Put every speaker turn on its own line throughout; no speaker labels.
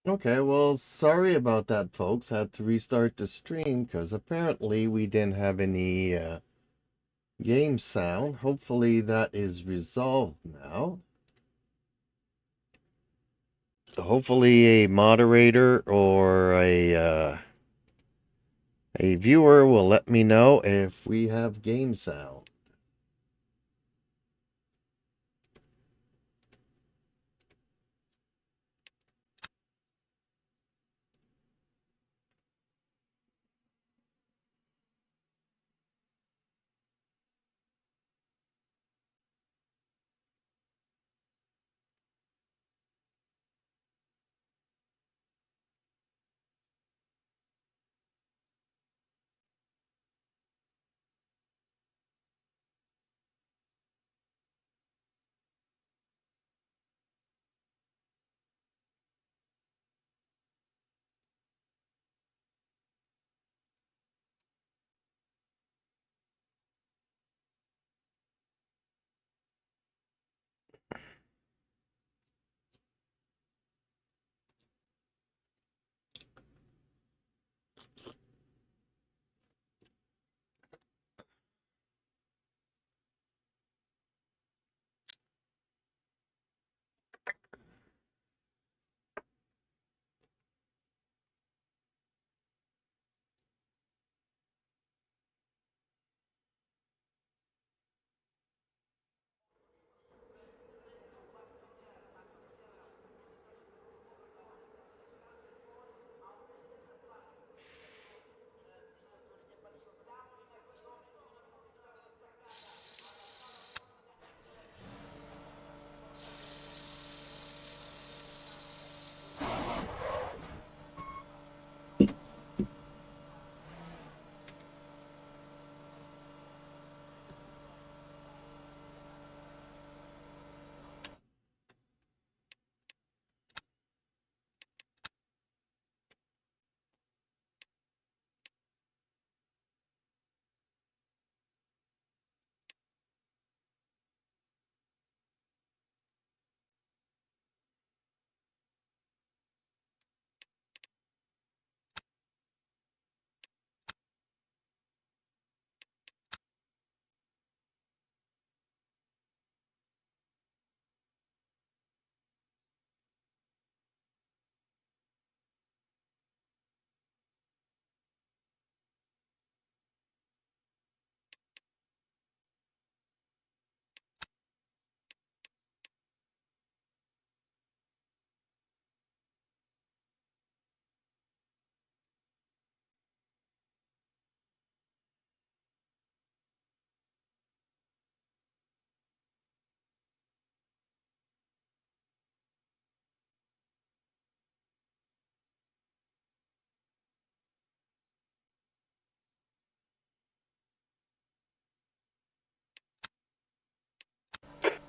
Okay, well, sorry about that, folks. Had to restart the stream because apparently we didn't have any game sound. Hopefully that is resolved now. Hopefully a moderator or a viewer will let me know if we have game sound.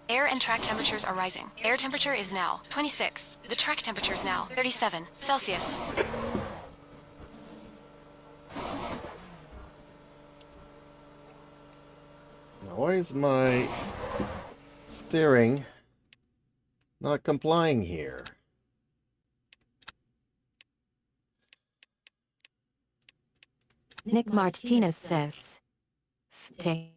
Air and track temperatures are rising. Air temperature is now 26. The track temperature is now 37 Celsius.
Now, why is my steering not complying here?
Nick Martinez says, "Take."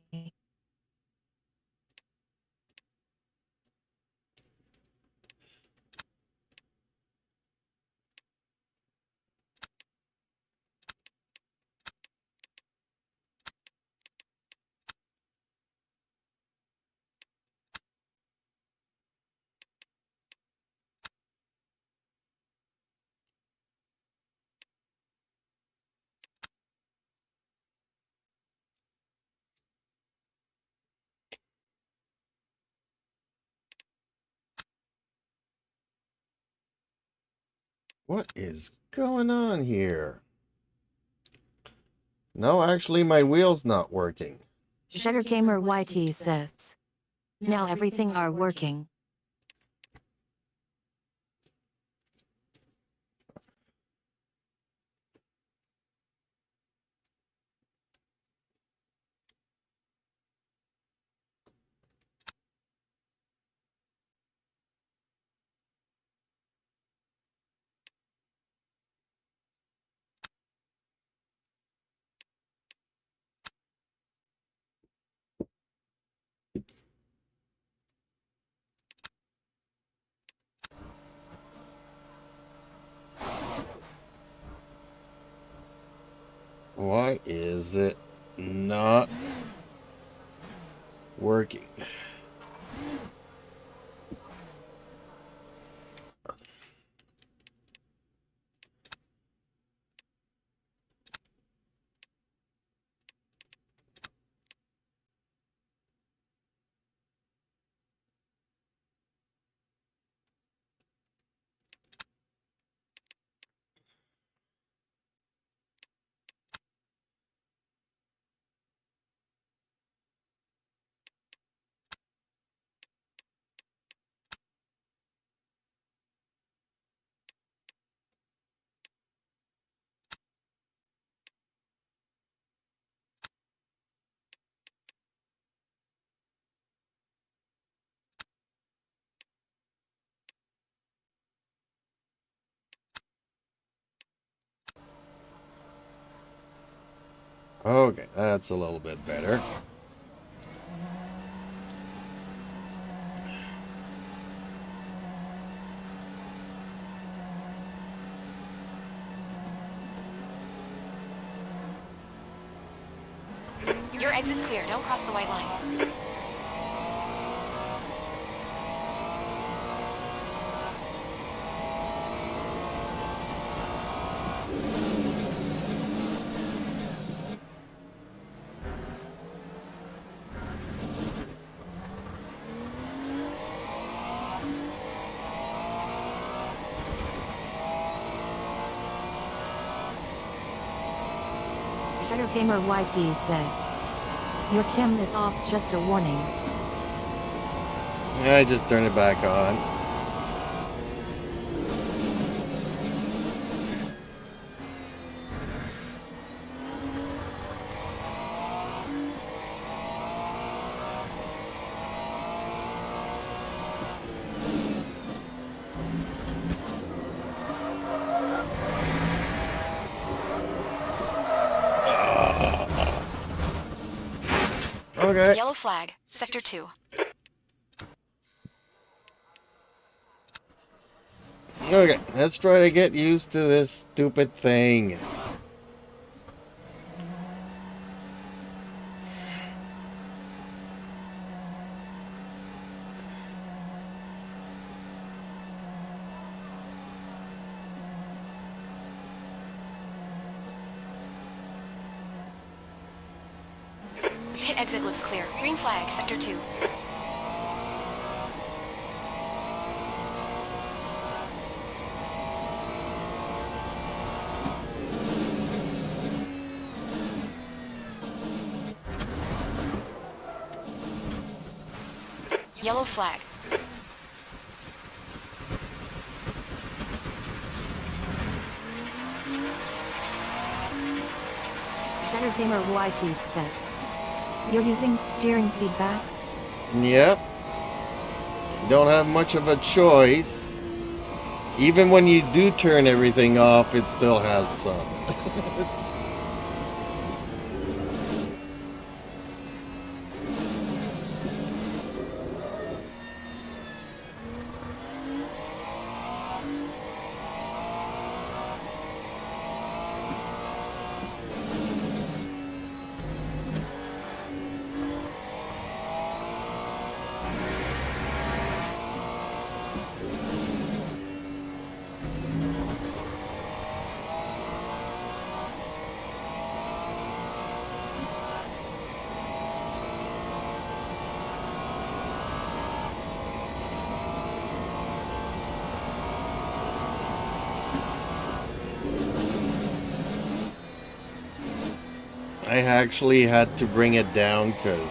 What is going on here? No, actually, my wheel's not working.
Sugarcaner YT says, "Now everything are working."
is it not working? Okay, that's a little bit better.
Your exit's clear. Don't cross the white line.
Gamer YT says, your cam is off, just a warning.
Yeah, I just turned it back on. Okay.
Yellow flag, Sector 2.
Okay, let's try to get used to this stupid thing.
Pit exit looks clear. Green flag, Sector 2. Yellow flag.
Shadow Gamer YT says, you're using steering feedbacks?
Yep. Don't have much of a choice. Even when you do turn everything off, it still has some. I actually had to bring it down because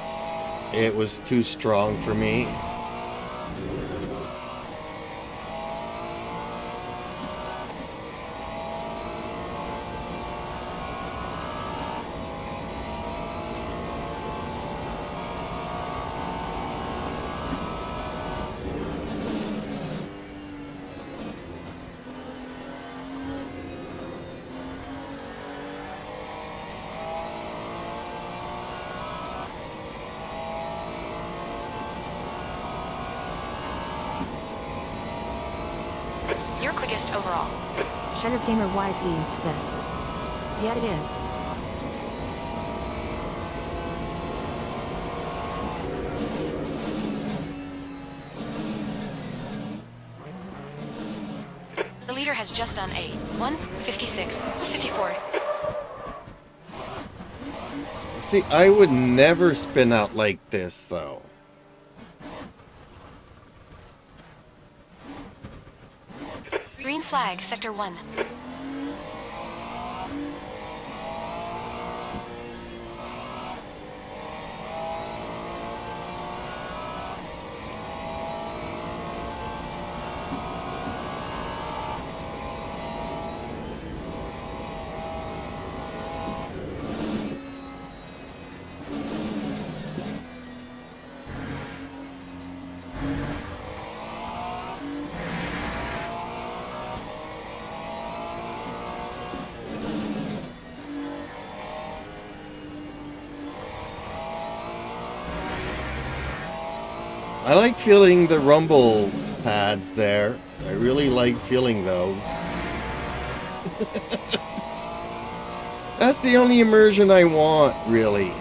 it was too strong for me.
You're quickest overall.
Shadow Gamer YT says, yeah, it is.
The leader has just done a 156, 54.
See, I would never spin out like this, though.
Green flag, Sector 1.
I like feeling the rumble pads there. I really like feeling those. That's the only immersion I want, really.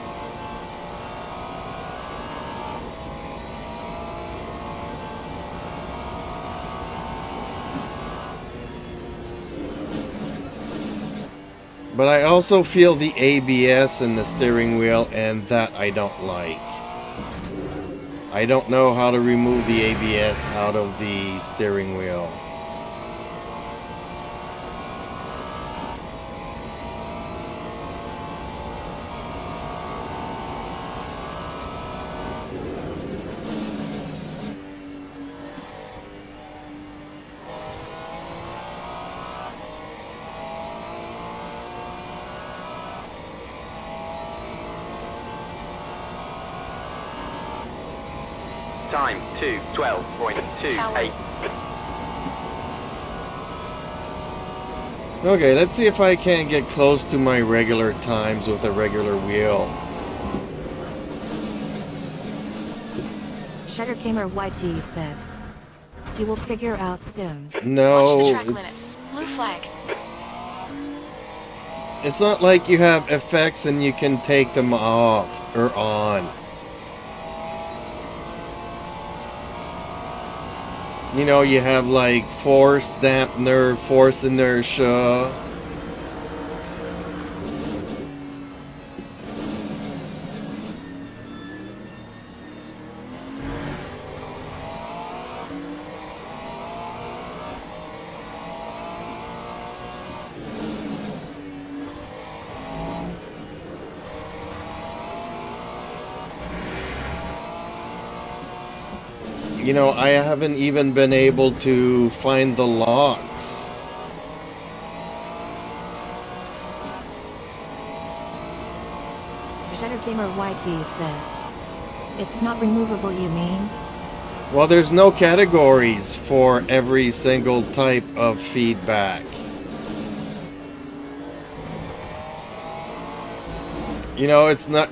But I also feel the ABS in the steering wheel, and that I don't like. I don't know how to remove the ABS out of the steering wheel.
Time 2:12.28.
Okay, let's see if I can't get close to my regular times with a regular wheel.
SugarcaneDefender YT says, "You will figure out soon."
No,
Watch the track limits. Blue flag.
it's not like you have effects and you can take them off or on. You know, you have like force dampener, force inertia. You know, I haven't even been able to find the locks.
SugarcaneDefender YT says, "It's not removable, you mean?"
Well, there's no categories for every single type of feedback. You know, it's not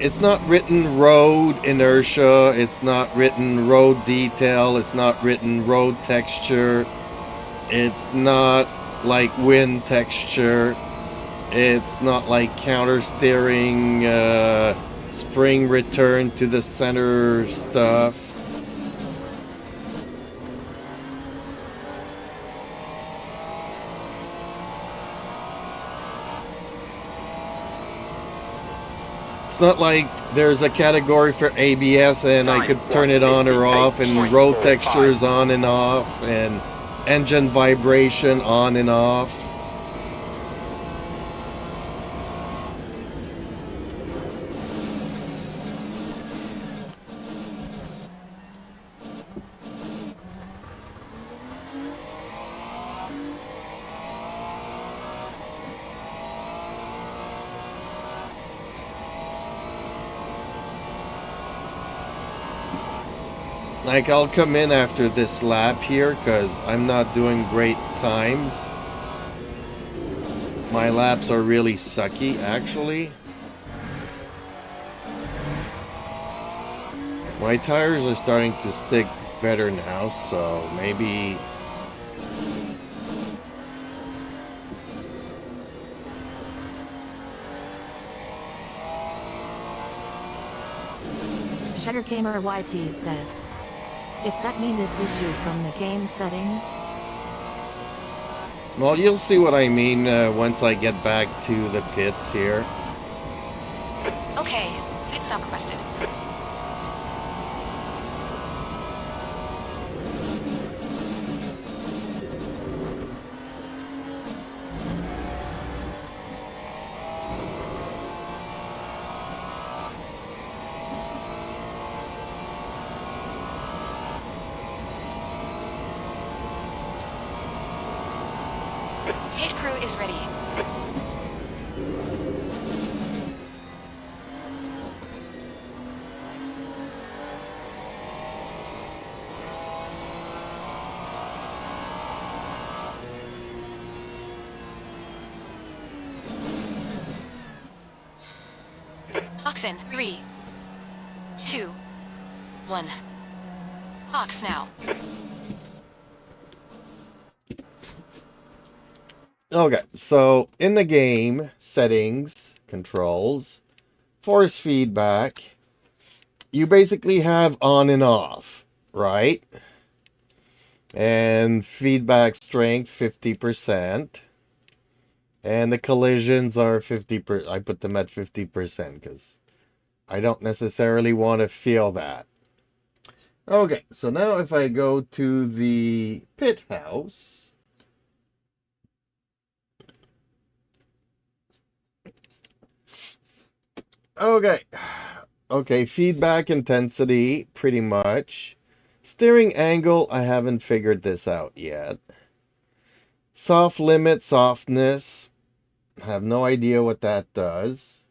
written road inertia, it's not written road detail, it's not written road texture, it's not like wind texture, it's not like counter steering, spring return to the center stuff. It's not like there's a category for ABS and I could turn it on or off, and road textures on and off, and engine vibration on and off. Like, I'll come in after this lap here because I'm not doing great times. My laps are really sucky, actually. My tires are starting to stick better now, so maybe...
SugarcaneDefender YT says, "Is that mean this issue from the game settings?"
Well, you'll see what I mean once I get back to the pits here.
Okay, pit stop requested. Pit crew is ready. Oxen, 3, 2, 1. Ox now.
Okay, so in the game, settings, controls, force feedback, you basically have on and off, right? And feedback strength 50%. And the collisions are 50%. I put them at 50% because I don't necessarily want to feel that. Okay, so now if I go to the pit house. Okay. Okay, feedback intensity, pretty much. Steering angle, I haven't figured this out yet. Soft limit, softness. Have no idea what that does.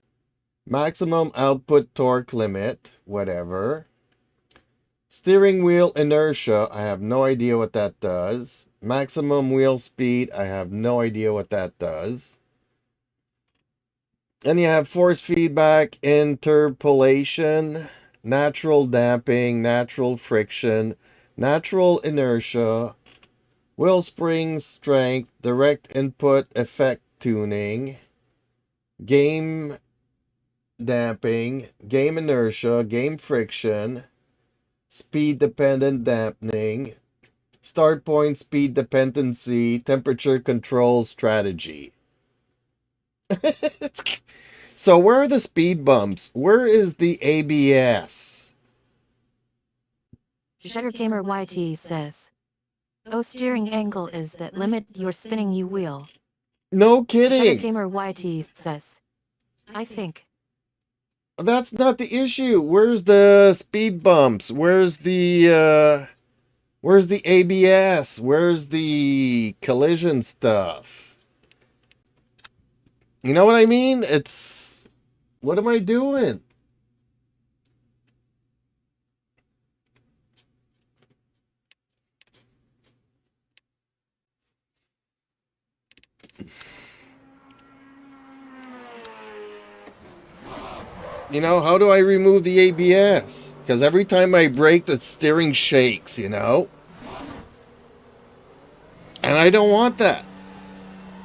Maximum output torque limit, whatever. Steering wheel inertia, I have no idea what that does. Maximum wheel speed, I have no idea what that does. And you have force feedback, interpolation, natural damping, natural friction, natural inertia, wheel spring strength, direct input effect tuning, game damping, game inertia, game friction, speed dependent dampening, start point speed dependency, temperature control strategy. So where are the speed bumps? Where is the ABS?
SugarcaneDefender YT says. Oh, steering angle is that limit your spinning you wheel.
No kidding.
SugarcaneDefender YT says. I think.
That's not the issue. Where's the speed bumps? Where's the ABS? Where's the collision stuff? You know what I mean? It's, what am I doing? You know, how do I remove the ABS? Because every time I brake, the steering shakes, you know? And I don't want that.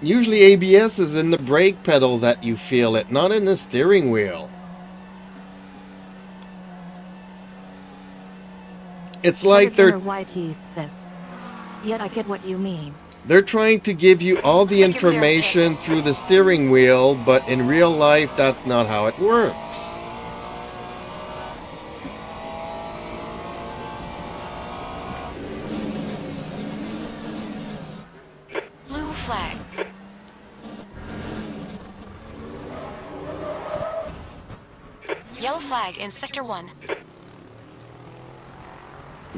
Usually ABS is in the brake pedal that you feel it, not in the steering wheel. It's like
YT says. Yet I get what you mean.
They're trying to give you all the information through the steering wheel, but in real life, that's not how it works.
Blue flag. Yellow flag in Sector 1.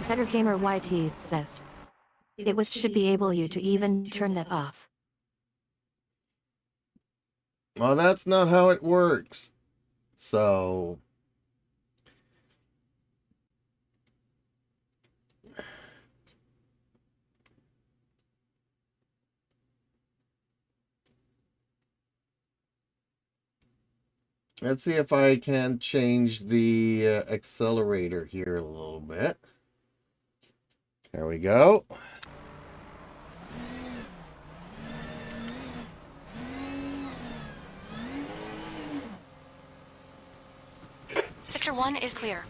SugarcaneDefender YT says. It should be able you to even turn that off.
Well, that's not how it works. So let's see if I can change the accelerator here a little bit. There we go.
Sector 1 is clear.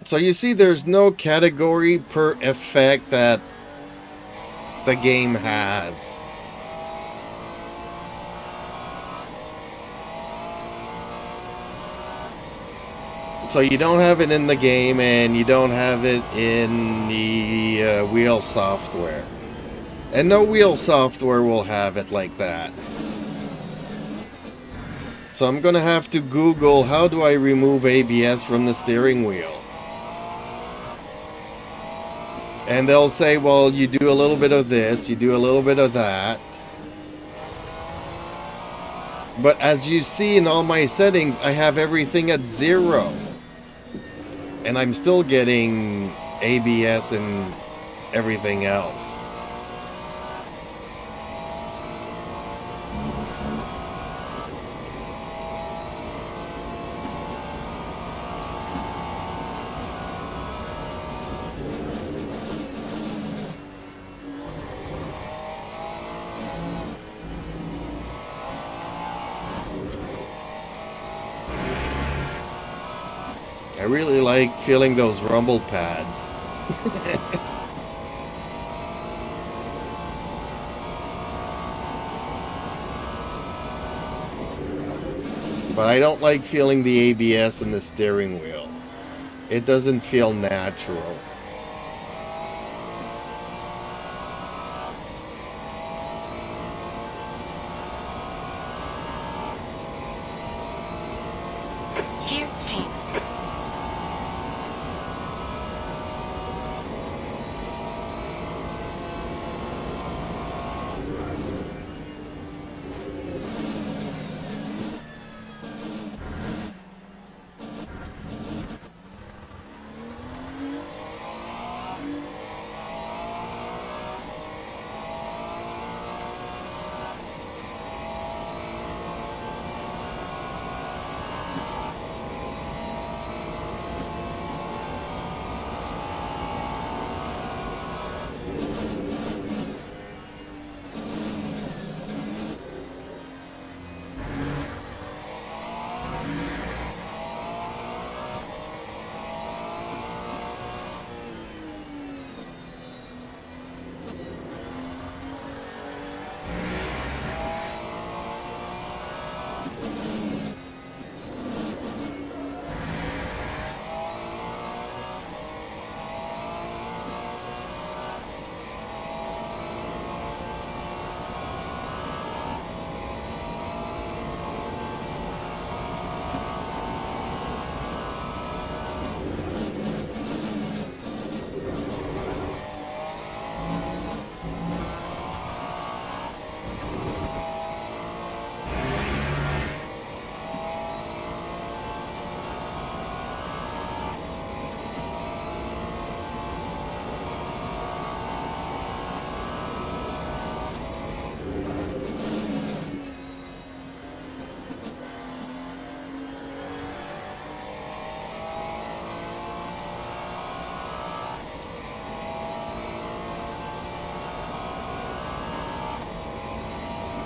So you see there's no category per effect that the game has. So you don't have it in the game and you don't have it in the wheel software. And no wheel software will have it like that. So I'm gonna have to Google how do I remove ABS from the steering wheel. And they'll say, well, you do a little bit of this, you do a little bit of that. But as you see in all my settings, I have everything at 0. And I'm still getting ABS and everything else. I really like feeling those rumble pads. But I don't like feeling the ABS in the steering wheel. It doesn't feel natural.
Gear team.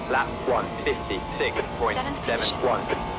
Lap 156.71.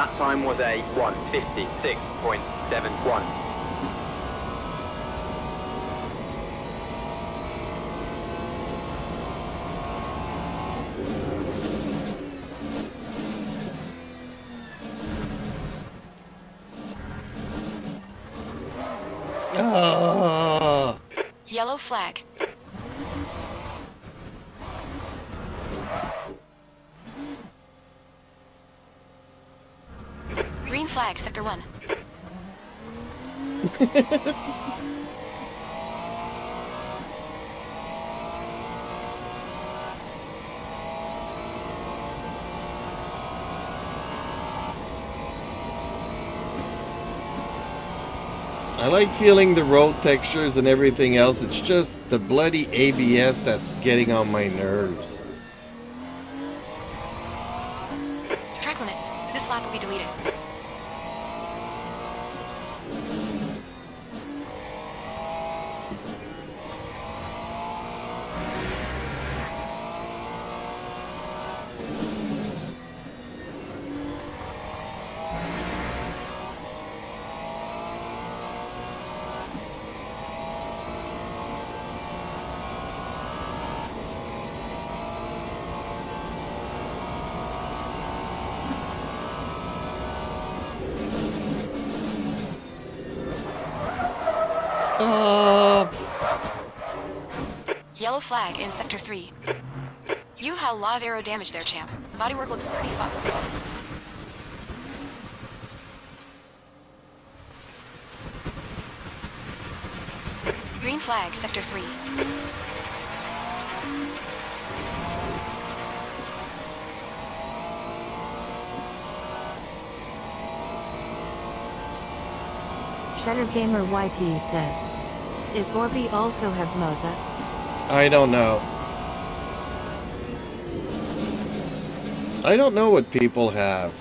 That time was a 1:56.71.
Ah.
Yellow flag. Green flag, Sector 1.
I like feeling the road textures and everything else. It's just the bloody ABS that's getting on my nerves.
Track limits. This lap will be deleted. Yellow flag in Sector 3. You had a lot of aero damage there, champ. Bodywork looks pretty fucked. Green flag, Sector 3.
Shutter Gamer YT says, is Orby also have Moza?
I don't know. I don't know what people have.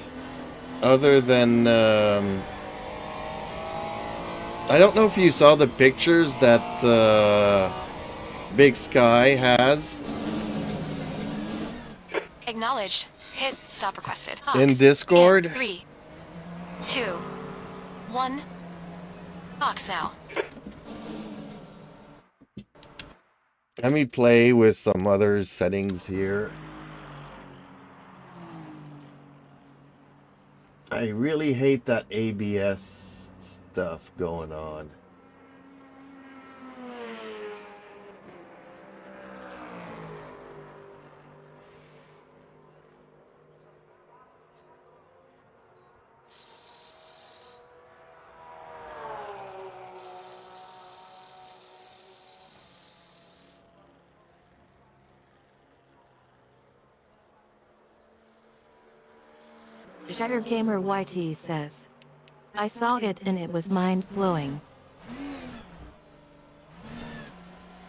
Other than, I don't know if you saw the pictures that Big Sky has.
Acknowledged. Hit stop requested. Box.
In Discord?
Hit 3, 2, 1. Box now.
Let me play with some other settings here. I really hate that ABS stuff going on.
Shutter Gamer YT says, I saw it and it was mind-blowing.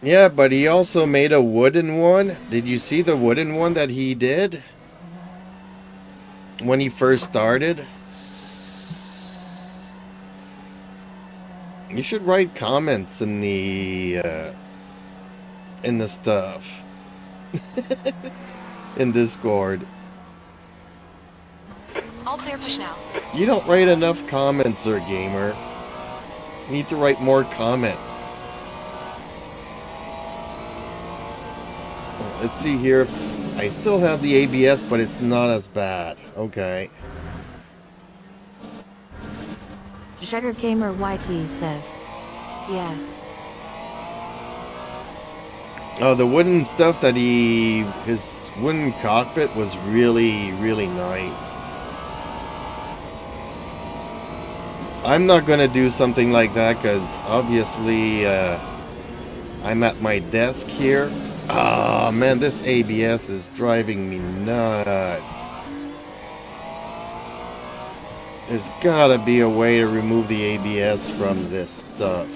Yeah, but he also made a wooden one. Did you see the wooden one that he did? When he first started? You should write comments in the stuff. In Discord.
All clear, push now.
You don't write enough comments, Sir Gamer. You need to write more comments. Let's see here. I still have the ABS, but it's not as bad. Okay.
Shutter Gamer YT says, yes.
Oh, the wooden stuff that his wooden cockpit was really, really nice. I'm not gonna do something like that because obviously I'm at my desk here. Ah, man, this ABS is driving me nuts. There's gotta be a way to remove the ABS from this stuff.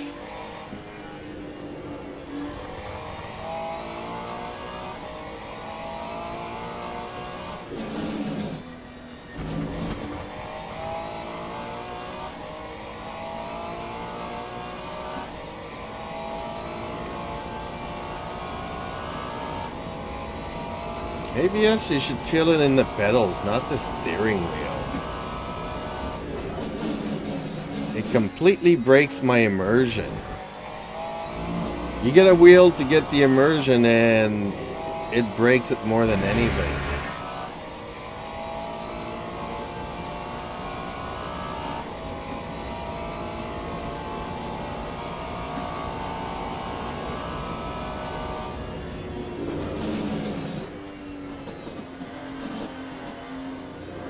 ABS, you should feel it in the pedals, not the steering wheel. It completely breaks my immersion. You get a wheel to get the immersion and it breaks it more than anything.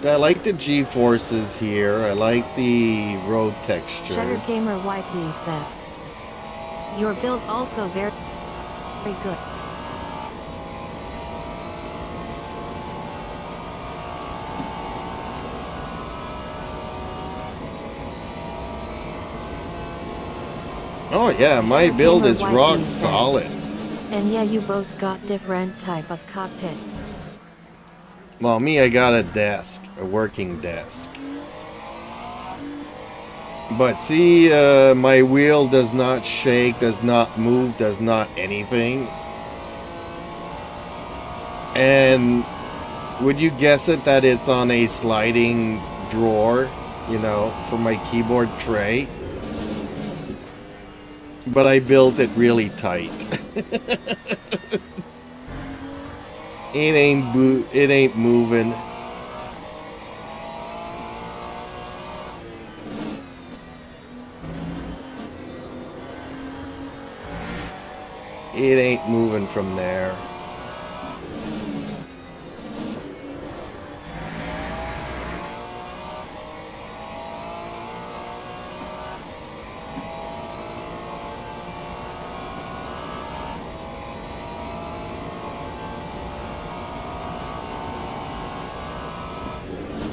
I like the G-forces here. I like the road texture.
Shutter Gamer YT says, your build also very good.
Oh yeah, my
Shutter
build
Gamer
is rock
YT says,
solid.
and yeah, you both got different type of cockpits.
Well, me, I got a desk, a working desk. But see, my wheel does not shake, does not move, does not anything. And would you guess it that it's on a sliding drawer, you know, for my keyboard tray? But I built it really tight. It ain't moving. It ain't moving from there.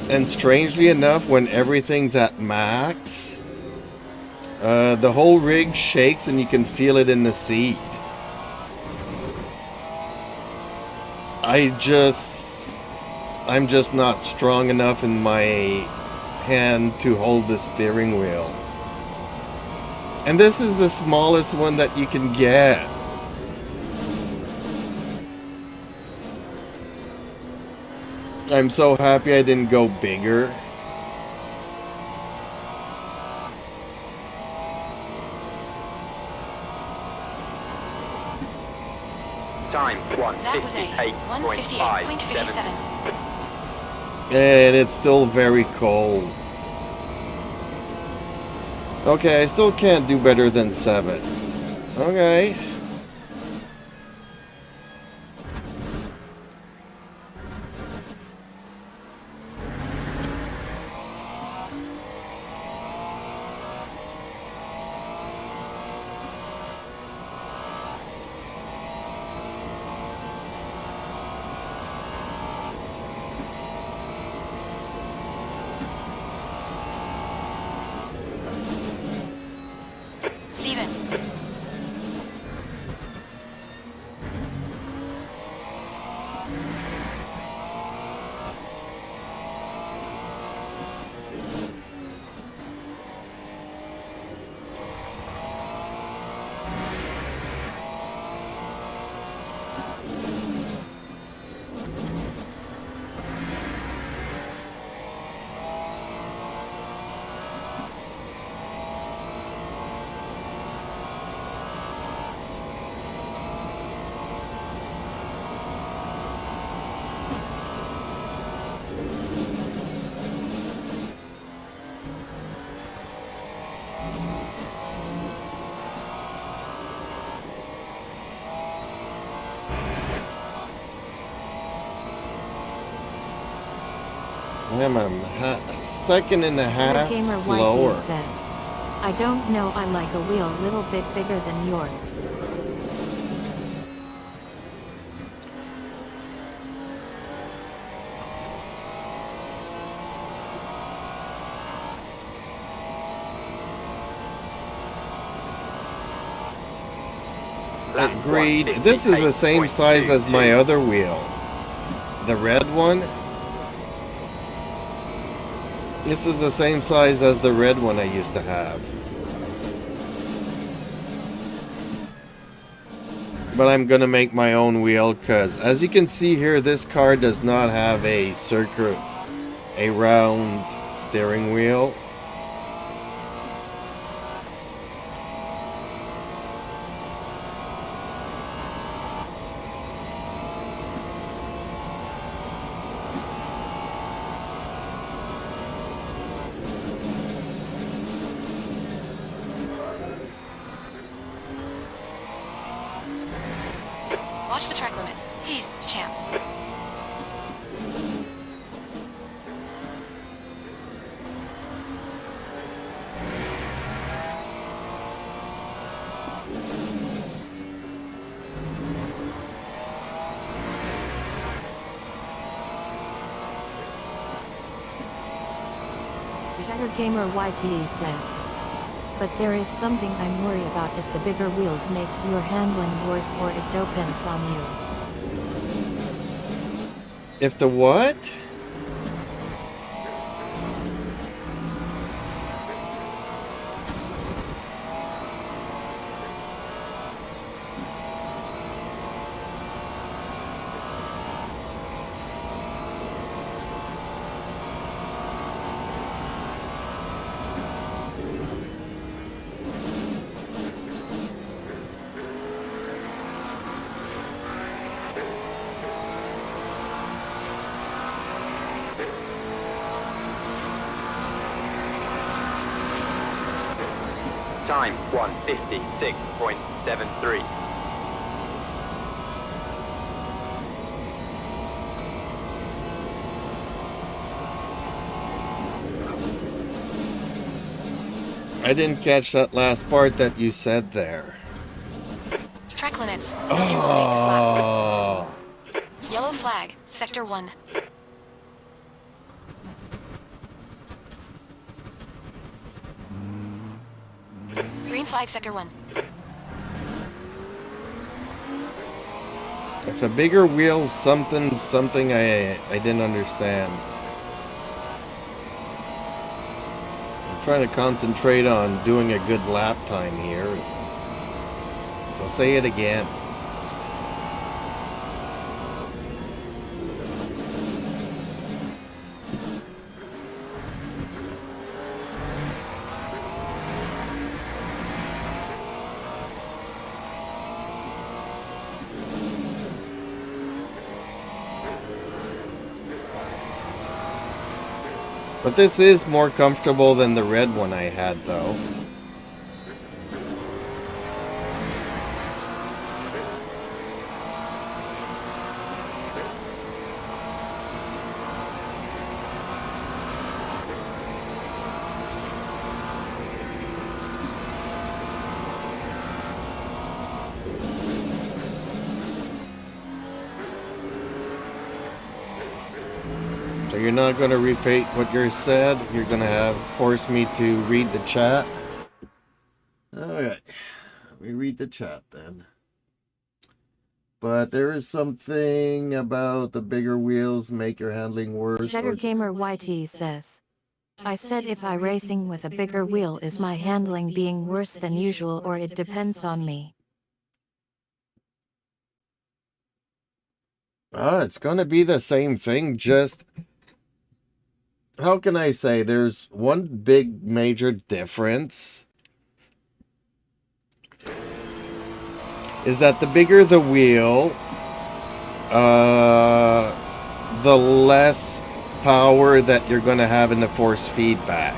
And strangely enough, when everything's at max, the whole rig shakes and you can feel it in the seat. I'm just not strong enough in my hand to hold the steering wheel. And this is the smallest one that you can get. I'm so happy I didn't go bigger.
Time
That was a
158.57.
158.57.
And it's still very cold. Okay, I still can't do better than 7. Okay.
Steven.
I'm a second and a half
Gamer
slower.
YT says, I don't know, I like a wheel a little bit bigger than yours.
Agreed. This is the same size as my other wheel. The red one. This is the same size as the red one I used to have. But I'm gonna make my own wheel because, as you can see here, this car does not have a round steering wheel.
Watch the track limits. Peace, champ.
Gamer YTE says. But there is something I'm worried about if the bigger wheels makes your handling worse or it depends on you.
If the what?
Time 1:56.73.
I didn't catch that last part that you said there.
Track limits. The in will take this lap.
Oh.
Yellow flag, Sector 1. Green flag, Sector 1.
If a bigger wheel's something I didn't understand. I'm trying to concentrate on doing a good lap time here. So say it again. But this is more comfortable than the red one I had, though. So you're not going to repeat what you said. You're going to force me to read the chat. Alright. Let me read the chat then. But there is something about the bigger wheels make your handling worse.
Gamer YT says. I said if I racing with a bigger wheel is my handling being worse than usual or it depends on me.
It's going to be the same thing, just... How can I say? There's one big major difference. Is that the bigger the wheel, the less power that you're going to have in the force feedback.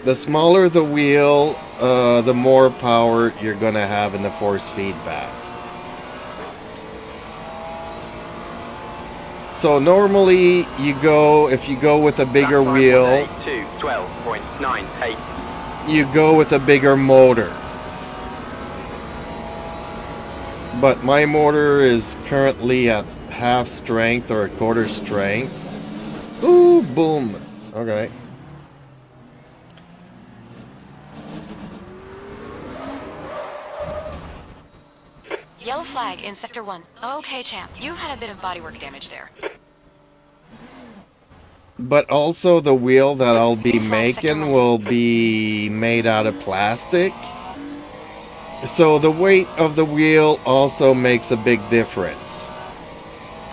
The smaller the wheel, the more power you're going to have in the force feedback. So normally if you go with a bigger wheel,
12.98.
you go with a bigger motor. But my motor is currently at half strength or a quarter strength. Ooh, boom. Okay.
Yellow flag in Sector 1. Okay, champ. You had a bit of bodywork damage there.
But also the wheel that I'll be
Green flag, Sector
making
1.
will be made out of plastic. So the weight of the wheel also makes a big difference.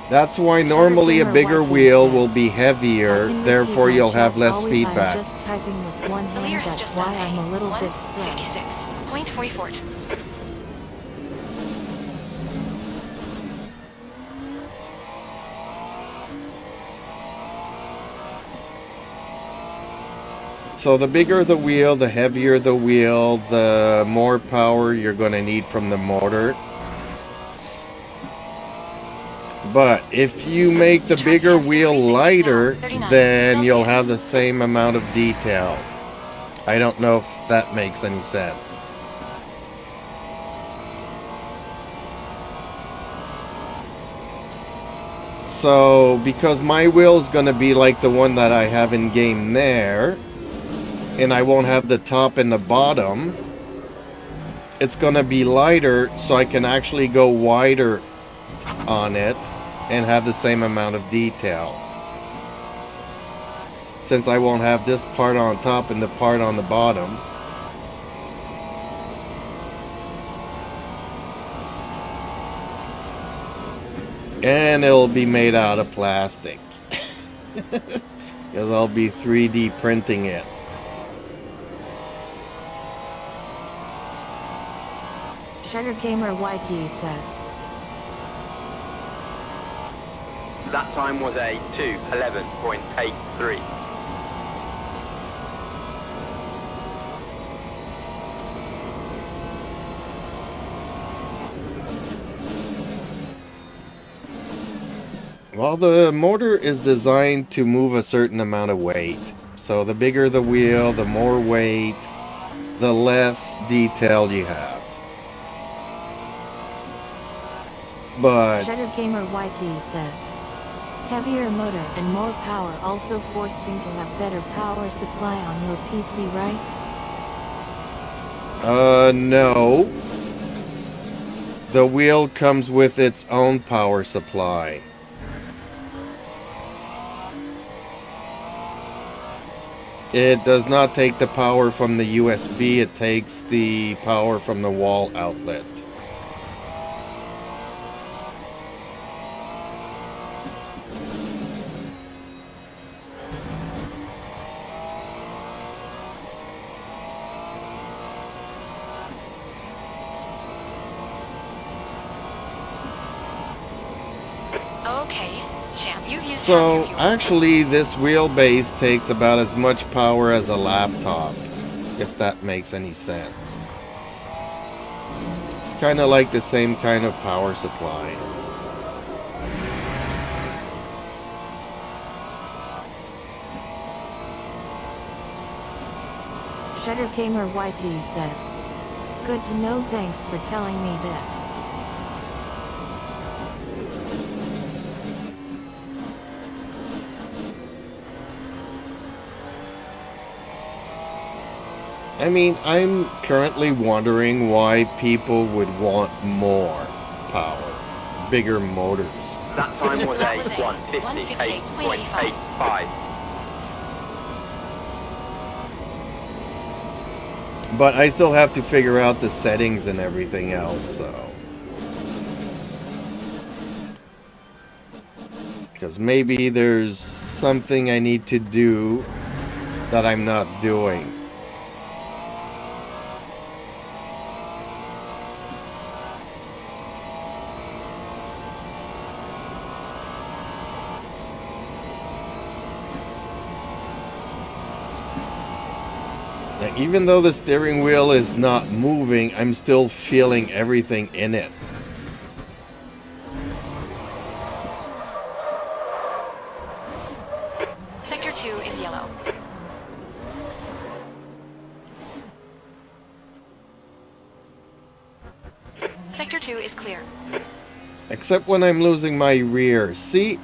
That's why normally a bigger wheel will be heavier, therefore you'll have less feedback.
I'm just typing with one
The leader
hand,
has
that's
just
why
done
I'm a little bit slow.
1:56.44.
So the bigger the wheel, the heavier the wheel, the more power you're going to need from the motor. But if you make the bigger wheel lighter, then you'll have the same amount of detail. I don't know if that makes any sense. So, because my wheel is going to be like the one that I have in game there, and I won't have the top and the bottom, it's going to be lighter, so I can actually go wider on it and have the same amount of detail. Since I won't have this part on top and the part on the bottom. And it'll be made out of plastic. Because I'll be 3D printing it.
SugarcaneDefender YT says.
That time was a 2:11.83.
Well, the motor is designed to move a certain amount of weight. So the bigger the wheel, the more weight, the less detail you have. But
SugarcaneDefender YT says. Heavier motor and more power also forcing to have better power supply on your PC, right?
No. The wheel comes with its own power supply. It does not take the power from the USB, it takes the power from the wall outlet.
Okay, champ, you've used
So
half your fuel.
actually this wheelbase takes about as much power as a laptop, if that makes any sense. It's kind of like the same kind of power supply.
SugarcaneDefender YT says. Good to know, thanks for telling me that.
I mean, I'm currently wondering why people would want more power, bigger motors.
That time was
That
a
was a
1:58.85.
But I still have to figure out the settings and everything else, so. Because maybe there's something I need to do that I'm not doing. Now, even though the steering wheel is not moving, I'm still feeling everything in it.
Sector 2 is yellow. Sector 2 is clear.
Except when I'm losing my rear. See,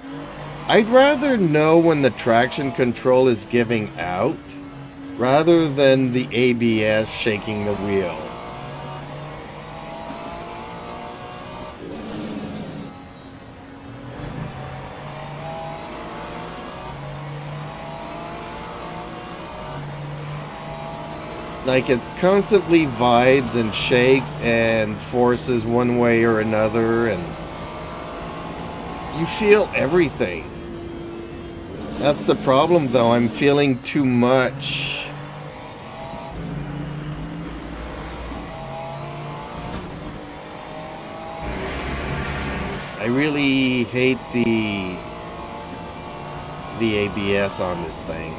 I'd rather know when the traction control is giving out, rather than the ABS shaking the wheel. Like it constantly vibes and shakes and forces one way or another, and you feel everything. That's the problem though, I'm feeling too much. I really hate the ABS on this thing.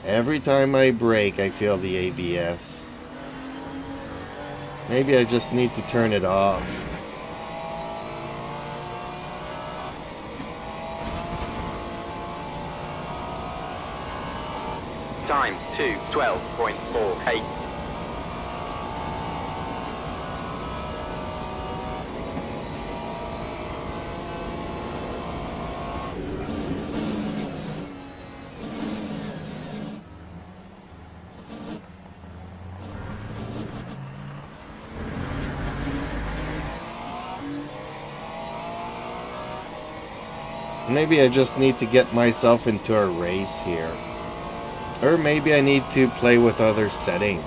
Every time I brake, I feel the ABS. Maybe I just need to turn it off.
Time 2:12.48.
Maybe I just need to get myself into a race here. Or maybe I need to play with other settings.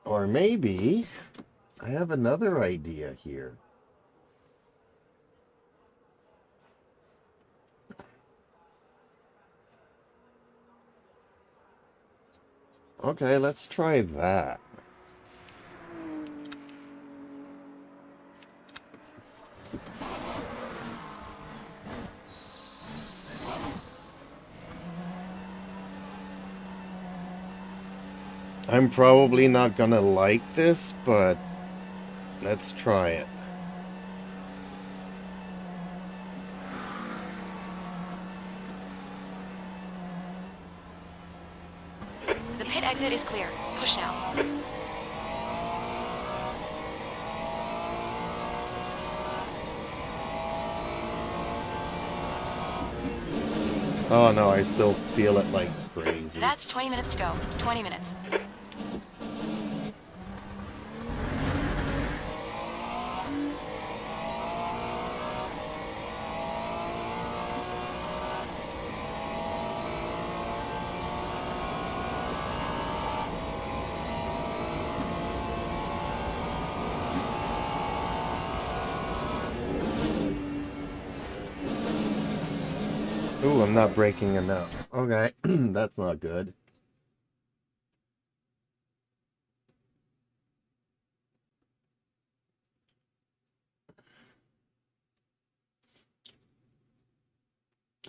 Or maybe I have another idea here. Okay, let's try that. I'm probably not gonna like this, but let's try it.
The pit exit is clear. Push now.
Oh no, I still feel it like crazy.
That's 20 minutes to go. 20 minutes.
Ooh, I'm not braking enough. Okay, that's not good.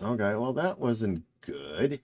Okay, well that wasn't good.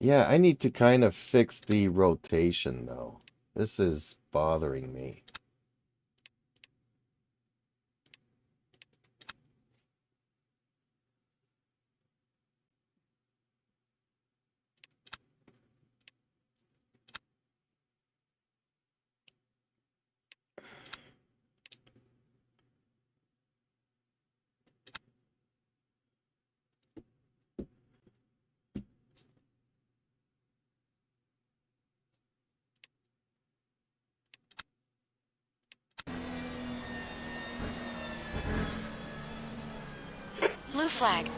Yeah, I need to kind of fix the rotation though. This is bothering me.
Blue flag.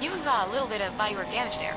You got a little bit of bodywork damage there.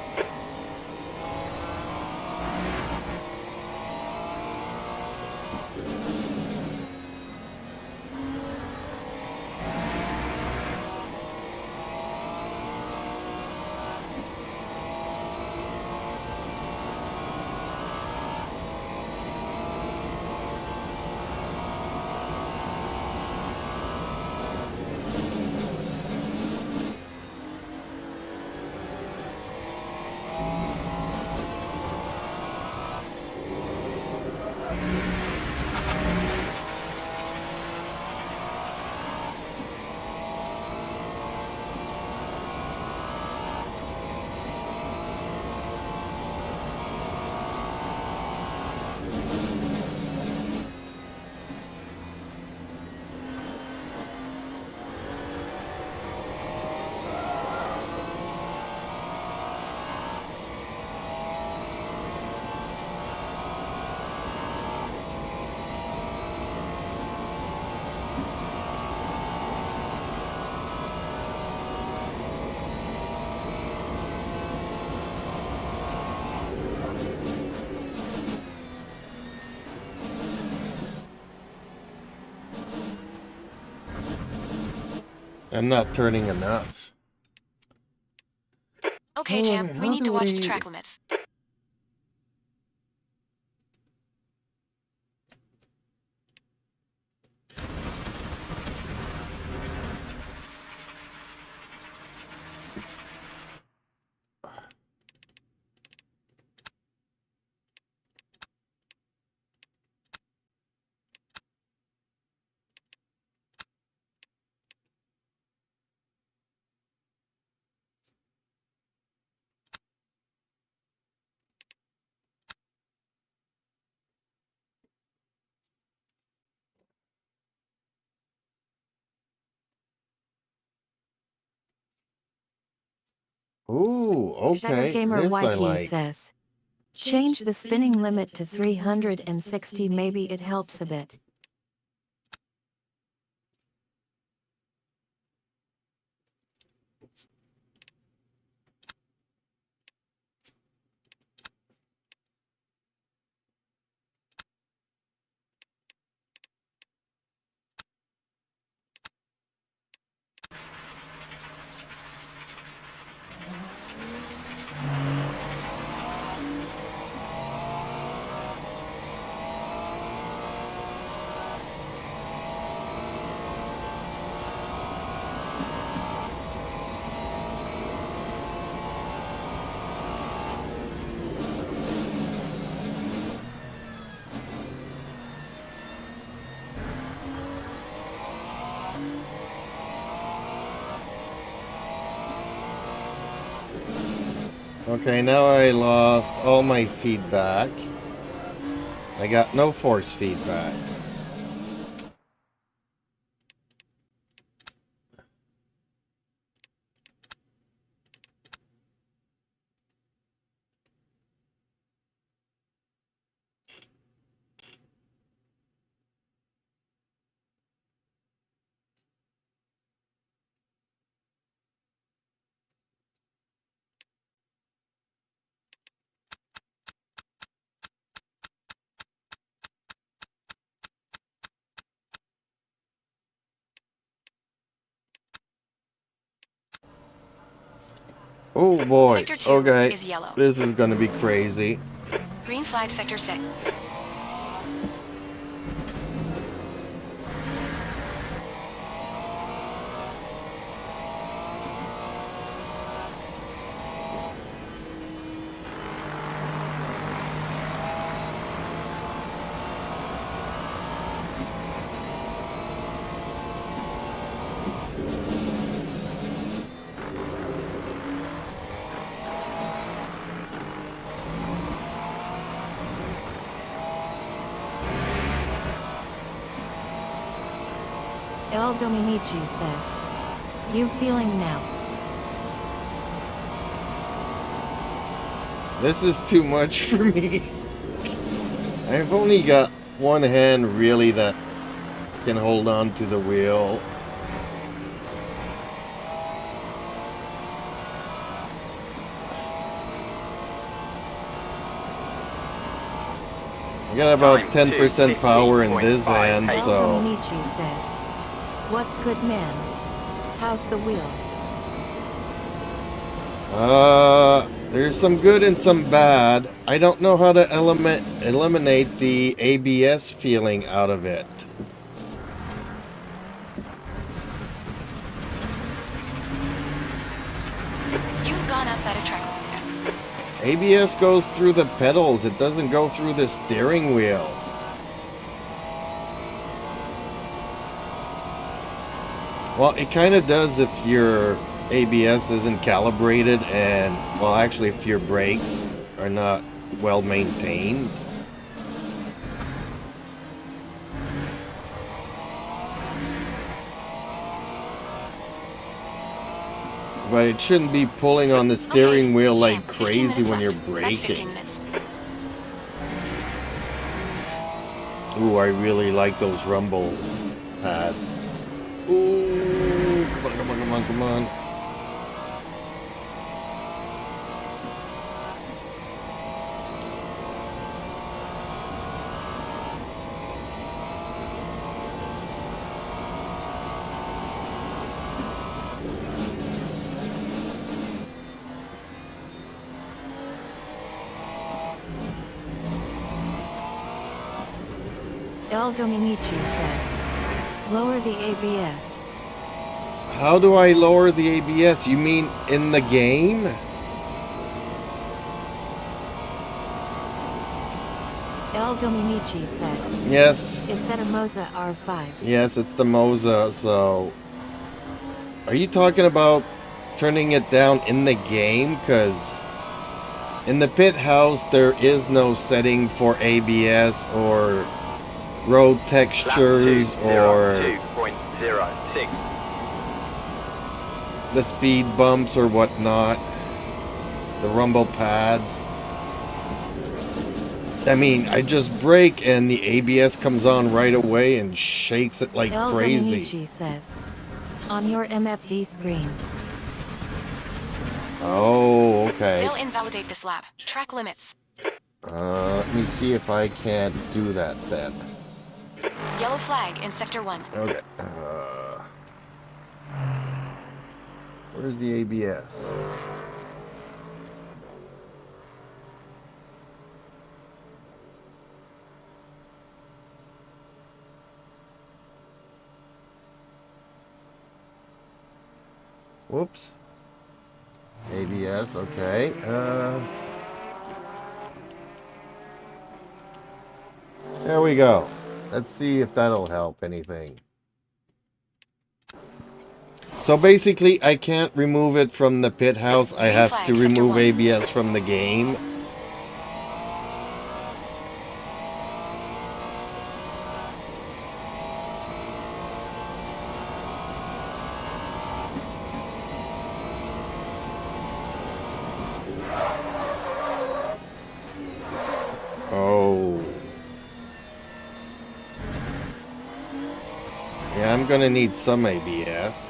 I'm not turning enough.
Okay,
Oh,
champ, we
how
need
do
to watch the
we-
track limits.
Ooh, okay.
Gamer
This I
YT
like.
says, change the spinning limit to 360, maybe it helps a bit.
Okay, now I lost all my feedback. I got no force feedback. Oh boy.
Sector 2
Okay.
is yellow.
This is gonna be crazy.
Green flag sector 6.
El Dominici says, you feeling now?
This is too much for me. I've only got one hand really that can hold on to the wheel. I got about 10% power in this hand,
El
so
Dominici says, what's good, man? How's the wheel?
there's some good and some bad. I don't know how to eliminate the ABS feeling out of it.
You've gone outside of track limits there.
ABS goes through the pedals, it doesn't go through the steering wheel. Well, it kind of does if your ABS isn't calibrated and, well, actually if your brakes are not well maintained. But it shouldn't be pulling on the steering wheel like
champ, 15
crazy
minutes
when you're
left. That's 15
braking.
minutes.
Ooh, I really like those rumble pads. Ooh, come on, come on, come on, come on.
El Dominici says. Lower the ABS.
How do I lower the ABS? You mean in the game?
El Dominici says.
Yes.
Is that a Moza R5?
Yes, it's the Moza, so... Are you talking about turning it down in the game? Because in the pit house, there is no setting for ABS or road textures or
2.06.
the speed bumps or whatnot. The rumble pads. I mean, I just brake and the ABS comes on right away and shakes it like
El
crazy.
Dominici says. On your MFD screen.
Oh, okay.
They'll invalidate this lap. Track limits.
Let me see if I can't do that then.
Yellow flag in Sector 1.
Okay. Where's the ABS? Whoops. ABS, okay. There we go. Let's see if that'll help anything. So basically, I can't remove it from the pit house. I have to
Sector
remove
1.
ABS from the game. Oh. Yeah, I'm gonna need some ABS.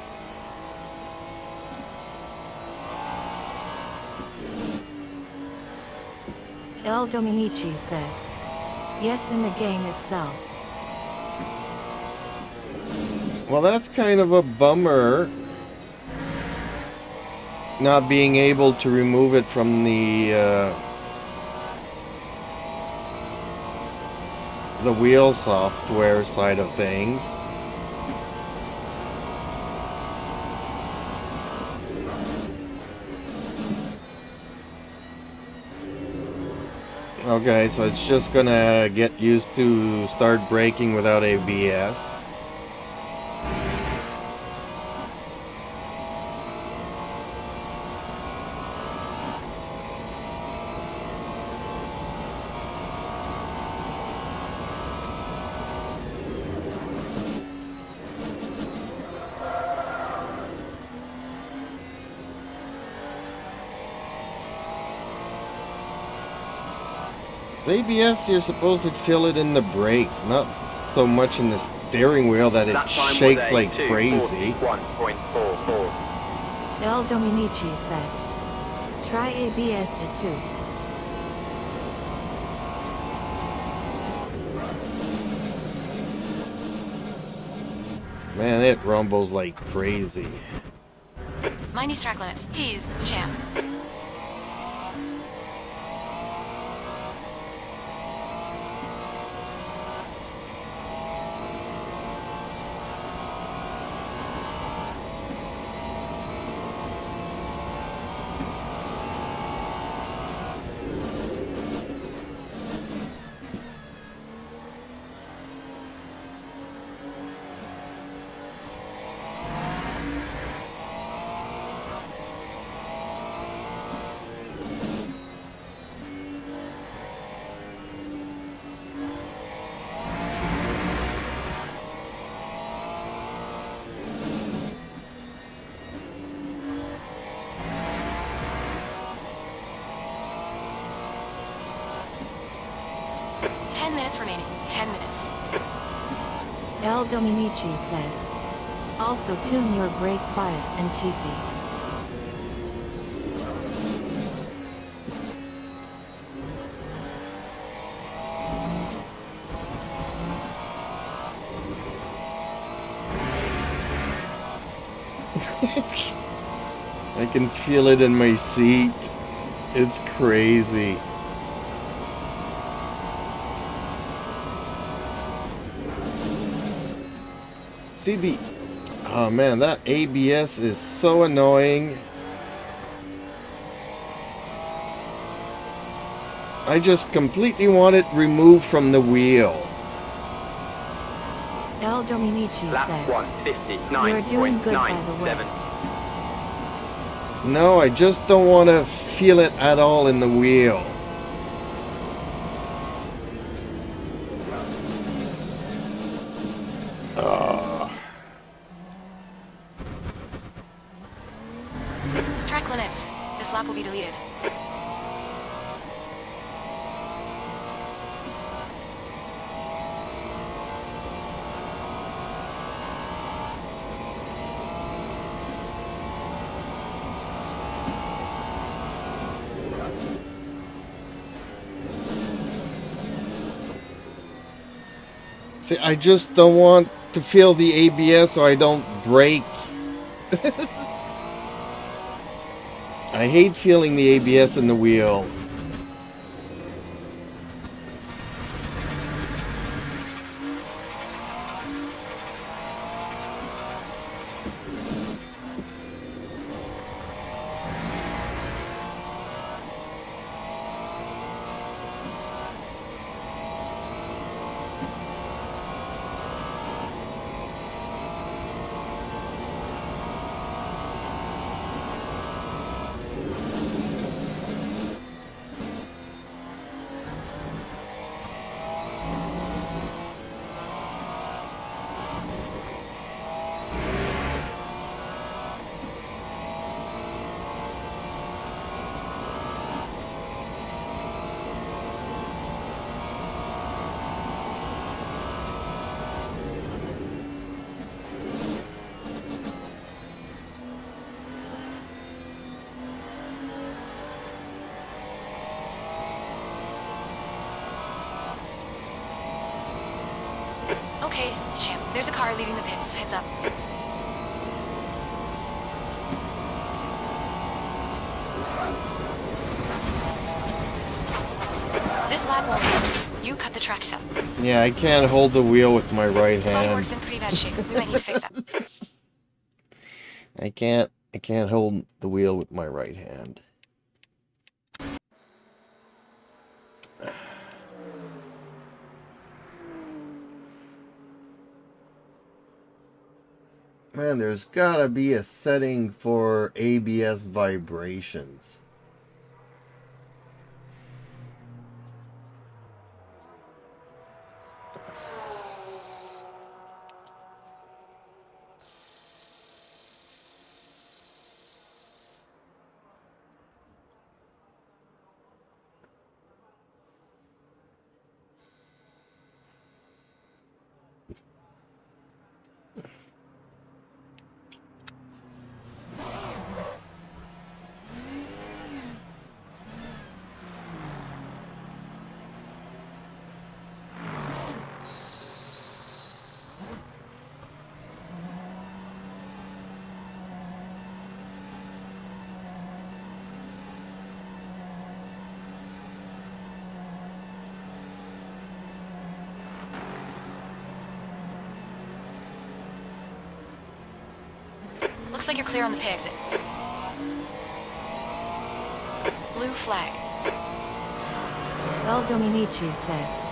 El Dominici says. Yes, in the game itself.
Well, that's kind of a bummer. Not being able to remove it from the wheel software side of things. Okay, so it's just gonna get used to start braking without ABS. ABS, you're supposed to feel it in the brakes, not so much in the steering wheel that it
That time was
shakes
a
like crazy.
2:41.44.
El Dominici says. Try ABS at 2.
Man, it rumbles like crazy.
Mind these track limits. He's the champ. Minutes remaining. 10 minutes.
El Dominici says. Also tune your brake bias and cheesy.
I can feel it in my seat. It's crazy. See the... Oh man, that ABS is so annoying. I just completely want it removed from the wheel.
El Dominici
Lap
says,
159.97.
you're doing good by the way.
No, I just don't want to feel it at all in the wheel.
Track limits. This lap will be deleted.
See, I just don't want to feel the ABS so I don't brake. I hate feeling the ABS in the wheel.
Okay, champ. There's a car leaving the pits. Heads up. This lap won't count. You cut the tracks up.
Yeah, I can't hold the wheel with my right
Bodywork's
hand.
in pretty bad shape. We might need to fix that.
I can't hold the wheel with my right hand. Man, there's gotta be a setting for ABS vibrations.
Looks like you're clear on the pit exit. Blue flag.
El Dominici says,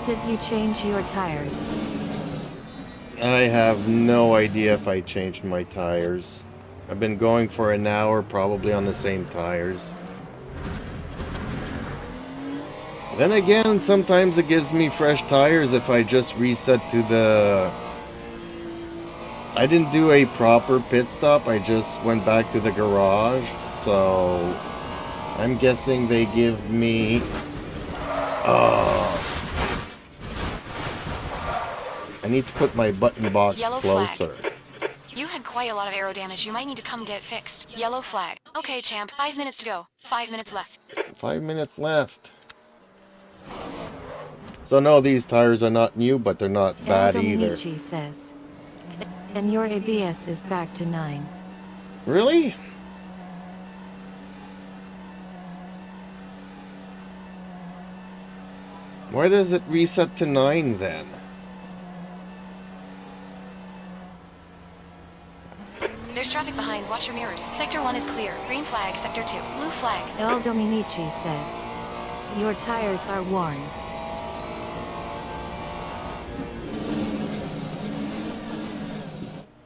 did you change your tires?
I have no idea if I changed my tires. I've been going for an hour, probably on the same tires. Then again, sometimes it gives me fresh tires if I just reset to the... I didn't do a proper pit stop, I just went back to the garage, so I'm guessing they give me... I need to put my button box
Yellow
closer.
flag. You had quite a lot of aero damage. You might need to come get it fixed. Yellow flag. Okay, champ. 5 minutes to go. 5 minutes left.
5 minutes left. So no, these tires are not new, but they're not bad
El
either.
Dominici says, and your ABS is back to 9.
Really? Why does it reset to 9 then?
There's traffic behind. Watch your mirrors. Sector 1 is clear. Green flag. Sector 2. Blue flag.
El Dominici says, your tires are worn.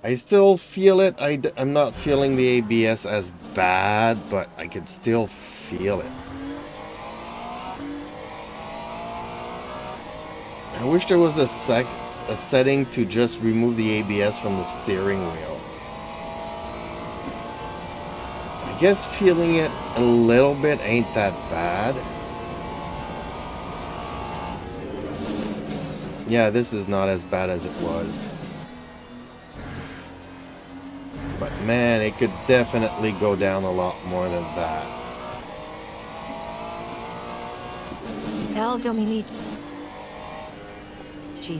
I still feel it. I'm not feeling the ABS as bad, but I can still feel it. I wish there was a setting to just remove the ABS from the steering wheel. I guess feeling it a little bit ain't that bad. Yeah, this is not as bad as it was. But man, it could definitely go down a lot more than that.
El Dominici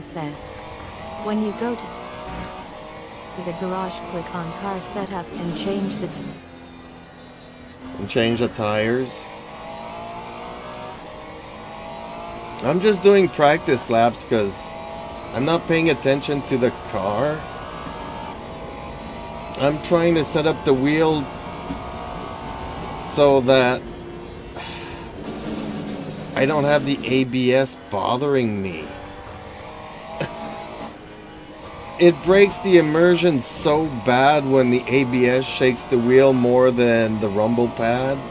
says, when you go to the garage, click on car setup and change the
tires. I'm just doing practice laps because I'm not paying attention to the car. I'm trying to set up the wheel so that I don't have the ABS bothering me. It breaks the immersion so bad when the ABS shakes the wheel more than the rumble pads.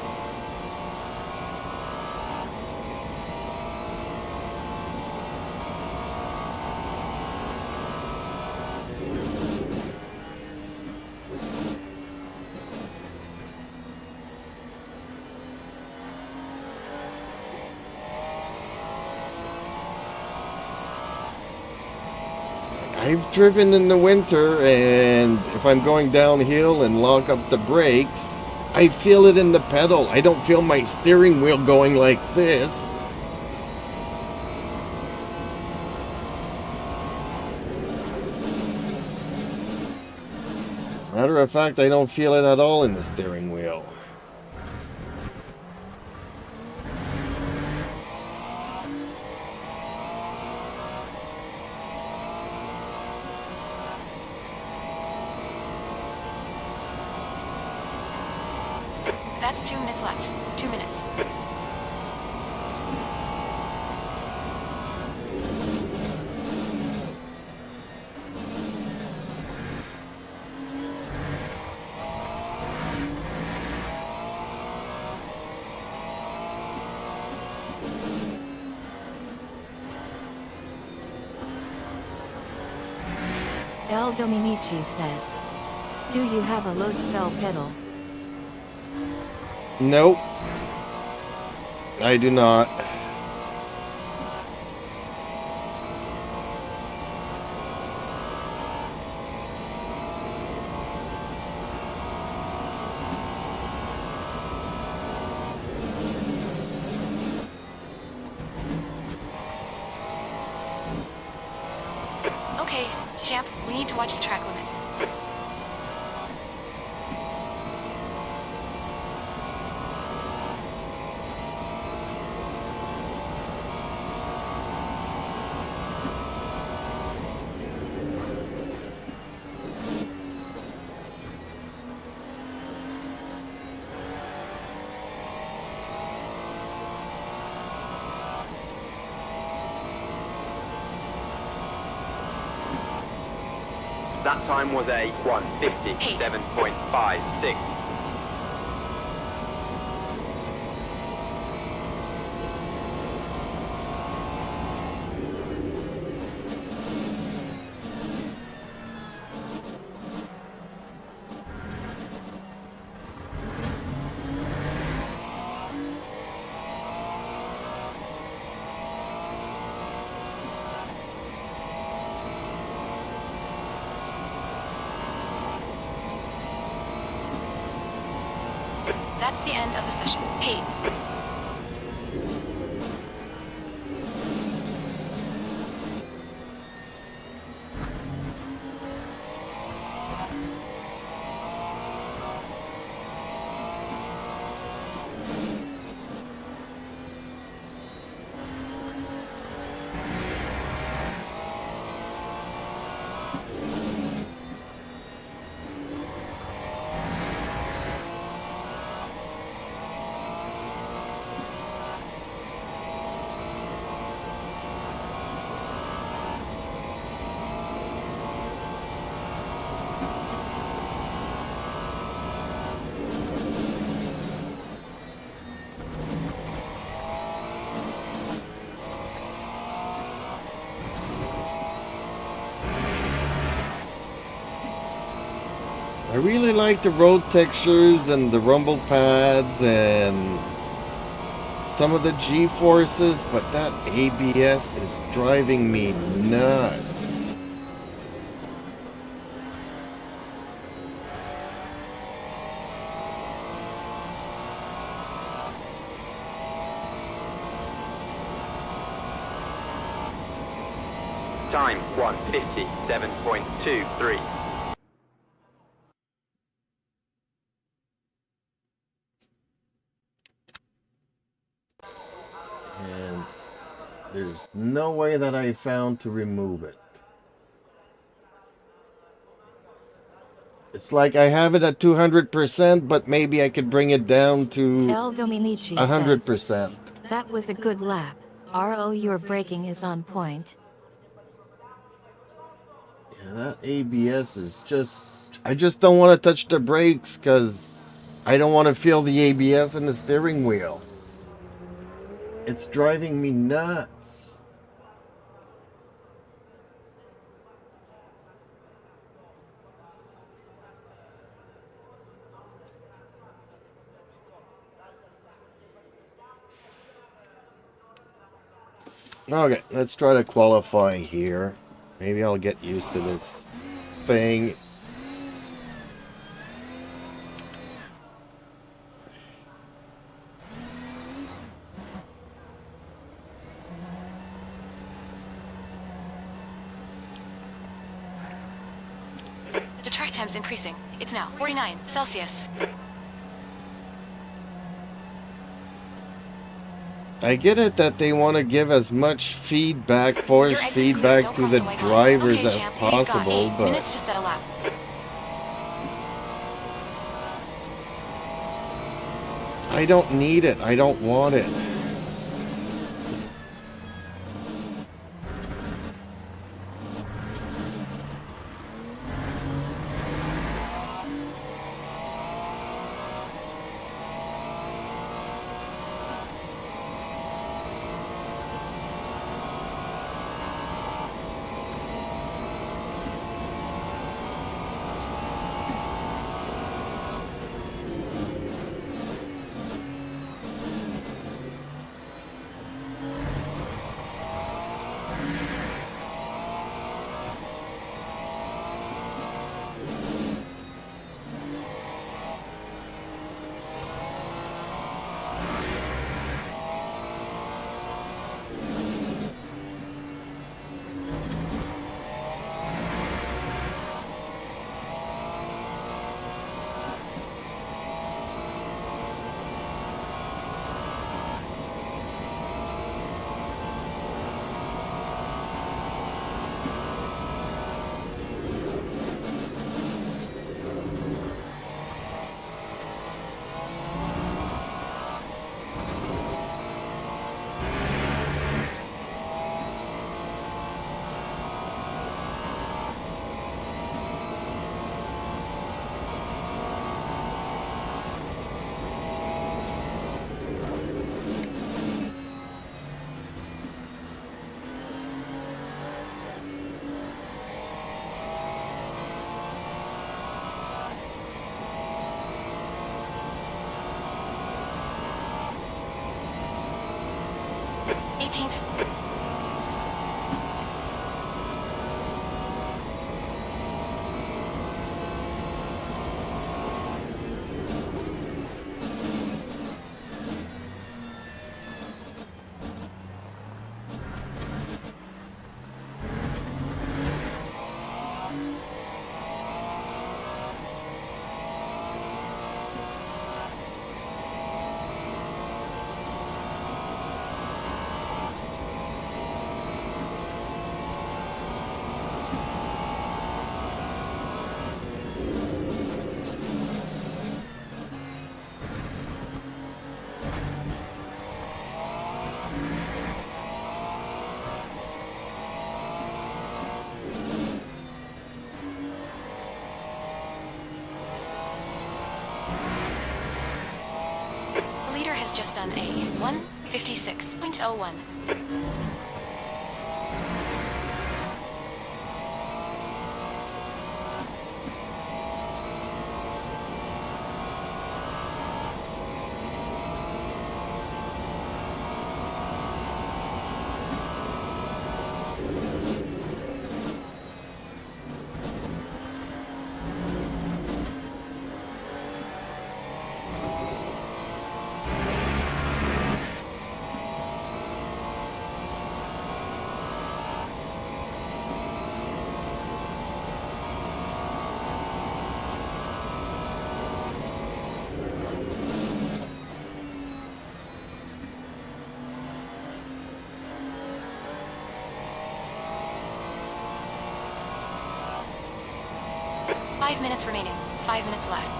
I've driven in the winter, and if I'm going downhill and lock up the brakes, I feel it in the pedal. I don't feel my steering wheel going like this. Matter of fact, I don't feel it at all in the steering wheel.
That's 2 minutes left. 2 minutes.
El Dominici says, do you have a load cell pedal?
Nope. I do not.
Okay, champ, we need to watch the track limits.
That time was a 1:57.56.
That's the end of the session. Hey.
I really like the road textures and the rumble pads and some of the G-forces, but that ABS is driving me nuts.
Time 1:57.23.
And there's no way that I found to remove it. It's like I have it at 200%, but maybe I could bring it down to
El Dominici
100%.
says, that was a good lap. RO, your braking is on point.
Yeah, that ABS is just... I just don't want to touch the brakes because I don't want to feel the ABS in the steering wheel. It's driving me nuts. Okay, let's try to qualify here. Maybe I'll get used to this thing.
The track time's increasing. It's now 49 Celsius.
I get it that they want to give as much feedback, force
Your exit's clear.
feedback
Don't
to
cross
the
the white line.
drivers
Okay,
as
champ. You've got
possible,
8
but
minutes to set a lap.
I don't need it. I don't want it.
Has just done a 1:56.01. Five minutes remaining. 5 minutes left.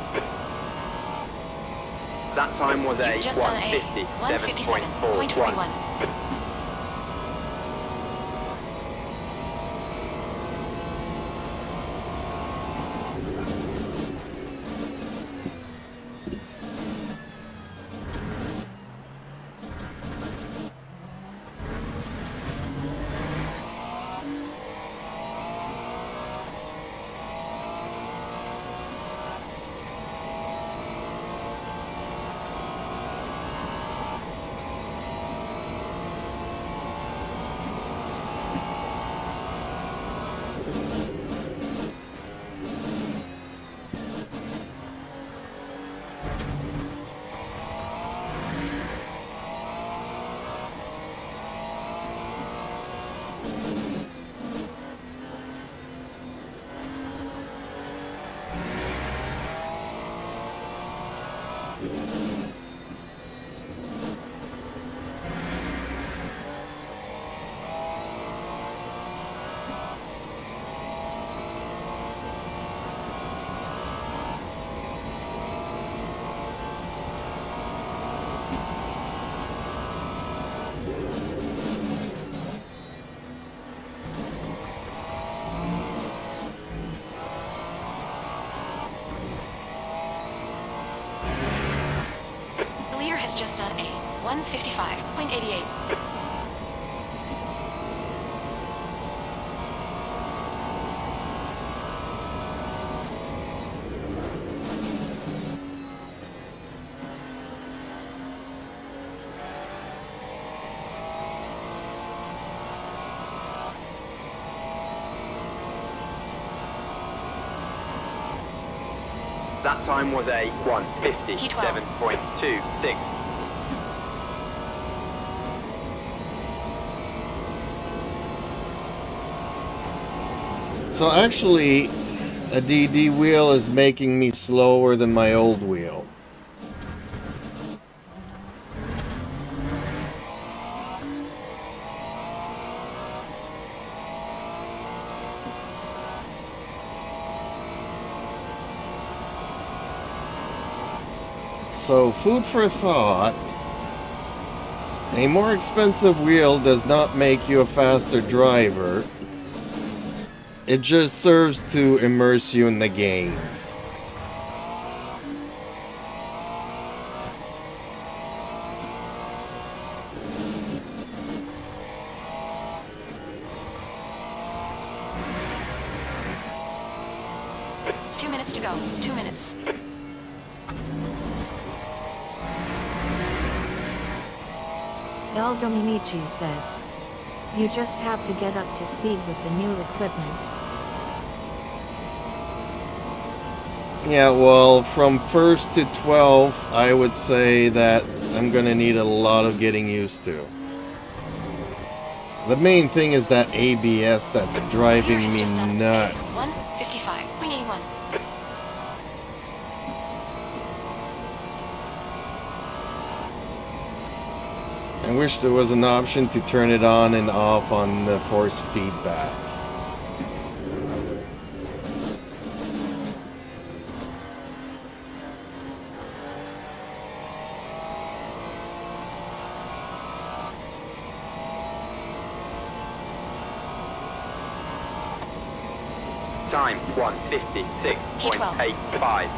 That time was a
You've just done a 157.41.
157.41.
The leader has just done a 155.88.
That time was a 157.26.
So actually, a DD wheel is making me slower than my old wheel. So, food for thought. A more expensive wheel does not make you a faster driver. It just serves to immerse you in the game.
Two minutes to go. 2 minutes.
El Dominici says, you just have to get up to speed with the new equipment.
Yeah, well, from 1st to 12th, I would say that I'm gonna need a lot of getting used to. The main thing is that ABS that's driving
Leader has
me
just done a
nuts.
155.81.
I wish there was an option to turn it on and off on the force feedback.
Time 156.85.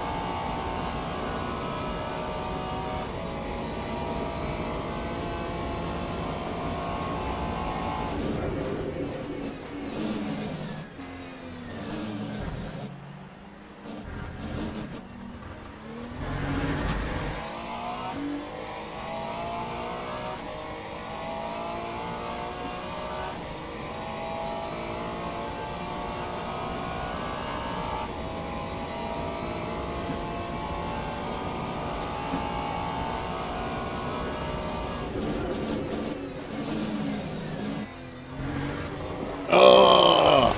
Oh!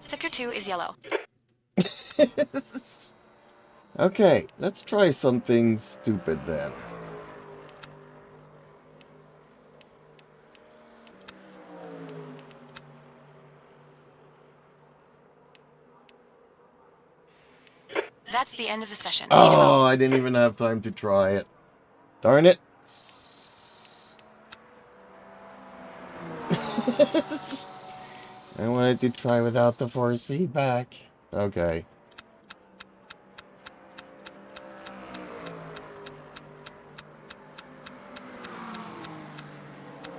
Sector 2 is yellow.
Okay, let's try something stupid then.
That's the end of the session.
Oh,
B12.
I didn't even have time to try it. Darn it. I wanted to try without the force feedback. Okay.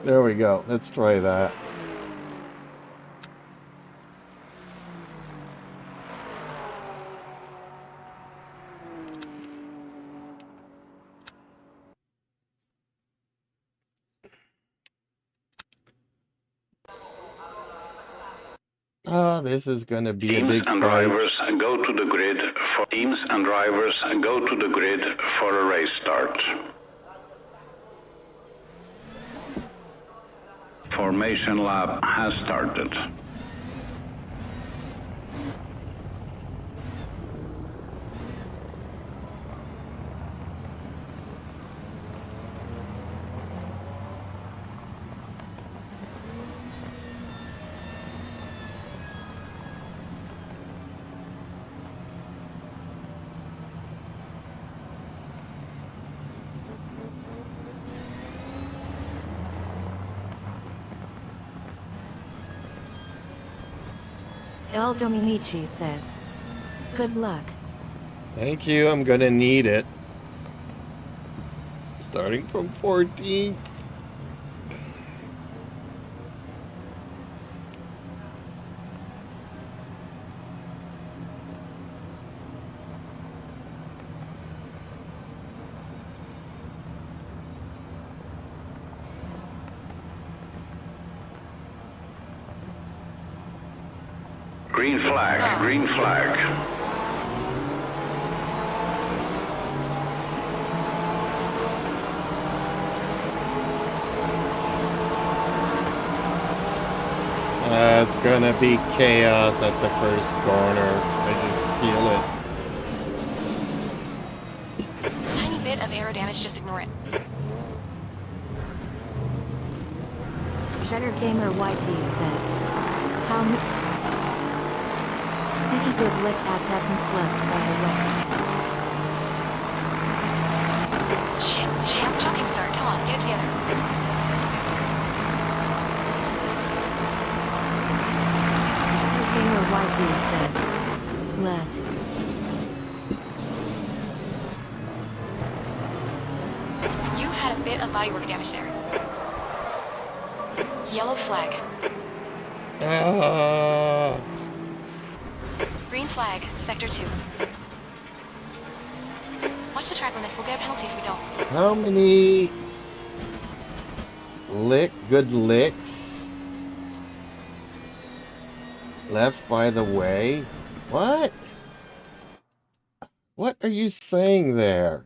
There we go. Let's try that. Oh, this is gonna be a
Teams
big
and
fight.
drivers go to the grid for teams and drivers go to the grid for a race start. Formation lab has started.
El Dominici says, good luck.
Thank you, I'm gonna need it. Starting from 14th.
Green flag, green flag.
It's gonna be chaos at the first corner. I just feel it.
Tiny bit of aero damage, just ignore it.
Shutter Gamer YT says, how many good lick attempts left, by the way?
Shit, jogging start. Come on, get it together.
Shutter Gamer YT says, left.
You've had a bit of bodywork damage there. Yellow flag. Green flag, sector 2. Watch the track limits, we'll get a penalty if we don't.
How many good licks left by the way? What? What are you saying there?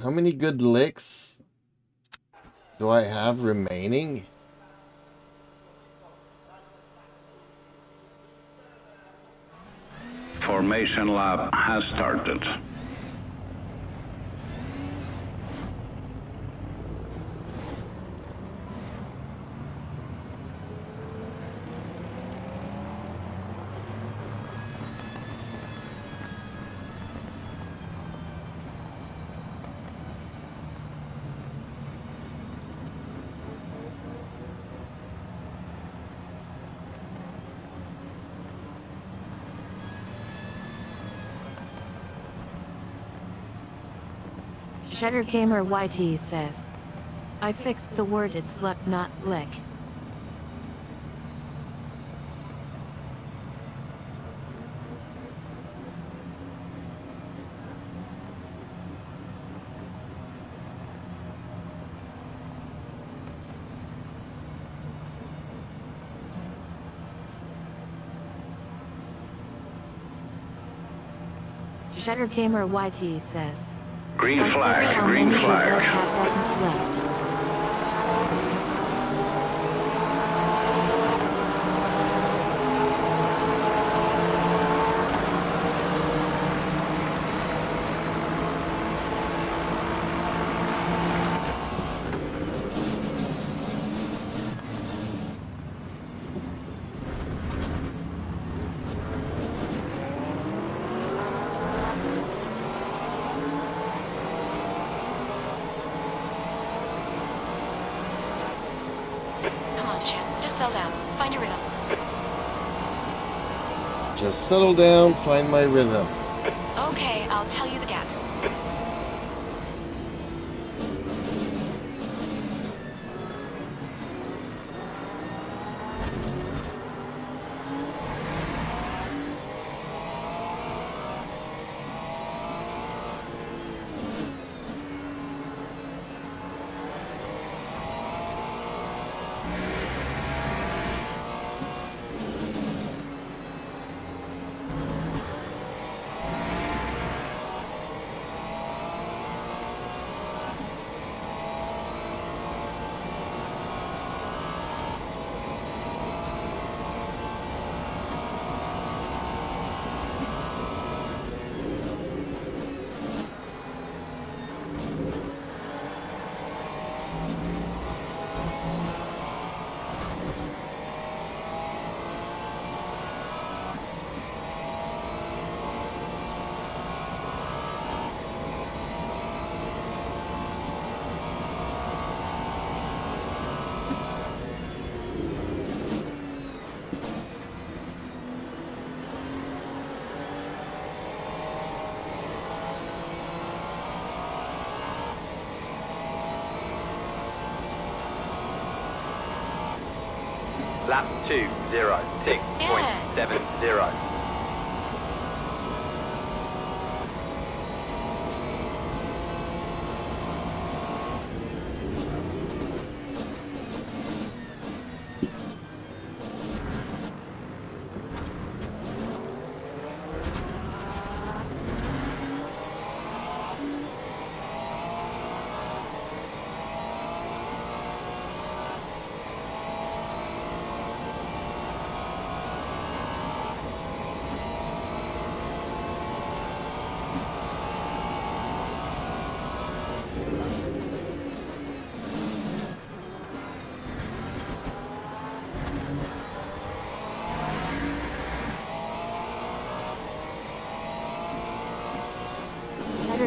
How many good licks do I have remaining?
Formation lab has started.
Shutter Gamer YT says, I fixed the word, it's luck not lick. Shutter Gamer YT says,
Green
I see
flag,
how
green
many good
flag.
lick attempts left.
Come on, champ. Just settle down. Find your rhythm.
Just settle down, find my rhythm.
Okay, I'll tell you the gaps.
Lap 2:06.70.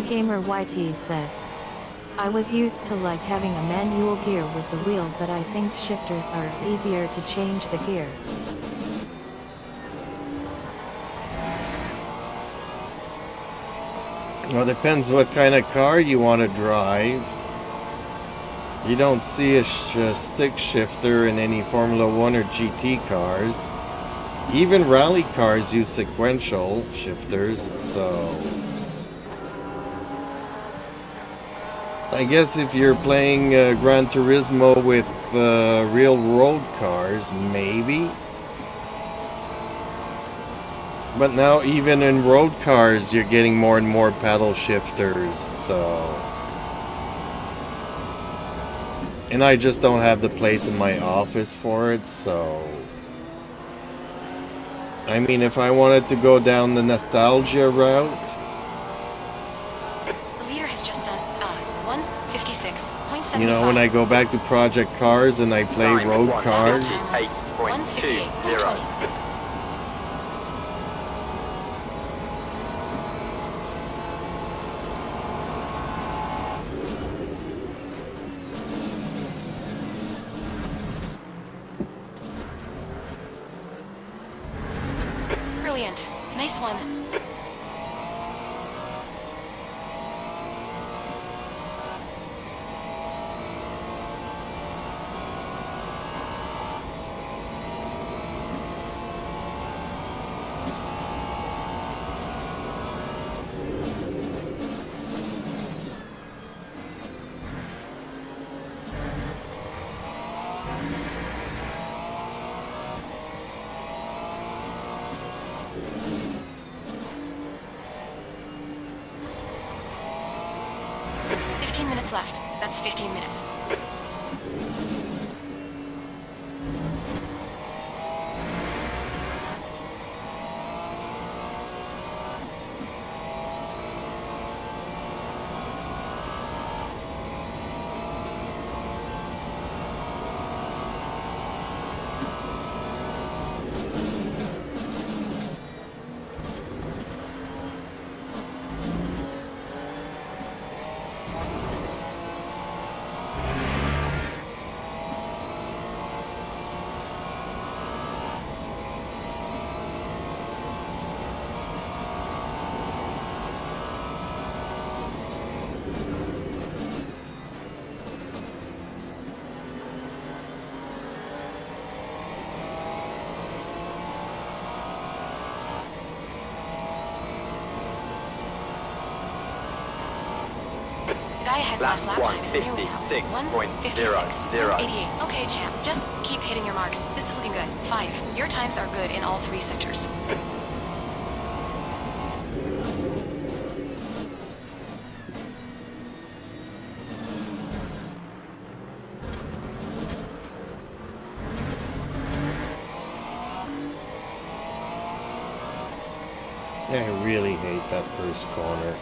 Gamer YT says, I was used to like having a manual gear with the wheel, but I think shifters are easier to change the gears.
Well, it depends what kind of car you want to drive. You don't see a stick shifter in any Formula 1 or GT cars. Even rally cars use sequential shifters, so... I guess if you're playing Gran Turismo with real road cars, maybe. But now even in road cars, you're getting more and more paddle shifters, so... And I just don't have the place in my office for it, so... I mean, if I wanted to go down the nostalgia route...
The leader has just done 1:56.75.
You know, when I go back to Project Cars and I play road cars...
1:58.20. Brilliant. Nice one. Left. That's 15 minutes. Supercane's
Lap
last lap time is nearly now.
1:56.00.
1:56.88. Okay, champ. Just keep hitting your marks. This is looking good. 5. Your times are good in all 3 sectors.
I really hate that first corner.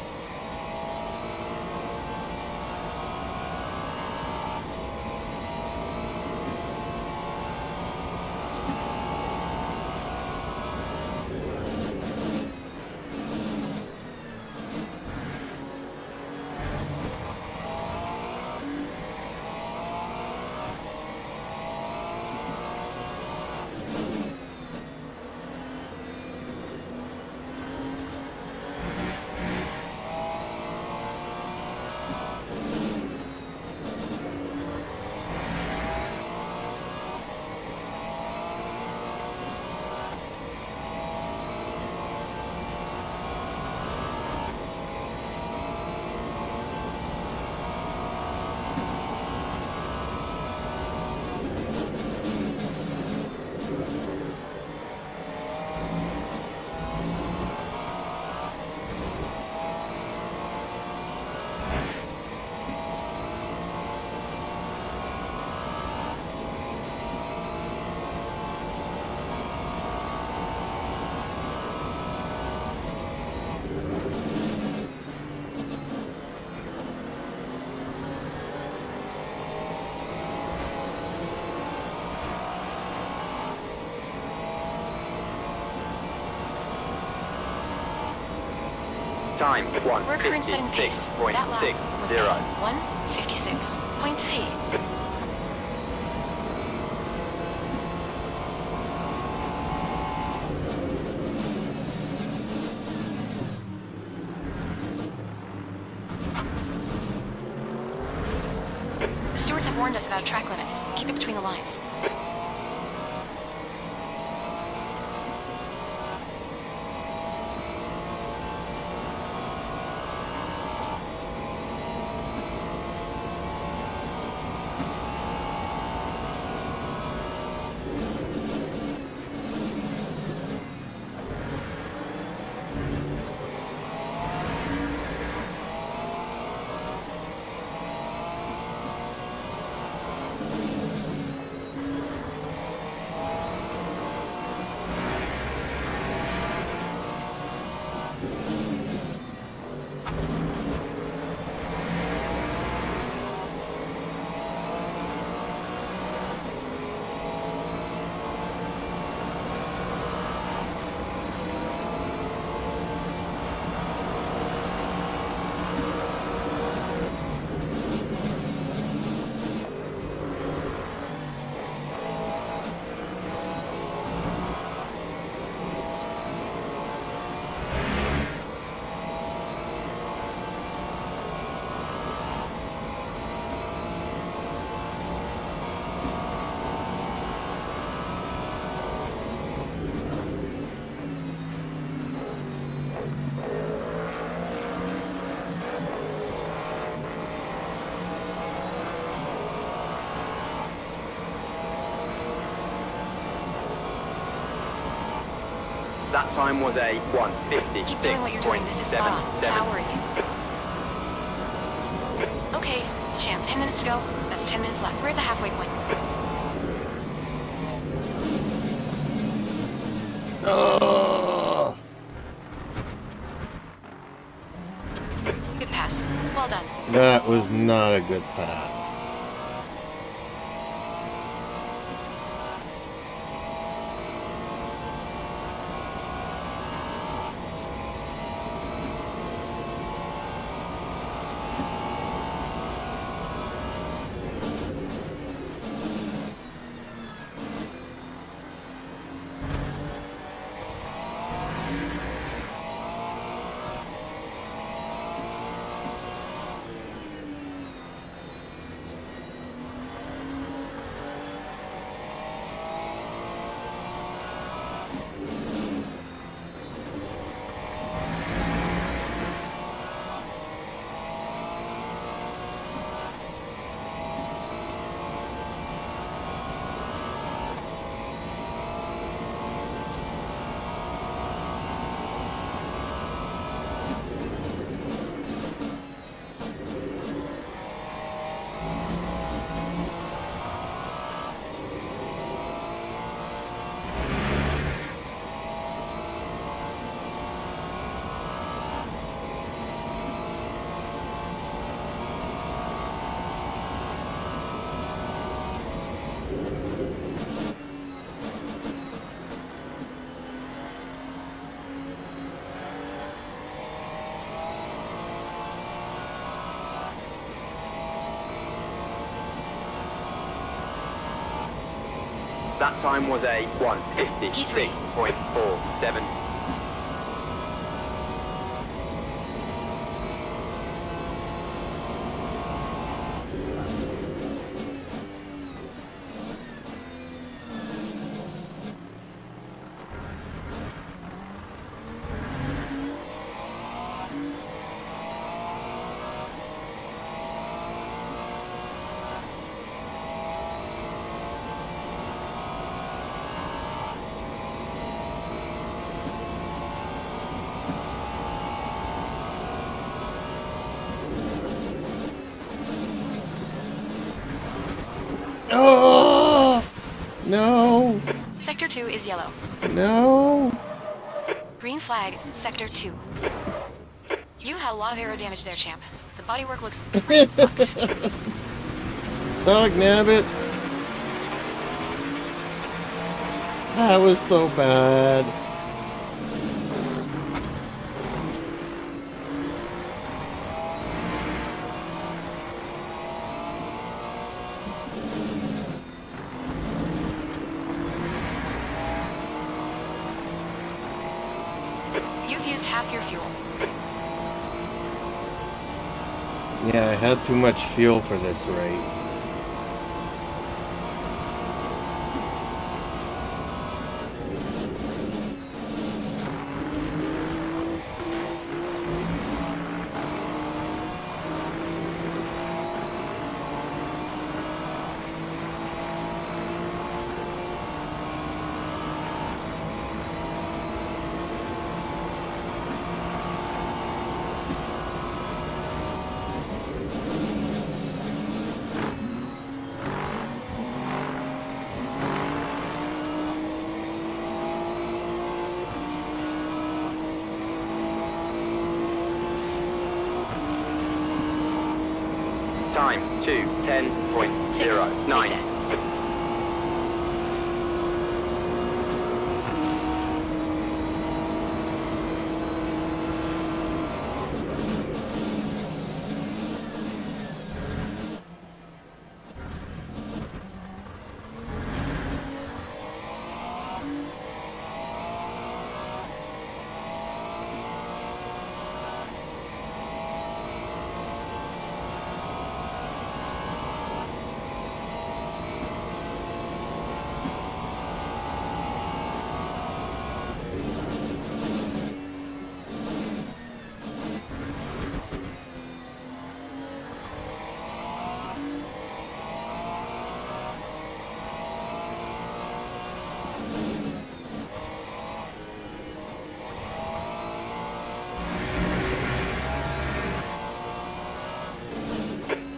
Time
We're current setting pace. That lap was
1:56.0.
1:56.3. The stewards have warned us about track limits. Keep it between the lines.
That time was a 1:56.77.
Keep doing what you're doing. This is spot on. How are you? Okay, champ. 10 minutes to go. That's 10 minutes left. We're at the halfway point.
Oh,
Good pass. Well done.
that was not a good pass.
That time was a 1:56.47.
Oh! No!
Sector 2 is yellow.
No!
Green flag, Sector 2. You had a lot of aero damage there, champ. The bodywork looks pretty fucked.
Dog nabbit! That was so bad.
You've used half your fuel.
Yeah, I had too much fuel for this race.
Time 2:10.09.
Reset.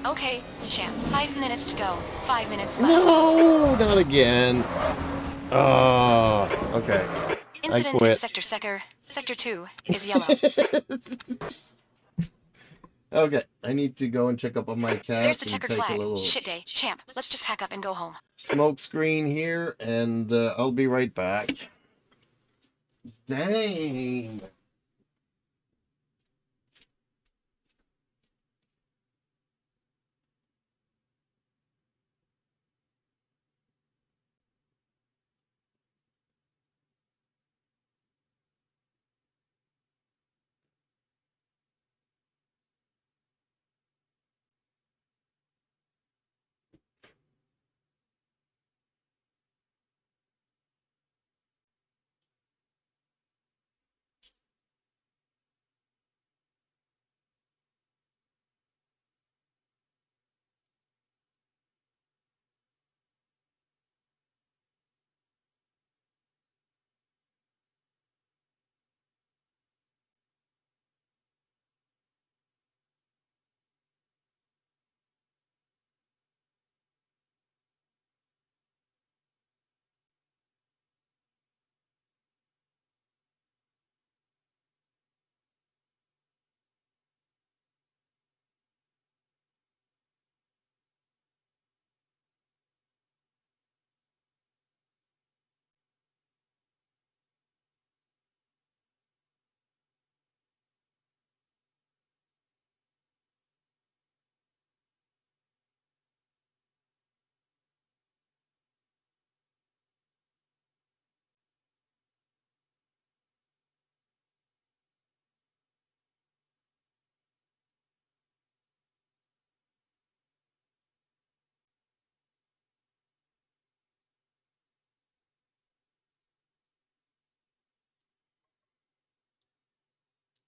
Okay, champ. 5 minutes to go. 5 minutes left.
No, not again. Oh, okay.
Incident in
quit.
Sector 2 is yellow.
Okay, I need to go and check up on my cat
There's the
and
checkered
take a
flag.
little
Shit day. Champ, let's just pack up and go home.
smoke screen here, and I'll be right back. Dang.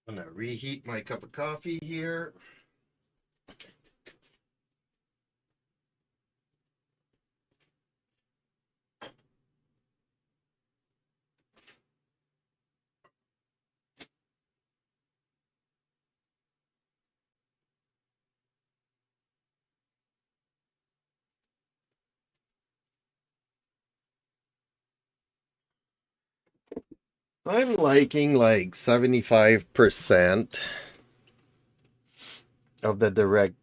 I'm gonna reheat my cup of coffee here. I'm liking like 75% of the direct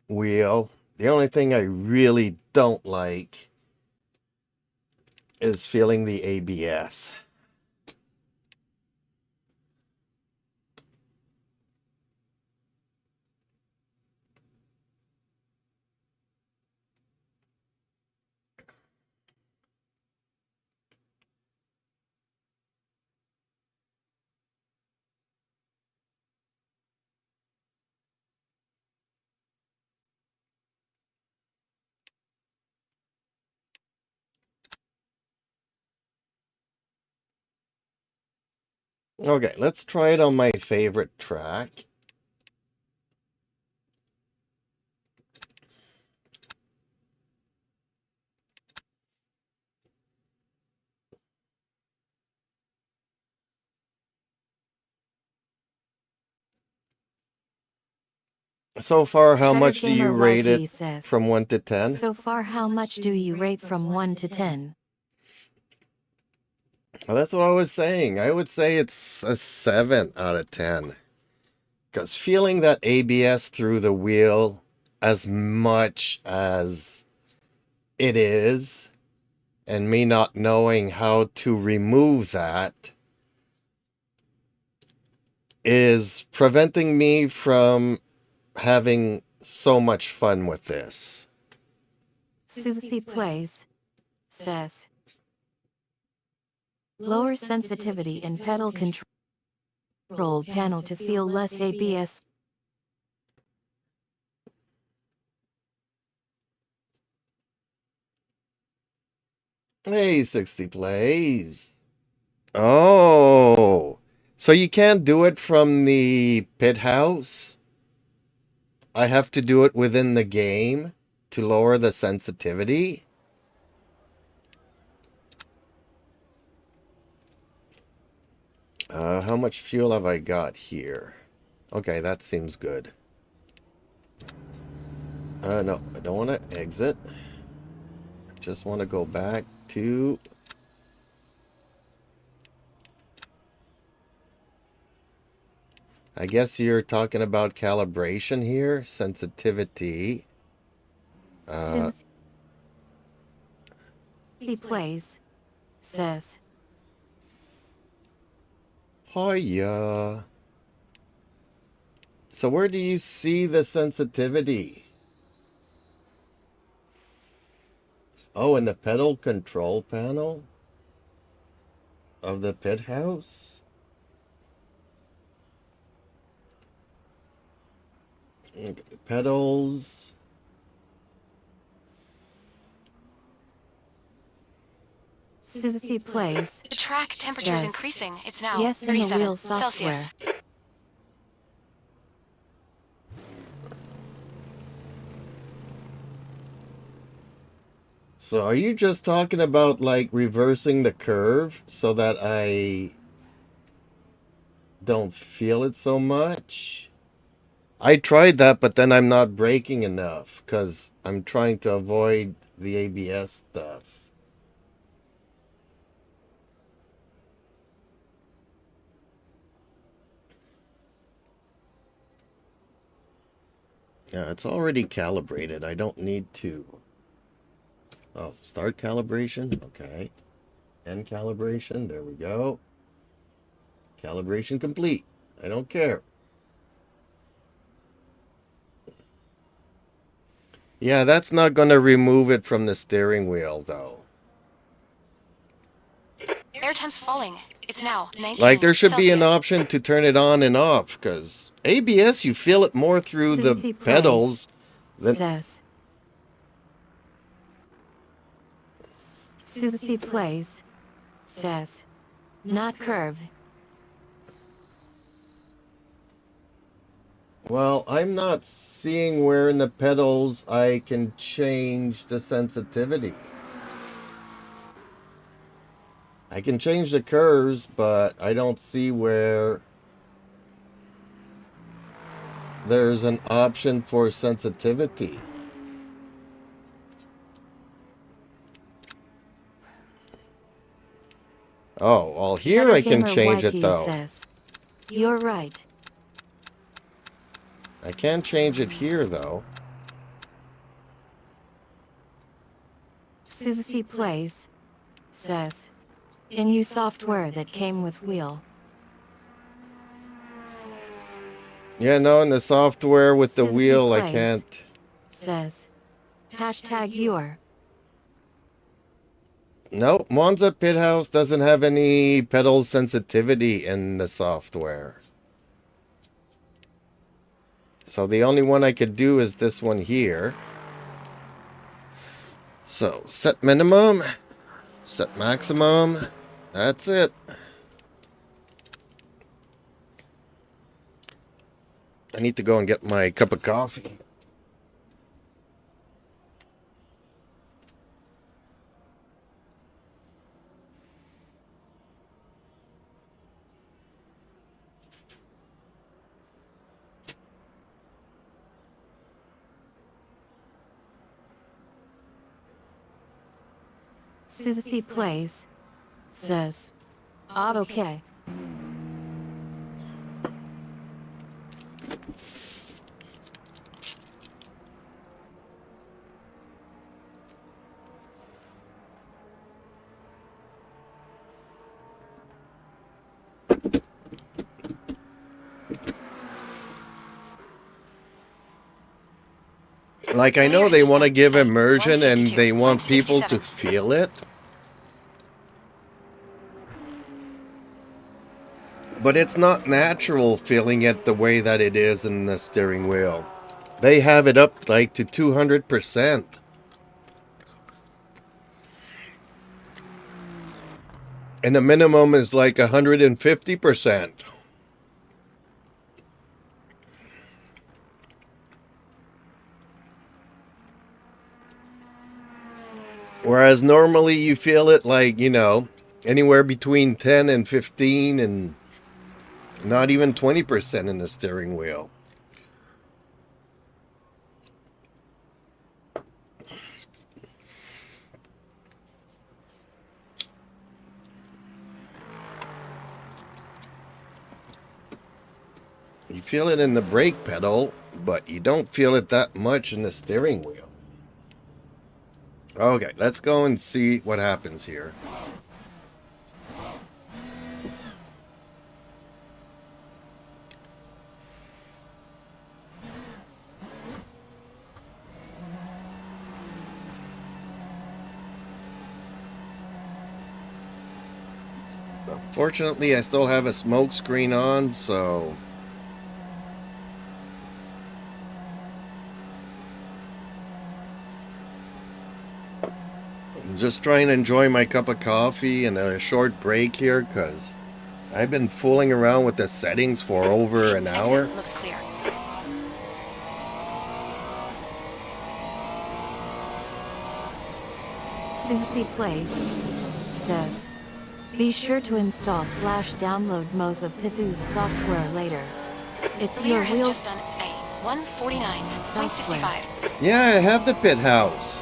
wheel. The only thing I really don't like is feeling the ABS. Okay, let's try it on my favorite track. So far, how
Better
much do you
Gamer
rate it
YT says.
from 1 to 10?
So far, how much do you rate from 1 to 10?
Well, that's what I was saying. I would say it's a 7 out of 10. Because feeling that ABS through the wheel as much as it is, and me not knowing how to remove that, is preventing me from having so much fun with this.
Susie Plays says. Lower sensitivity in pedal control panel to feel less ABS.
Hey, 60 plays. Oh, so you can't do it from the pit house? I have to do it within the game to lower the sensitivity? How much fuel have I got here? Okay, that seems good. No, I don't want to exit. Just want to go back to... I guess you're talking about calibration here, sensitivity.
Susie Plays says.
Hiya. So where do you see the sensitivity? Oh, in the pedal control panel of the pit house? Okay, pedals.
Susie Plays.
The track temperature is
Says.
increasing. It's now
Yes, in the
37
wheel software.
Celsius.
So are you just talking about like reversing the curve so that I don't feel it so much? I tried that, but then I'm not braking enough because I'm trying to avoid the ABS stuff. Yeah, it's already calibrated. I don't need to. Oh, start calibration. Okay. End calibration. There we go. Calibration complete. I don't care. Yeah, that's not going to remove it from the steering wheel, though.
Air temp's falling. It's now 19
Like, there should be an
Celsius.
option to turn it on and off, because ABS, you feel it more through the
Susie Plays
pedals than...
says. Susie Plays says. Not curve.
Well, I'm not seeing where in the pedals I can change the sensitivity. I can change the curves, but I don't see where there's an option for sensitivity. Oh, well, here I can change it though.
Says, you're right.
I can change it here though.
Susie Plays says, in you software that came with wheel.
Yeah, no, in the software with the
Susie
wheel I
Plays
can't.
says, hashtag your.
No, Monza Pit House doesn't have any pedal sensitivity in the software. So the only one I could do is this one here. So set minimum, set maximum, that's it. I need to go and get my cup of coffee.
Susie Plays says, okay.
Like, I know they want to give immersion and they want people to feel it. But it's not natural feeling it the way that it is in the steering wheel. They have it up like to 200%. And the minimum is like 150%. Whereas normally you feel it like, you know, anywhere between 10 and 15 and not even 20% in the steering wheel. You feel it in the brake pedal, but you don't feel it that much in the steering wheel. Okay, let's go and see what happens here. Fortunately, I still have a smoke screen on, so I'm just trying to enjoy my cup of coffee and a short break here, because I've been fooling around with the settings for over an hour.
Exit looks clear.
Susie Plays says, be sure to install /download Moza Pithu's software later. It's
Leader
your
has
wheel
just done a 149.65.
Yeah, I have the pit house,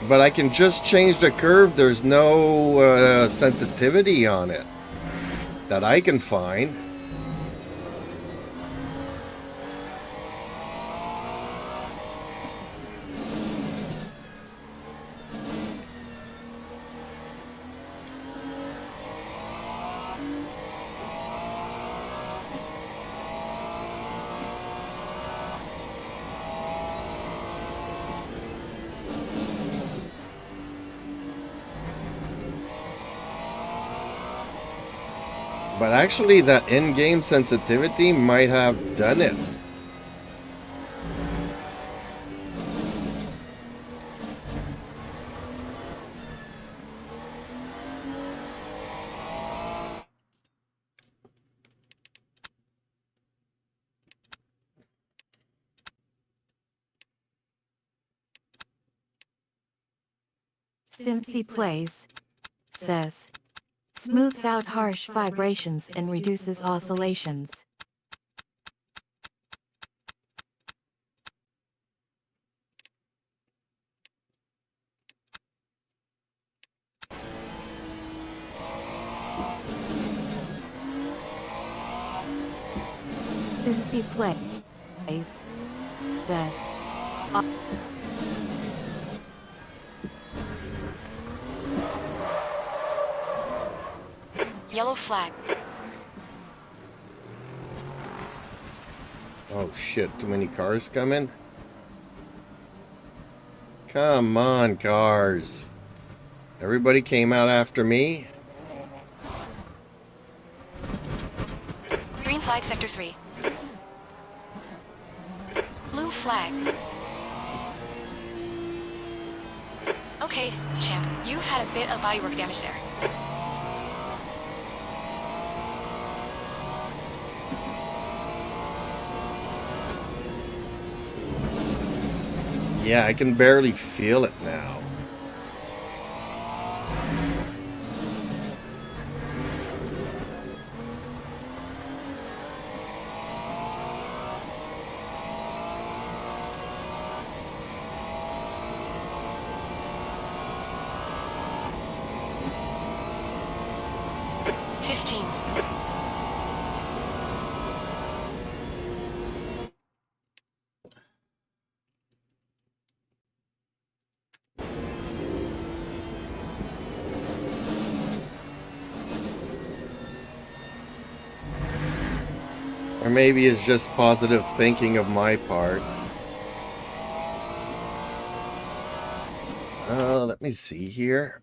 but I can just change the curve. There's no sensitivity on it that I can find. But actually, that in-game sensitivity might have done it.
Cincy Plays says, smooths out harsh vibrations and reduces oscillations. Cincy Plays says,
Yellow flag.
Oh shit, too many cars coming? Come on, cars. Everybody came out after me?
Green flag, sector 3. Blue flag. Okay, champ, you've had a bit of bodywork damage there.
Yeah, I can barely feel it now. Or maybe it's just positive thinking of my part. Let me see here.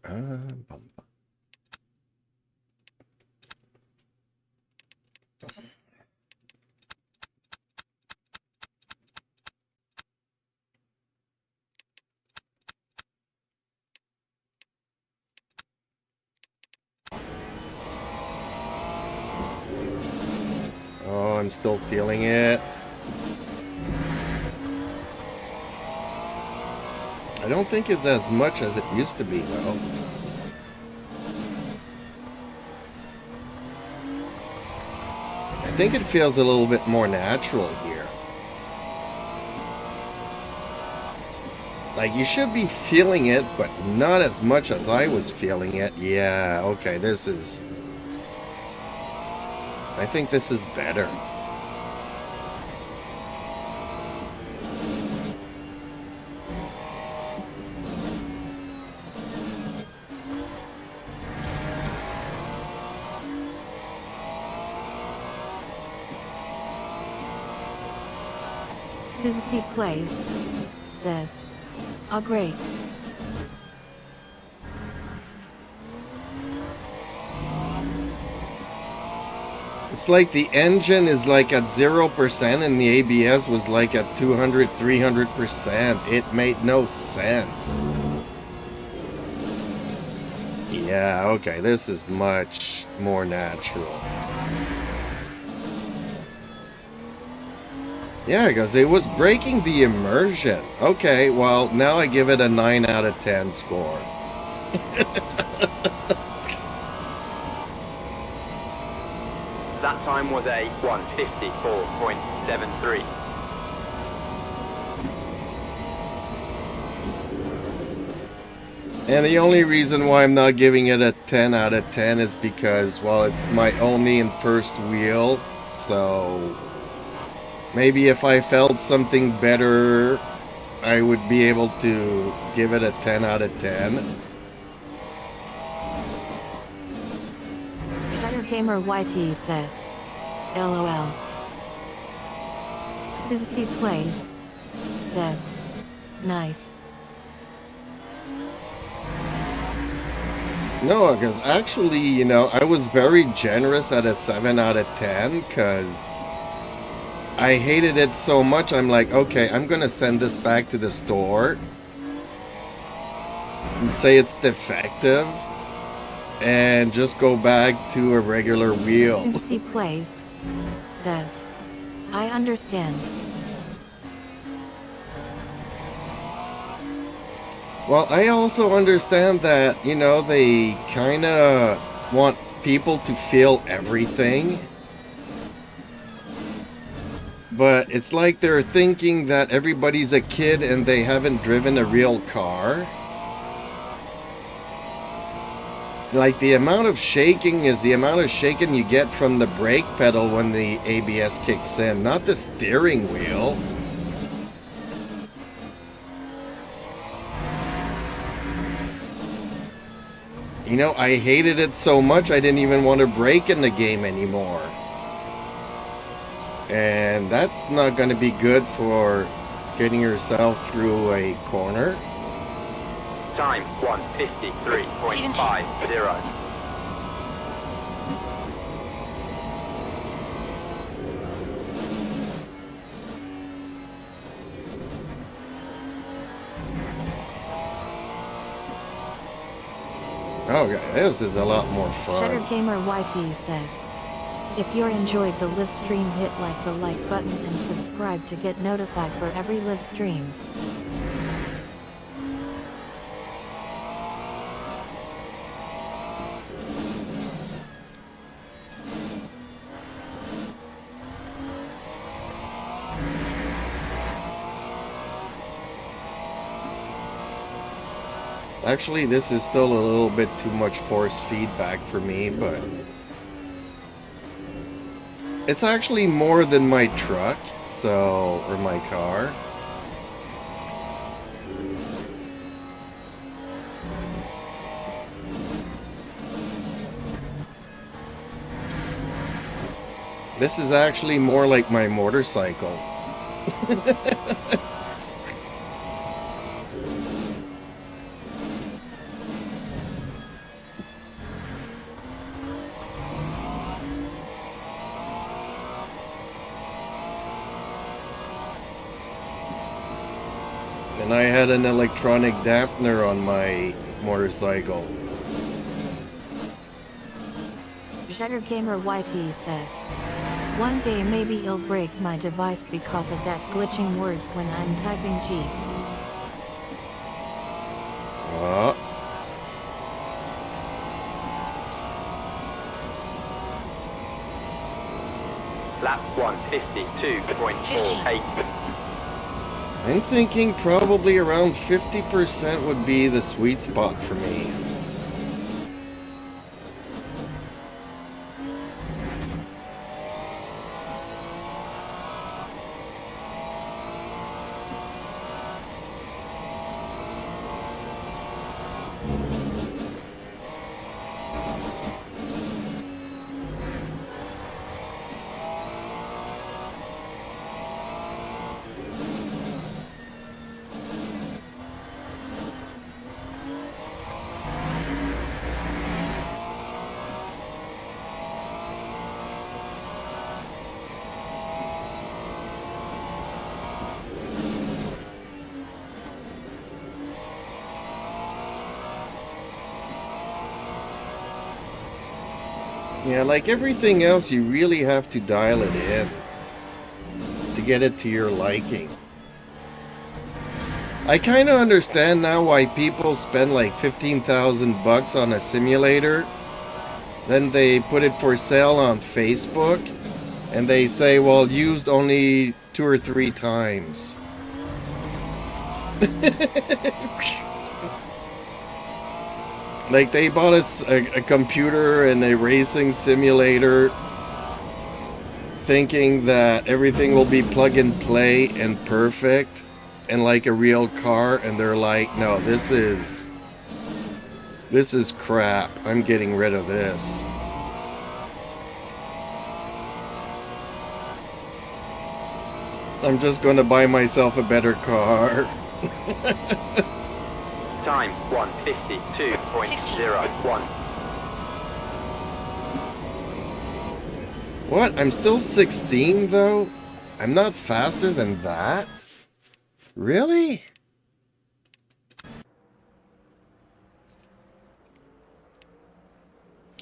Oh, I'm still feeling it. I don't think it's as much as it used to be, though. I think it feels a little bit more natural here. Like, you should be feeling it, but not as much as I was feeling it. Yeah, okay, this is... I think this is better.
Cincy Plays says, oh great.
It's like the engine is like at 0% and the ABS was like at 200, 300%. It made no sense. Yeah, okay, this is much more natural. Yeah, because it was breaking the immersion. Okay, well, now I give it a 9 out of 10 score.
That time was a 1:54.73.
And the only reason why I'm not giving it a 10 out of 10 is because, well, it's my only and first wheel, so maybe if I felt something better, I would be able to give it a 10 out of 10.
Gamer YT says, LOL. Cincy Plays says, nice.
No, because actually, you know, I was very generous at a 7 out of 10 because I hated it so much. I'm like, okay, I'm going to send this back to the store and say it's defective and just go back to a regular wheel.
Cincy Plays says, I understand.
Well, I also understand that, you know, they kind of want people to feel everything. But it's like they're thinking that everybody's a kid and they haven't driven a real car. Like, the amount of shaking is the amount of shaking you get from the brake pedal when the ABS kicks in, not the steering wheel. You know, I hated it so much I didn't even want to brake in the game anymore. And that's not going to be good for getting yourself through a corner.
Time 1:53.50.
Oh, yeah, this is a lot more fun.
Shutter Gamer YT says, if you enjoyed the live stream, hit like the like button and subscribe to get notified for every live streams.
Actually, this is still a little bit too much force feedback for me, but it's actually more than my truck, so, or my car. This is actually more like my motorcycle. And I had an electronic dampener on my motorcycle.
Shutter Gamer YT says, one day maybe it'll break my device because of that glitching words when I'm typing Jeeps.
Lap 1:52.48.
I'm thinking probably around 50% would be the sweet spot for me. Yeah, like everything else, you really have to dial it in to get it to your liking. I kind of understand now why people spend like 15,000 bucks on a simulator. Then they put it for sale on Facebook and they say, well, used only 2 or 3 times. Like, they bought us a computer and a racing simulator thinking that everything will be plug and play and perfect and like a real car, and they're like, no, this is crap. I'm getting rid of this. I'm just going to buy myself a better car.
Time 1:52.01.
What? I'm still 16 though? I'm not faster than that? Really?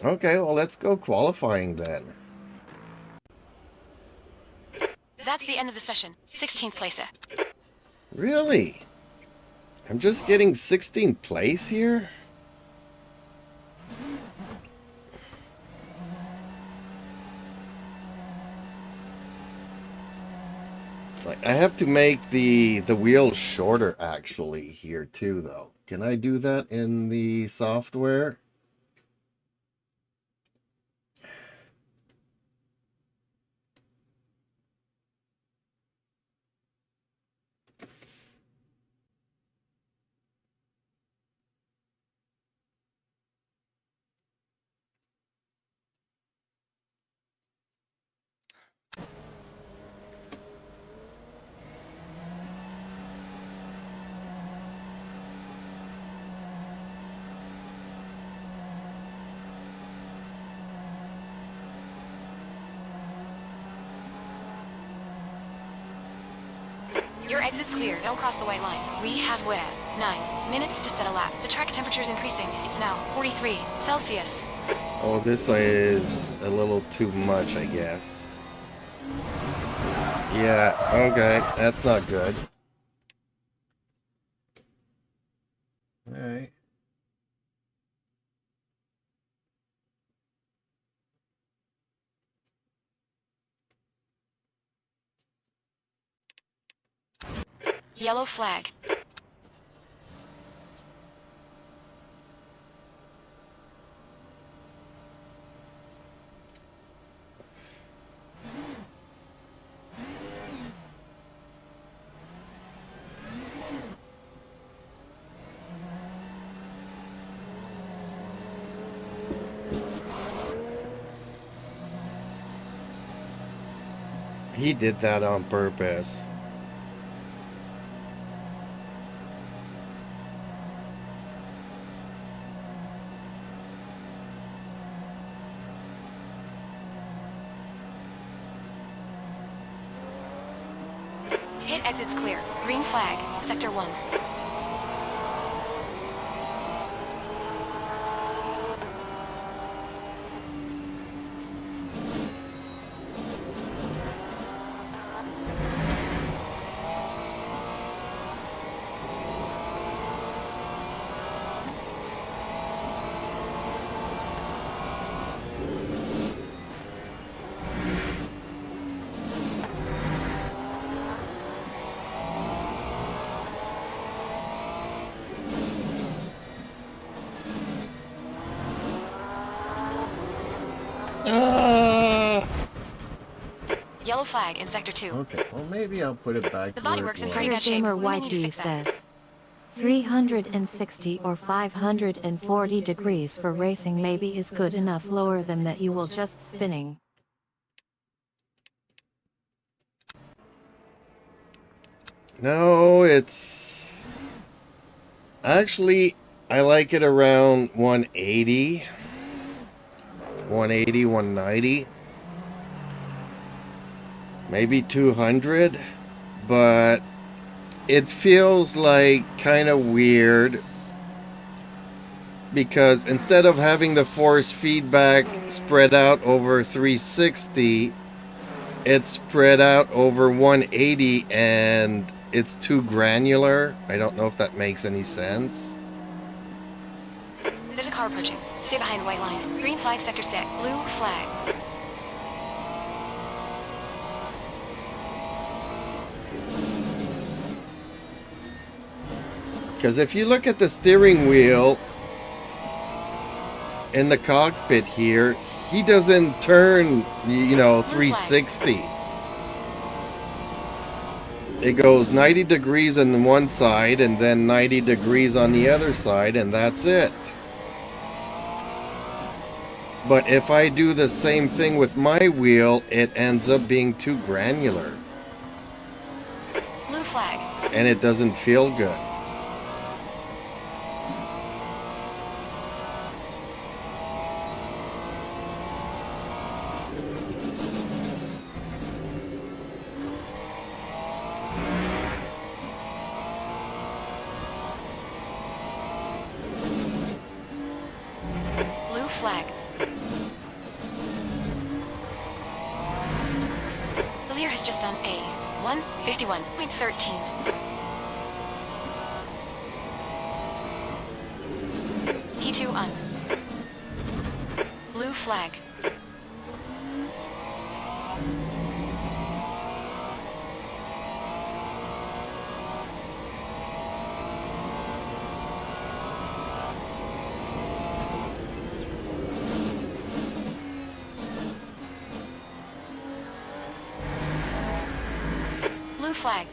Okay, well, let's go qualifying then.
That's the end of the session. 16th placer.
Really? I'm just getting 16th place here. It's like I have to make the wheels shorter actually here too though. Can I do that in the software?
Your exit's clear. Don't cross the white line. We have wait 9 minutes to set a lap. The track temperature is increasing. It's now 43 Celsius.
Oh, this is a little too much, I guess. Yeah, okay, that's not good. Alright.
Yellow flag.
He did that on purpose.
Hit exits clear. Green flag. Sector 1.
Ah!
Yellow flag in Sector 2.
Okay, well maybe I'll put it back
The
to where
body
it
works in
was.
pretty
Better
bad shape.
Gamer
We may need to
YT
fix that.
says 360 or 540 degrees for racing maybe is good enough. Lower than that you will just spinning.
No, it's... Actually, I like it around 180. 180, 190. Maybe 200. But it feels like kind of weird. Because instead of having the force feedback spread out over 360, it's spread out over 180 and it's too granular. I don't know if that makes any sense.
There's a car approaching. Stay behind the white line. Green flag Sector 6. Blue flag.
Because if you look at the steering wheel in the cockpit here, he doesn't turn, you know, 360. It goes 90 degrees on one side and then 90 degrees on the other side, and that's it. But if I do the same thing with my wheel, it ends up being too granular.
Blue flag.
And it doesn't feel good.
Blue flag. The leader has just done a 151.13. T2 on. Blue flag. Blue flag.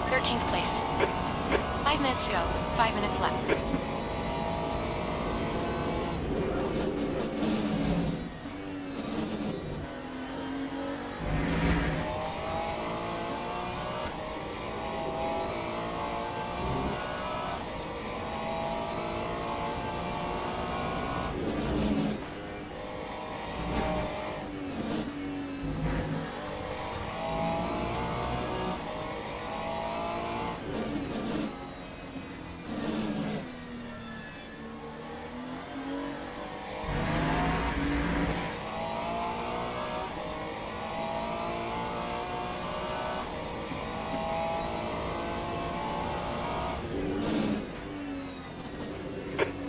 Thirteenth place. 5 minutes to go. 5 minutes left.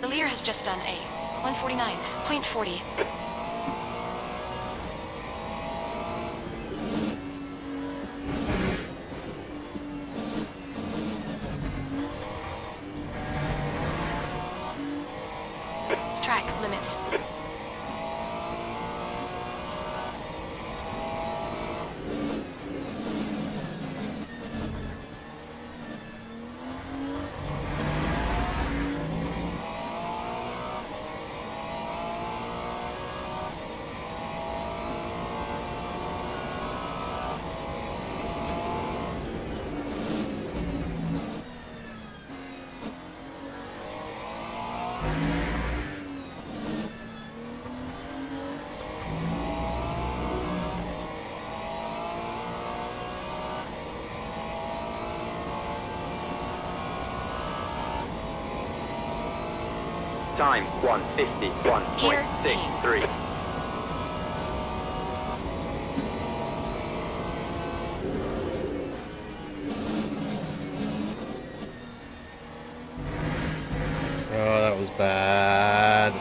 The leader has just done a 149.40. Track limits.
Time 1:51.63.
Oh, that was bad.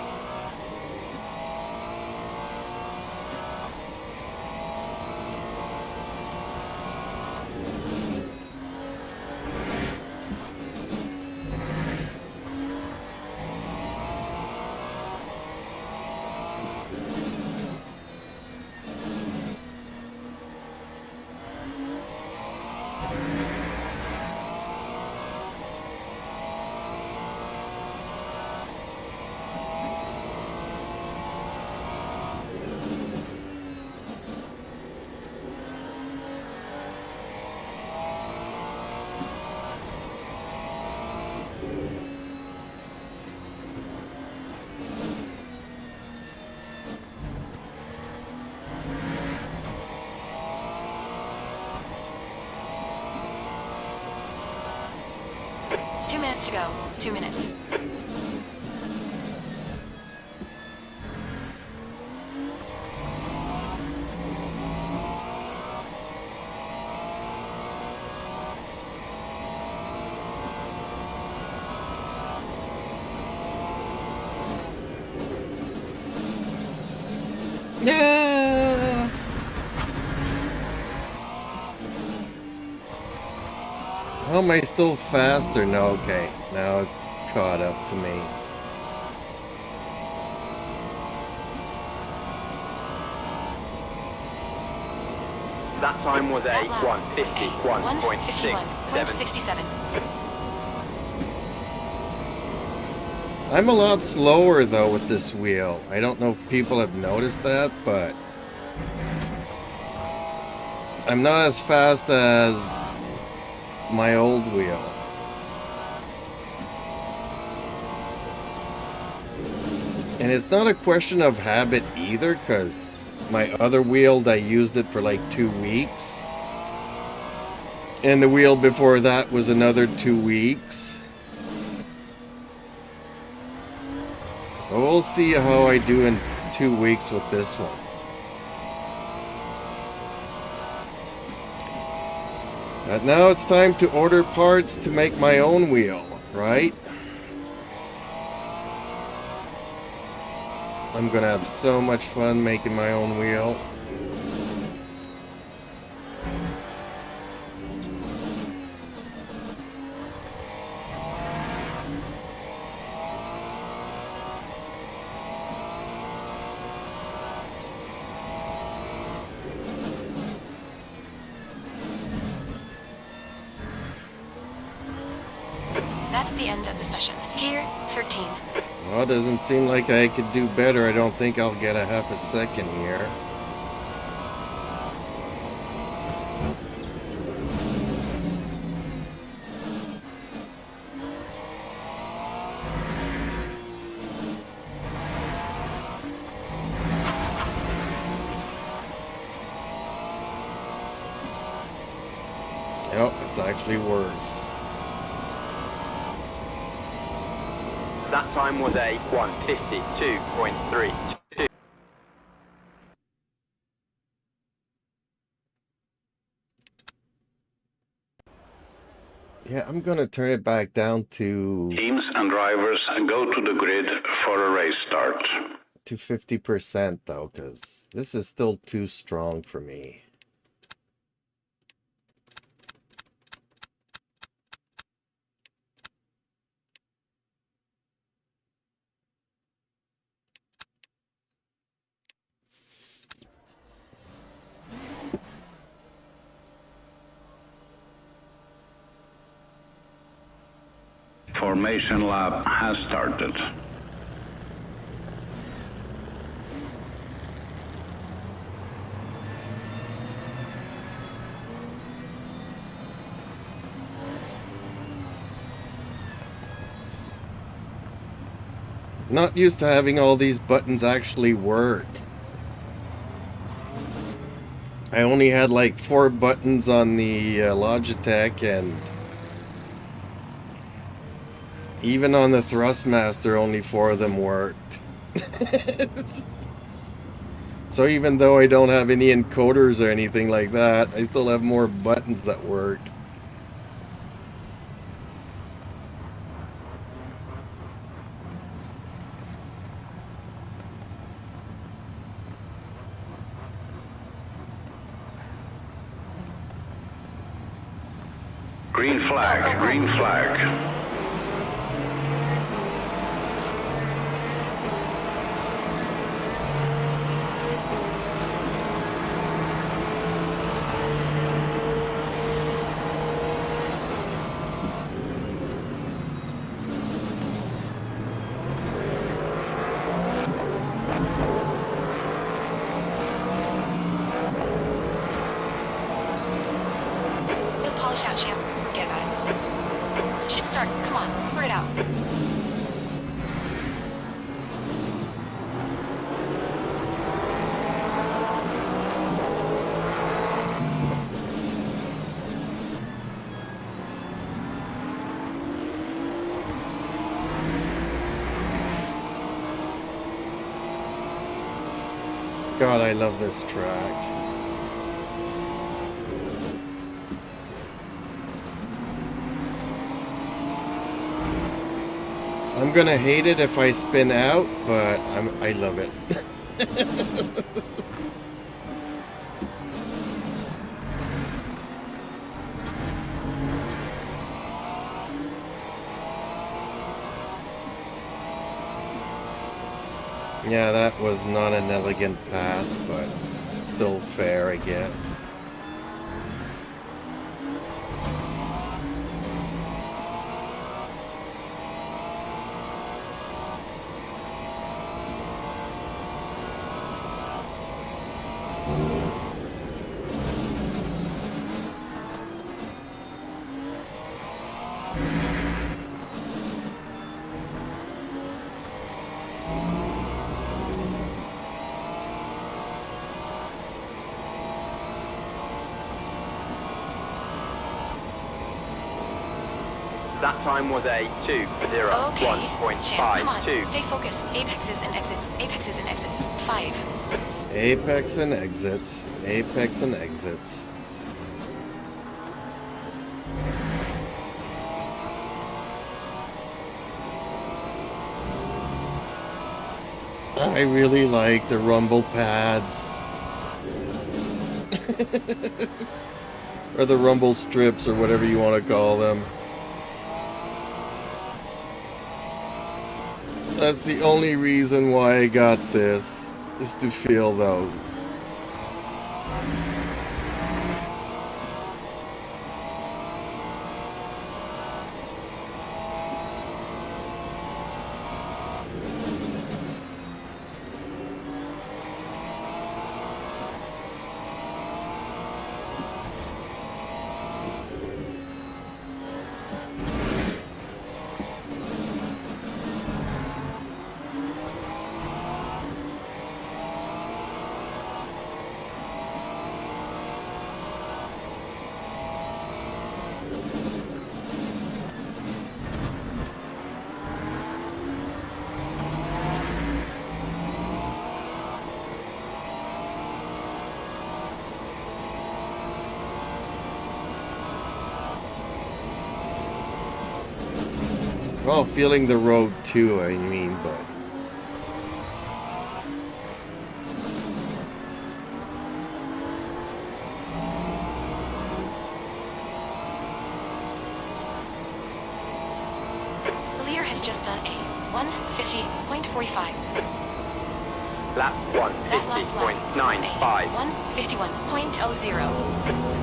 To go. 2 minutes.
Yeah. How am I still faster? No, okay. Now it caught up to me.
That time was a
That lap is a
1:51.67.
1:51.67.
I'm a lot slower though with this wheel. I don't know if people have noticed that, but I'm not as fast as my old wheel. And it's not a question of habit either, because my other wheel, I used it for like 2 weeks. And the wheel before that was another 2 weeks. But we'll see how I do in 2 weeks with this one. But now it's time to order parts to make my own wheel, right? I'm gonna have so much fun making my own wheel.
That's the end of the session. Gear 13.
Well, it doesn't seem like I could do better. I don't think I'll get a half a second here. Yep, it's actually worse.
That time was a 1:52.32.
Yeah, I'm gonna turn it back down to
Teams and drivers go to the grid for a race start.
50% though, because this is still too strong for me.
Formation lap has started.
Not used to having all these buttons actually work. I only had like 4 buttons on the Logitech, and even on the Thrustmaster only 4 of them worked. So even though I don't have any encoders or anything like that, I still have more buttons that work.
Green flag, green flag.
You'll polish out, champ. Forget about it. Should start. Come on, sort it out.
God, I love this track. I'm gonna hate it if I spin out, but I love it. Yeah, that was not an elegant pass, but still fair, I guess.
That time was a
Okay, champ, come on.
201.52.
Stay focused. Apexes and exits. Apexes and exits. 5.
Apex and exits. Apex and exits. I really like the rumble pads. Or the rumble strips, or whatever you want to call them. That's the only reason why I got this, is to feel those. Well, feeling the road too, I mean, but...
The leader has just done a 150.45.
Lap
That last lap was a
150.95.
151.00.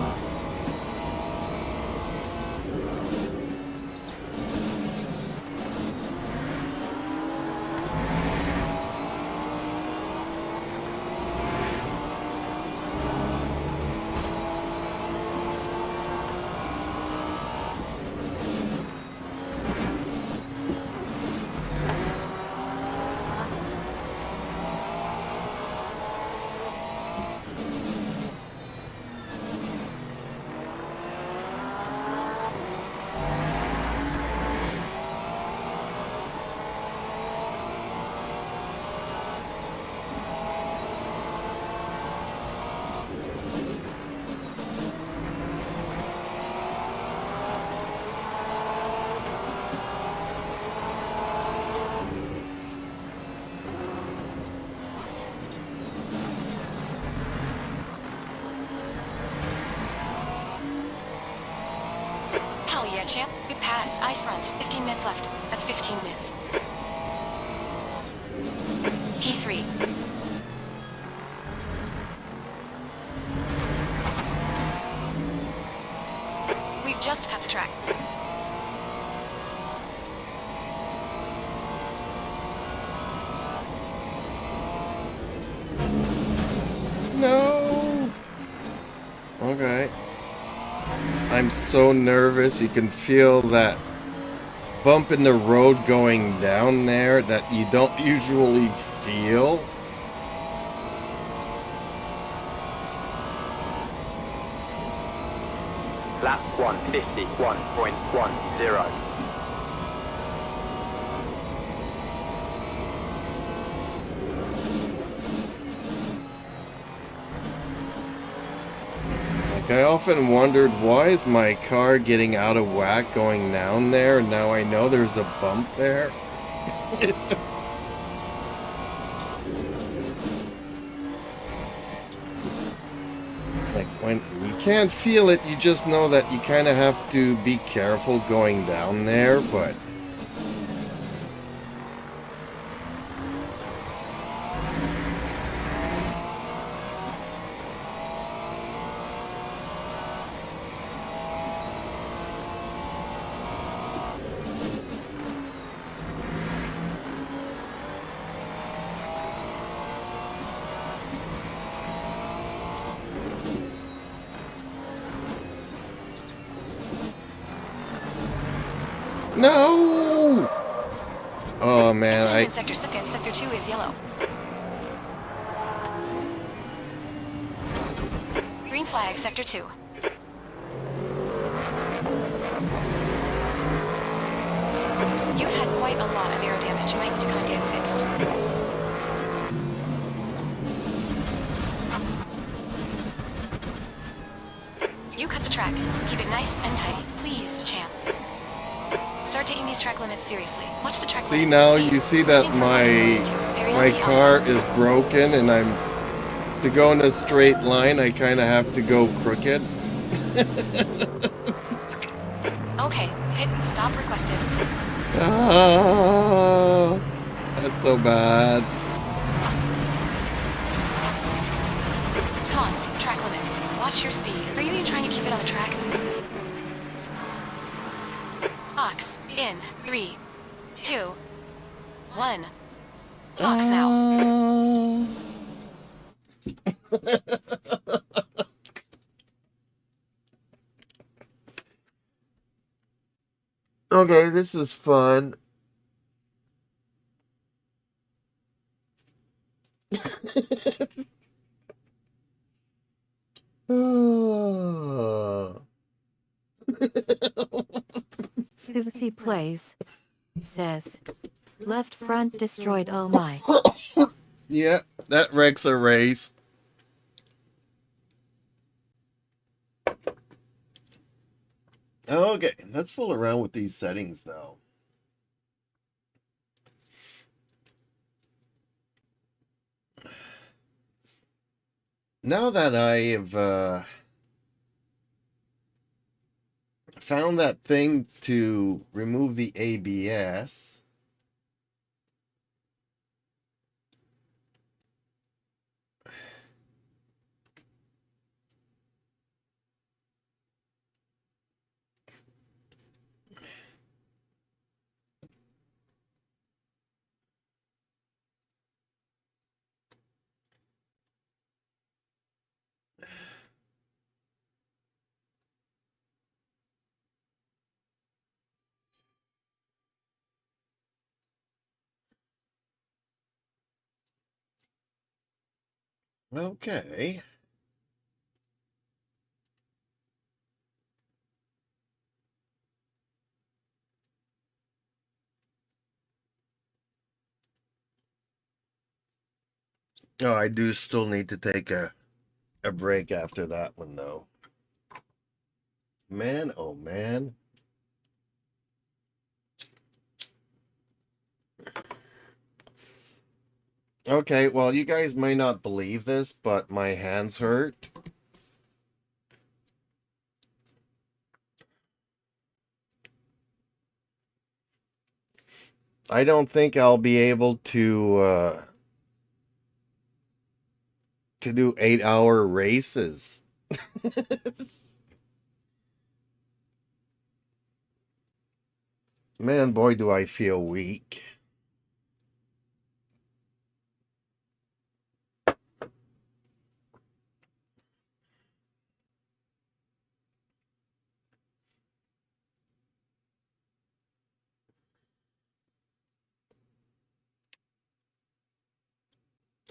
Hell yeah, champ. Good pass. Ice front. 15 minutes left. That's 15 minutes. P3. We've just cut the track.
No! Okay. I'm so nervous. You can feel that bump in the road going down there that you don't usually feel.
Lap 151.10.
I often wondered, why is my car getting out of whack going down there? Now I know there's a bump there. Like, when you can't feel it, you just know that you kind of have to be careful going down there, but... No! Oh man,
In sector 2, sector 2 is yellow. Green flag, sector 2. a lot of aero damage. You might need to come and get it fixed. You cut the track. Keep it nice and tidy. Please, champ. Start taking these track limits seriously. Watch the track
See
limits.
now,
please.
you see
We're
that
seeing from 1 to 2. Very
my
empty
car
on
is broken, and to go in a straight line, I kind of have to go crooked.
Okay, pit stop requested.
Oh, that's so bad.
Come on, track limits. Watch your speed. Are you even trying to keep it on the track? Box in 3, 2, 1. Box now.
Okay, this is fun.
Susie Plays says, left front destroyed, oh my.
Yeah, that wrecks a race. Okay, let's fool around with these settings though. Now that I have found that thing to remove the ABS, okay. Oh, I do still need to take a break after that one though. Man, oh man. Okay, well, you guys may not believe this, but my hands hurt. I don't think I'll be able to do 8-hour races. Man, boy, do I feel weak.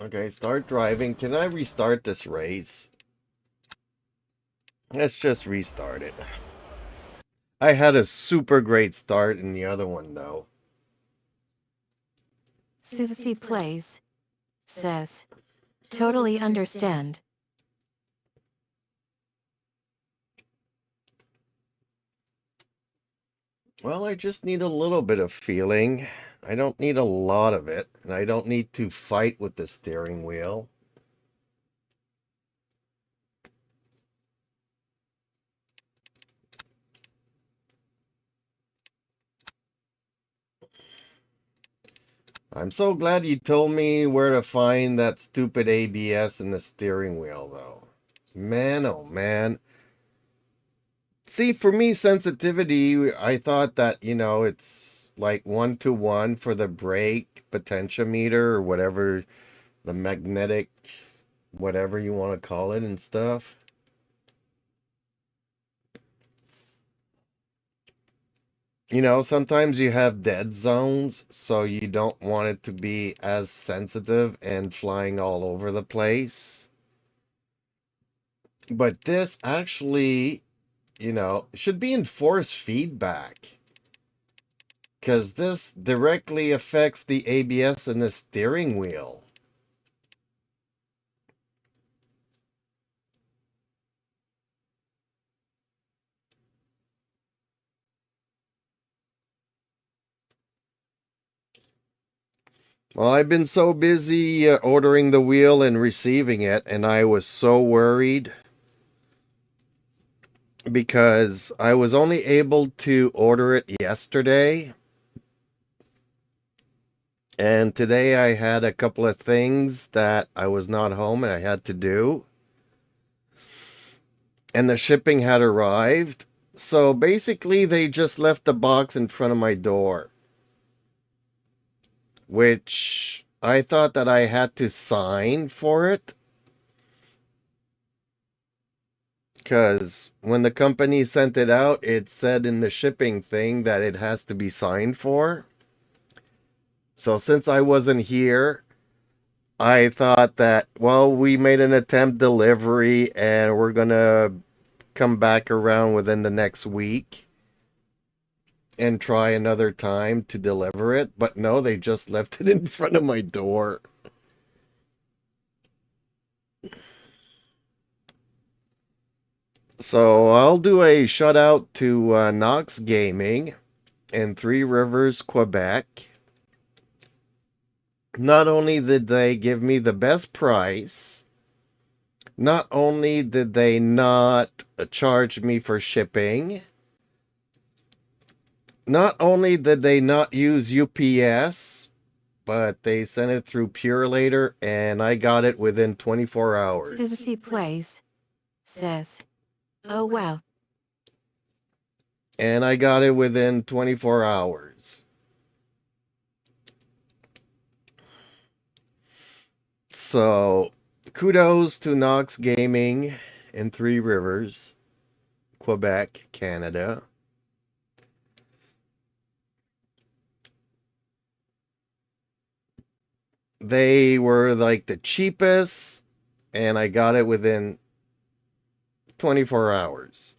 Okay, start driving. Can I restart this race? Let's just restart it. I had a super great start in the other one, though.
Susie Plays says, totally understand.
Well, I just need a little bit of feeling. I don't need a lot of it, and I don't need to fight with the steering wheel. I'm so glad you told me where to find that stupid ABS in the steering wheel, though. Man, oh man. See, for me, sensitivity, I thought that, it's like 1-to-1 for the brake potentiometer or whatever, the magnetic, whatever you want to call it and stuff. Sometimes you have dead zones, so you don't want it to be as sensitive and flying all over the place. But this actually, should be in force feedback. because this directly affects the ABS and the steering wheel. Well, I've been so busy ordering the wheel and receiving it, and I was so worried because I was only able to order it yesterday. And today I had a couple of things that I was not home and I had to do. And the shipping had arrived. So basically they just left the box in front of my door, which I thought that I had to sign for it. Because when the company sent it out, it said in the shipping thing that it has to be signed for. So since I wasn't here, I thought that, well, we made an attempt delivery and we're going to come back around within the next week and try another time to deliver it. But no, they just left it in front of my door. So I'll do a shout out to Knox Gaming in Three Rivers, Quebec. Not only did they give me the best price, not only did they not charge me for shipping, not only did they not use UPS, but they sent it through Purelator and I got it within 24 hours.
Susie Plays says, oh well.
And I got it within 24 hours. So, kudos to Knox Gaming in Three Rivers, Quebec, Canada. They were like the cheapest, and I got it within 24 hours.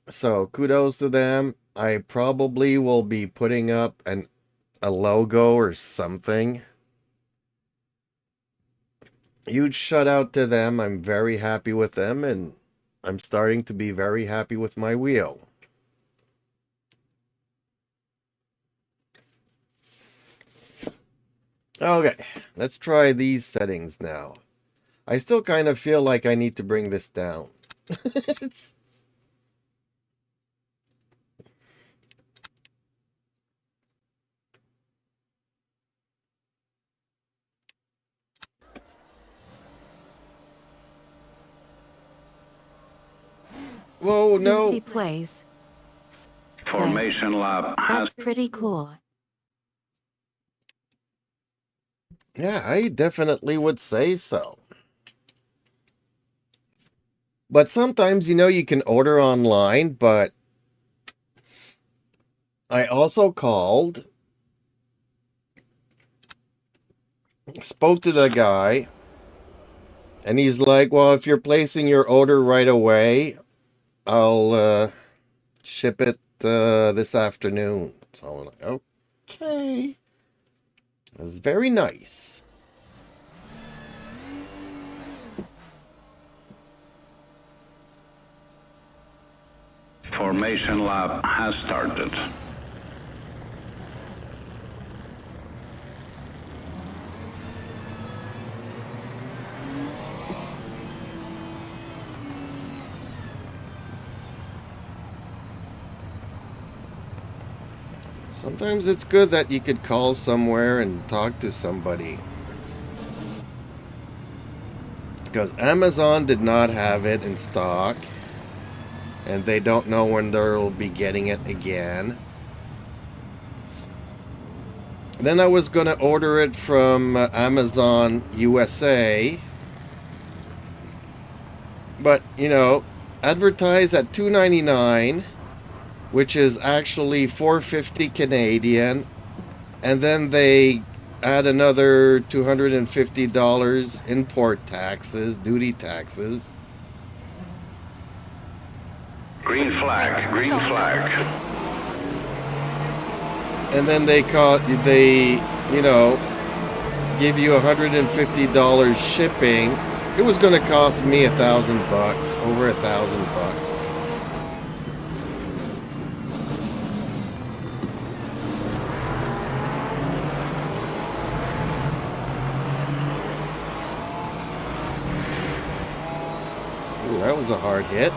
So, kudos to them. I probably will be putting up a logo or something. Huge shout out to them. I'm very happy with them, and I'm starting to be very happy with my wheel. Okay, let's try these settings now. I still kind of feel like I need to bring this down. Whoa, no.
Susie Plays.
Formation lab has
That's pretty cool.
Yeah, I definitely would say so. But sometimes, you can order online, but I also called, spoke to the guy, and he's like, well, if you're placing your order right away, I'll ship it this afternoon. So I'm like, okay. That's very nice.
Formation lab has started.
Sometimes it's good that you could call somewhere and talk to somebody. Because Amazon did not have it in stock. And they don't know when they'll be getting it again. Then I was going to order it from Amazon USA. But, advertised at $2.99, which is actually $4.50 Canadian. And then they add another $250 import taxes, duty taxes.
Green flag, green
Let's go.
flag.
And then they you know, give you $150 shipping. It was going to cost me $1,000, over $1,000. Ooh, that was a hard hit.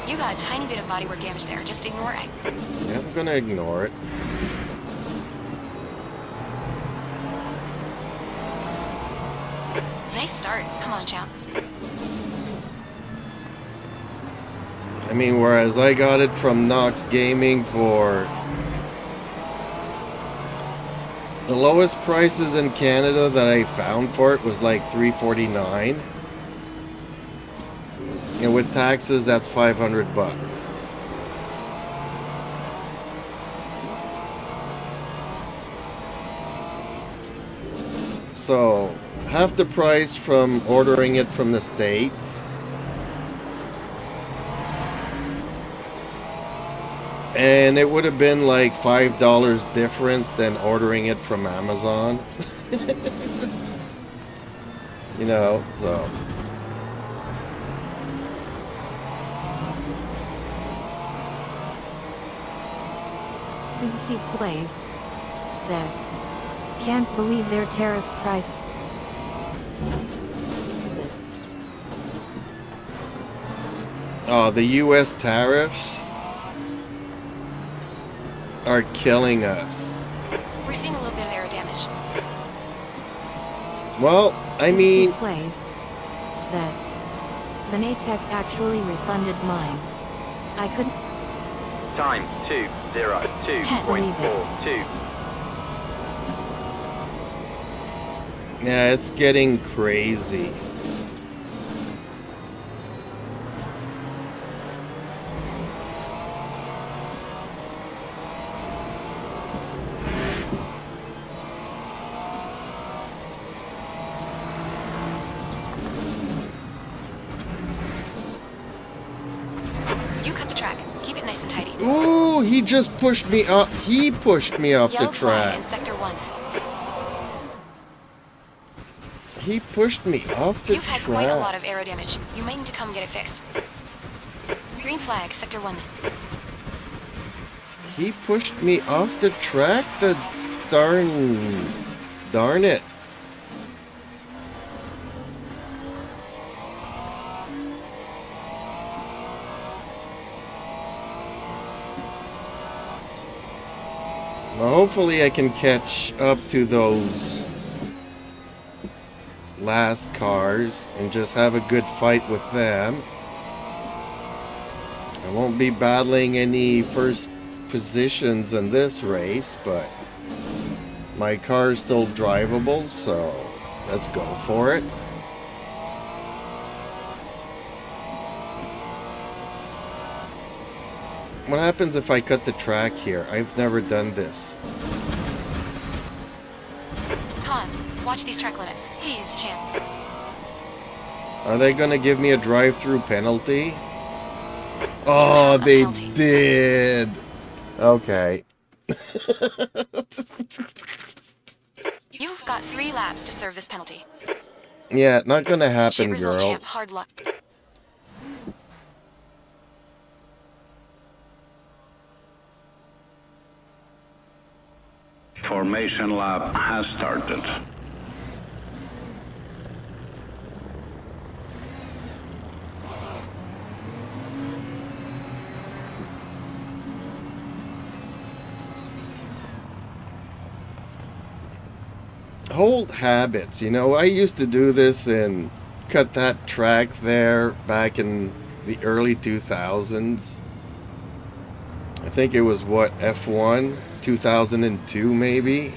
You got a tiny bit of bodywork damage there. Just ignore it.
Yeah, I'm gonna ignore it.
Nice start. Come on, champ.
I mean, whereas I got it from Nox Gaming for the lowest prices in Canada that I found for it was like $349. And with taxes, that's $500. So, half the price from ordering it from the States. And it would have been like $5 difference than ordering it from Amazon. You know, so.
Susie Plays says, can't believe their tariff price.
Oh, the US tariffs are killing us.
We're seeing a little bit of air damage.
Well, I mean,
Susie Plays says, Fanatec actually refunded mine. I couldn't.
Time 2:02.42.
yeah, it's getting crazy.
You cut the track. Keep it nice and tidy.
Ooh, he just pushed me up. He pushed me off the
Yellow flag
track.
in Sector 1.
He pushed me off the
You've had quite a lot
track.
of aero damage. You might need to come get it fixed. Green flag, Sector 1.
He pushed me off the track. The darn it. Well, hopefully I can catch up to those last cars and just have a good fight with them. I won't be battling any first positions in this race, but my car is still drivable, so let's go for it. What happens if I cut the track here? I've never done this.
Con, watch these track limits. Please, champ.
Are they gonna give me a drive-through penalty? Oh, they
penalty.
did. Okay.
You've got 3 laps to serve this penalty.
Yeah, not gonna
Shit
happen,
result,
girl.
champ. Hard luck.
Formation lap has started.
Old habits, you know, I used to do this and cut that track there back in the early 2000s. I think it was what, F1 2002 maybe,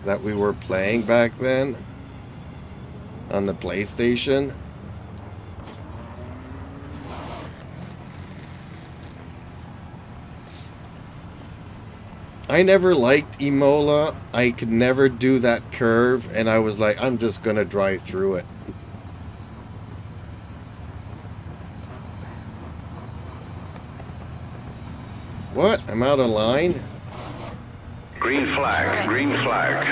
that we were playing back then on the PlayStation. I never liked Imola. I could never do that curve, and I was like, I'm just gonna drive through it. I'm out of line.
Green flag, green flag.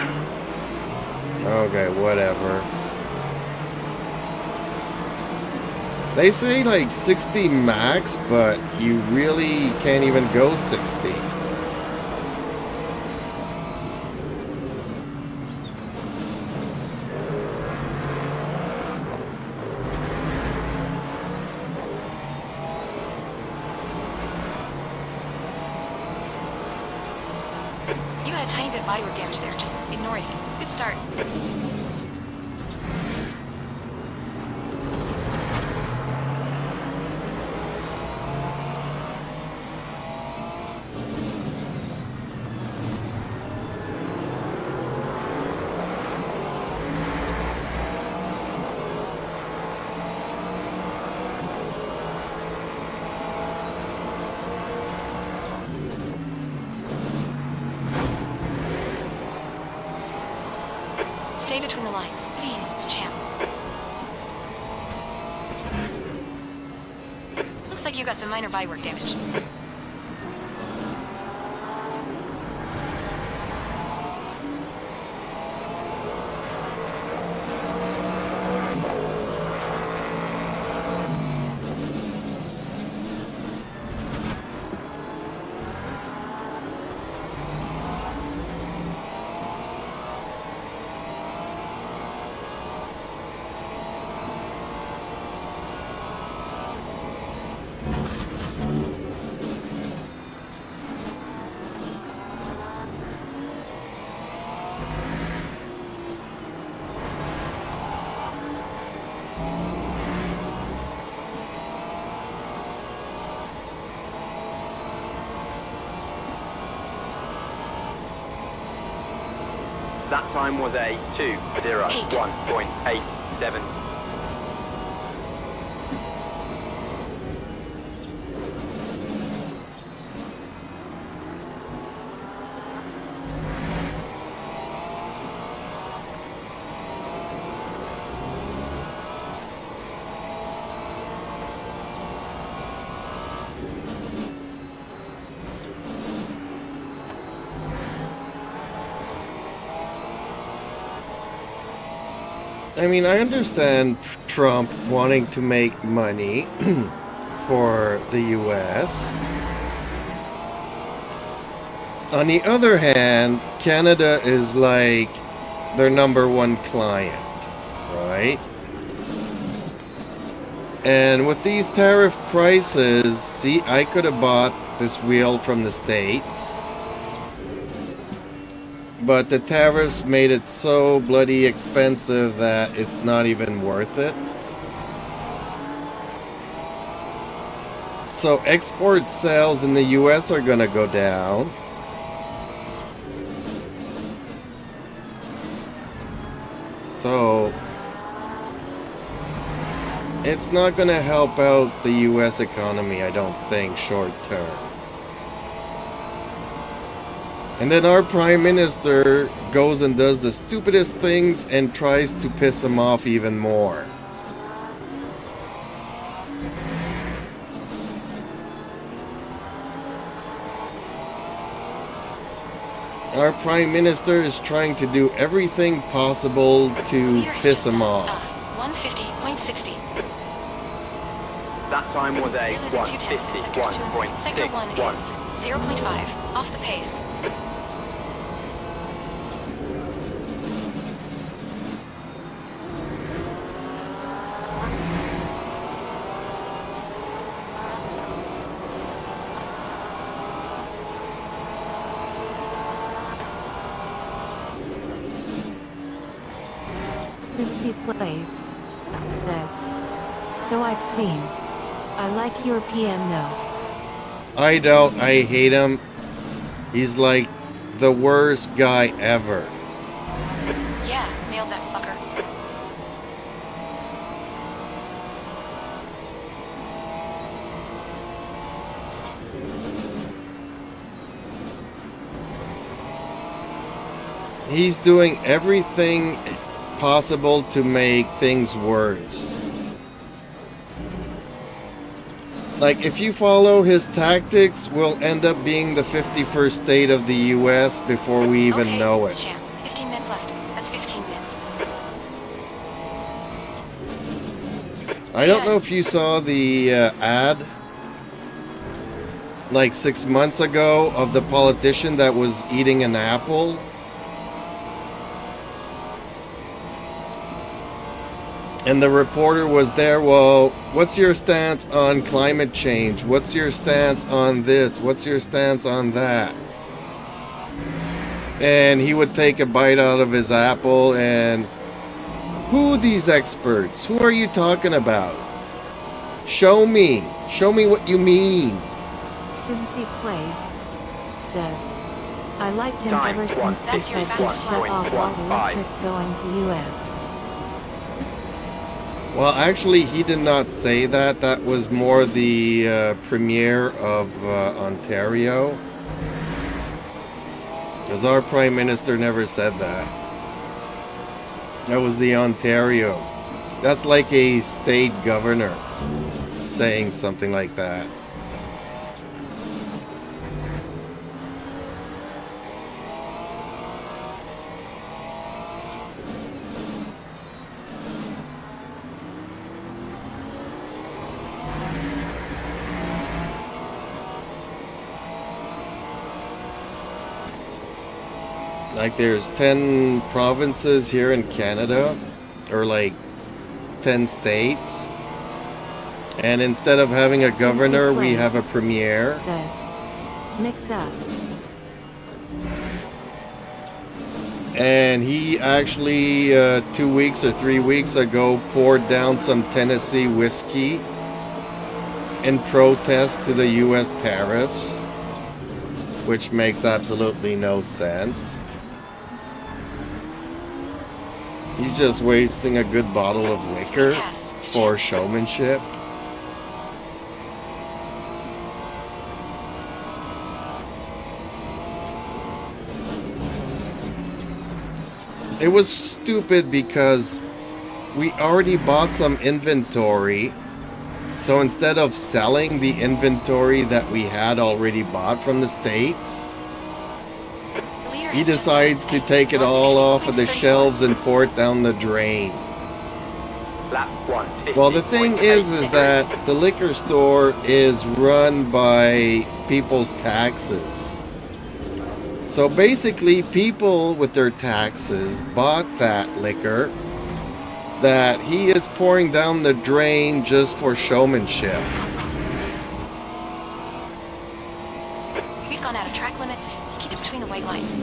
Okay, whatever. They say like 60 max, but you really can't even go 60.
You had a tiny bit of bodywork damage there. Just ignore it. Good start. Stay between the lines, please, champ. Looks like you got some minor bodywork damage.
That time was a 2:01.87.
I mean, I understand Trump wanting to make money for the US. On the other hand, Canada is like their #1 client, right? And with these tariff prices, see, I could have bought this wheel from the States. But the tariffs made it so bloody expensive that it's not even worth it. So export sales in the US are gonna go down. So it's not gonna help out the US economy, I don't think, short term. And then our Prime Minister goes and does the stupidest things and tries to piss him off even more. Our Prime Minister is trying to do everything possible to
Leader has
piss
just
him
done,
off.
150.60.
That time was a
You're losing 2/10 in sectors 2 and 3. Sector 1
1:51.
is 0.5, off the pace.
Lindsay plays. Says. So I've seen. I like your PM now.
I don't. I hate him. He's like the worst guy ever.
Yeah, nailed that fucker.
He's doing everything possible to make things worse. Like, if you follow his tactics, we'll end up being the 51st state of the US before we even
Okay,
know it.
champ. 15 minutes left. That's 15 minutes.
I don't know if you saw the ad like 6 months ago of the politician that was eating an apple. And the reporter was there, well, what's your stance on climate change? What's your stance on this? What's your stance on that? And he would take a bite out of his apple and, who are these experts? Who are you talking about? Show me. Show me what you mean.
Cincy Plays says, I liked him
Time
ever
one.
since he
That's your
said he'd
fastest
shut
lap.
off all
1.15.
electric going to US.
Well, actually, he did not say that. That was more the premier of Ontario. Because our Prime Minister never said that. That was the Ontario. That's like a state governor saying something like that. Like there's 10 provinces here in Canada, or like 10 states. And instead of having a governor, we have a premier.
Says, mix up.
And he actually 2 weeks or 3 weeks ago poured down some Tennessee whiskey in protest to the US tariffs, which makes absolutely no sense. He's just wasting a good bottle of liquor for showmanship. It was stupid because we already bought some inventory. So instead of selling the inventory that we had already bought from the States, he decides to take it all off of the shelves and pour it down the drain.
Lap 1.
Well, the thing is that the liquor store is run by people's taxes. So basically, people with their taxes bought that liquor that he is pouring down the drain just for showmanship.
We've gone out of track limits. Keep it between the white lines.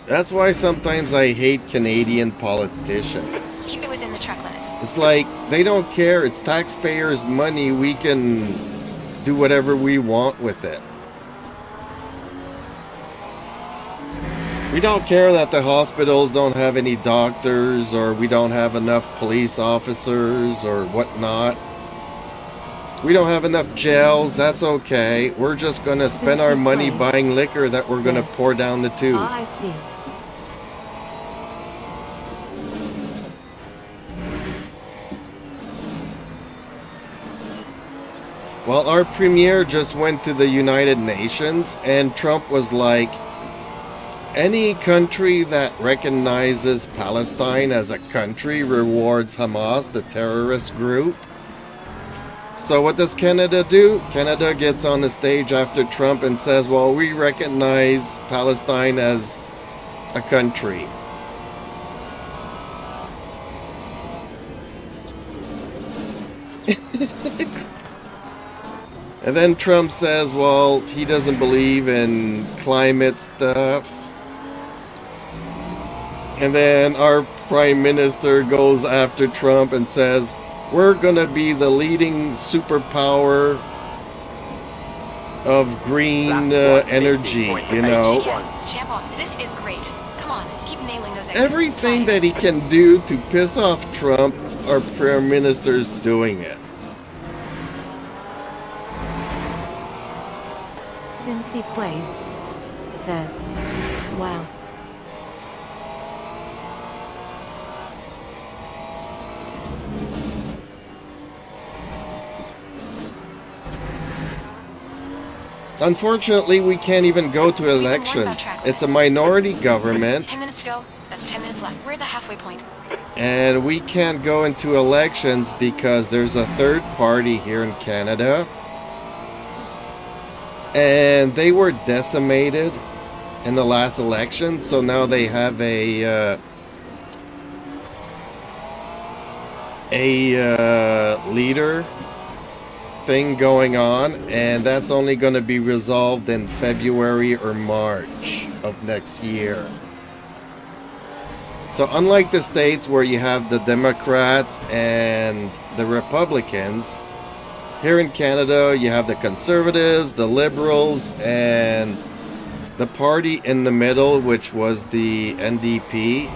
That's why sometimes I hate Canadian politicians.
Keep it within the track limits.
It's like, they don't care. It's taxpayers' money. We can do whatever we want with it. We don't care that the hospitals don't have any doctors, or we don't have enough police officers or whatnot. We don't have enough jails. That's okay. We're just going to spend our money buying liquor that we're going to pour down the tube.
I see.
Well, our premier just went to the United Nations, and Trump was like, any country that recognizes Palestine as a country rewards Hamas, the terrorist group. So what does Canada do? Canada gets on the stage after Trump and says, well, we recognize Palestine as a country. And then Trump says, well, he doesn't believe in climate stuff. And then our Prime Minister goes after Trump and says, we're going to be the leading superpower of green energy, you know.
Champ on. This is great. Come on, keep nailing those exits.
Everything
5.
that he can do to piss off Trump, our Prime Minister's doing it.
Cincy Plays says, wow.
Unfortunately, we can't even go to
We've been warned about
elections.
track
It's a
limits.
minority government,
10 minutes to go. That's 10 minutes left. We're at the halfway point.
and we can't go into elections because there's a third party here in Canada, and they were decimated in the last election, so now they have a leader thing going on, and that's only going to be resolved in February or March of next year. So unlike the States where you have the Democrats and the Republicans, here in Canada you have the Conservatives, the Liberals, and the party in the middle, which was the NDP.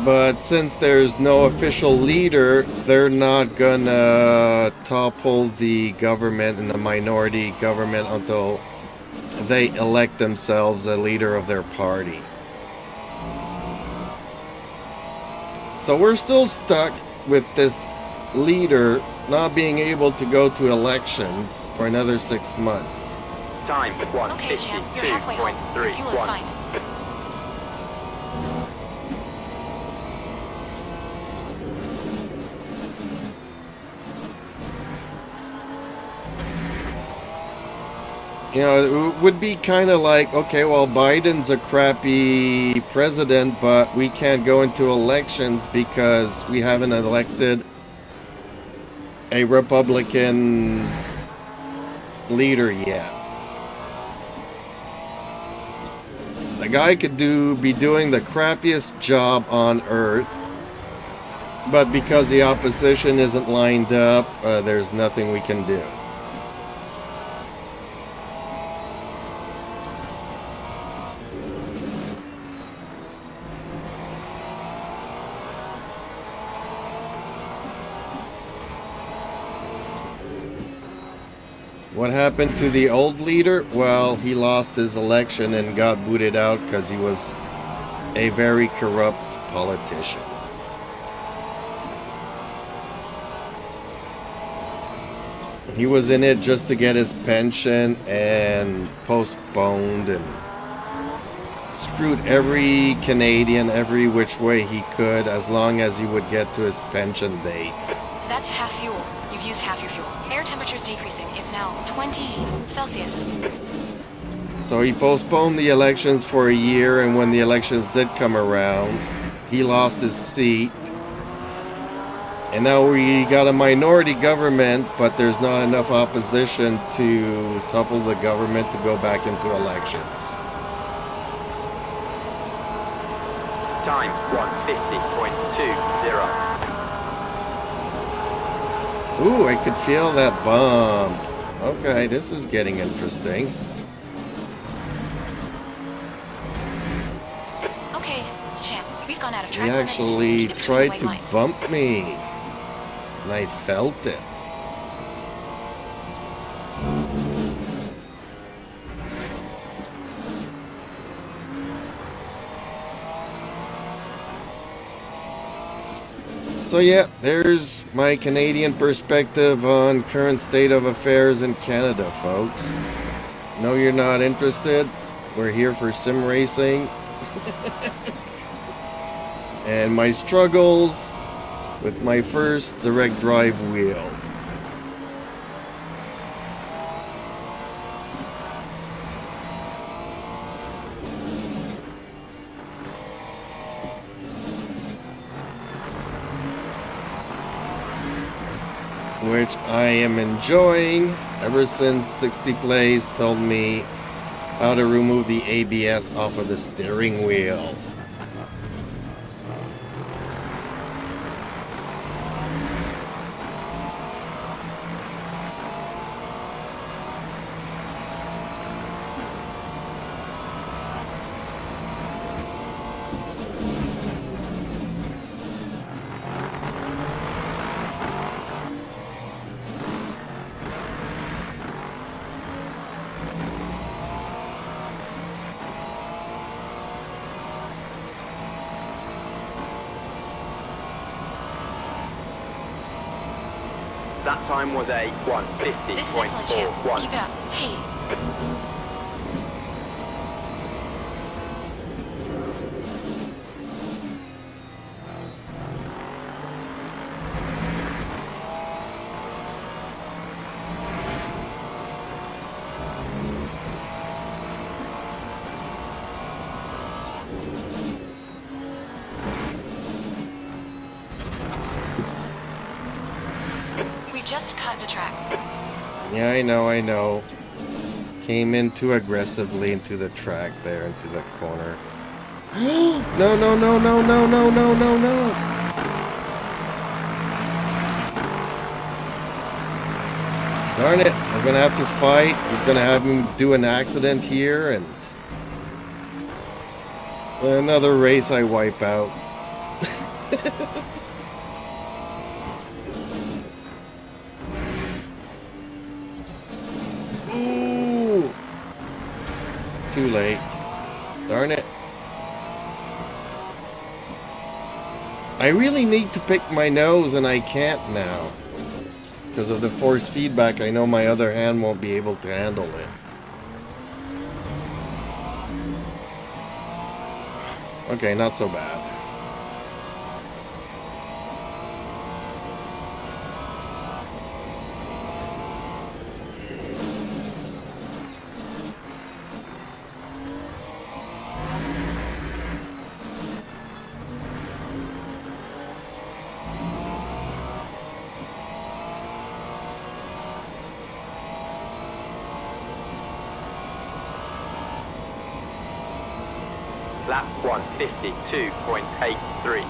But since there's no official leader, they're not gonna topple the government and the minority government until they elect themselves a leader of their party. So we're still stuck with this leader not being able to go to elections for another 6 months.
Time
Okay, champ, you're halfway home. Your fuel is
152.31.
fine.
You know, it would be kind of like, okay, well, Biden's a crappy president, but we can't go into elections because we haven't elected a Republican leader yet. The guy could be doing the crappiest job on earth, but because the opposition isn't lined up, there's nothing we can do. What happened to the old leader? Well, he lost his election and got booted out because he was a very corrupt politician. He was in it just to get his pension and postponed and screwed every Canadian every which way he could as long as he would get to his pension date.
That's half fuel. You've used half your fuel. Air temperature's decreasing. It's now 20 Celsius.
So he postponed the elections for a year, and when the elections did come around, he lost his seat. And now we got a minority government, but there's not enough opposition to topple the government to go back into elections.
Time 150.20.
Ooh, I could feel that bump. Okay, this is getting interesting.
Okay, champ, we've gone out of
He
track limits.
actually
Keep it between the
tried
white
to
lines.
bump me, and I felt it. So yeah, there's my Canadian perspective on current state of affairs in Canada, folks. No, you're not interested. We're here for sim racing. And my struggles with my first direct drive wheel. Which I am enjoying ever since 60 Plays told me how to remove the ABS off of the steering wheel.
That time was a
This is excellent, champ.
1:50.41.
Keep it up. Hey. We just cut the track.
Yeah, I know. Came in too aggressively into the track there, into the corner. No. Darn it, I'm gonna have to fight. He's gonna have me do an accident here, and another race I wipe out. Ooh. Too late. Darn it. I really need to pick my nose and I can't now. Because of the force feedback, I know my other hand won't be able to handle it. Okay, not so bad.
Lap 1:52.83.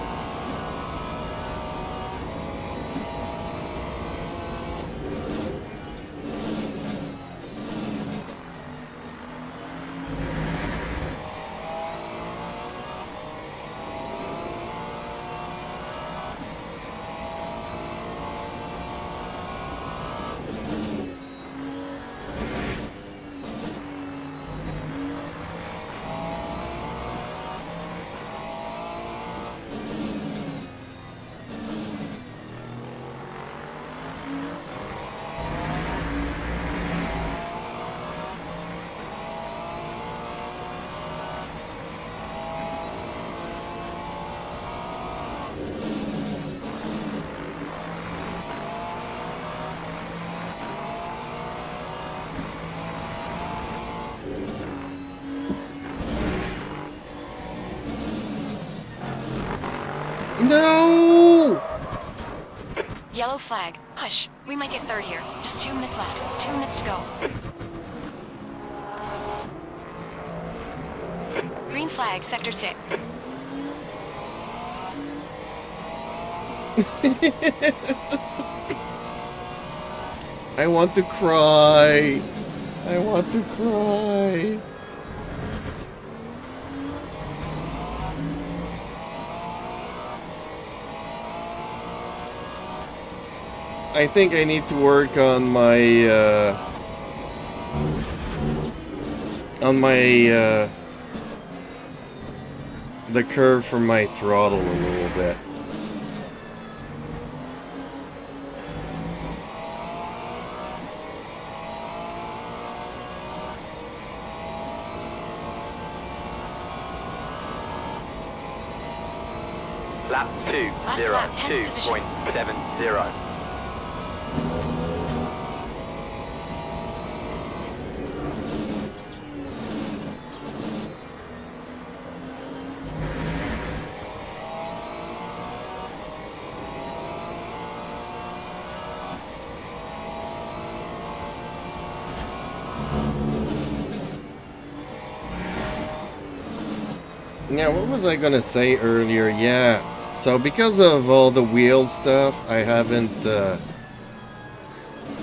No!
Yellow flag. Push. We might get third here. Just 2 minutes left. 2 minutes to go. Green flag, sector 6.
I want to cry. I want to cry. I think I need to work on my the curve for my throttle a little bit.
Lap
Last lap, 10th position.
2:02.70.
Yeah, what was I gonna say earlier? Yeah, so because of all the wheel stuff, I haven't,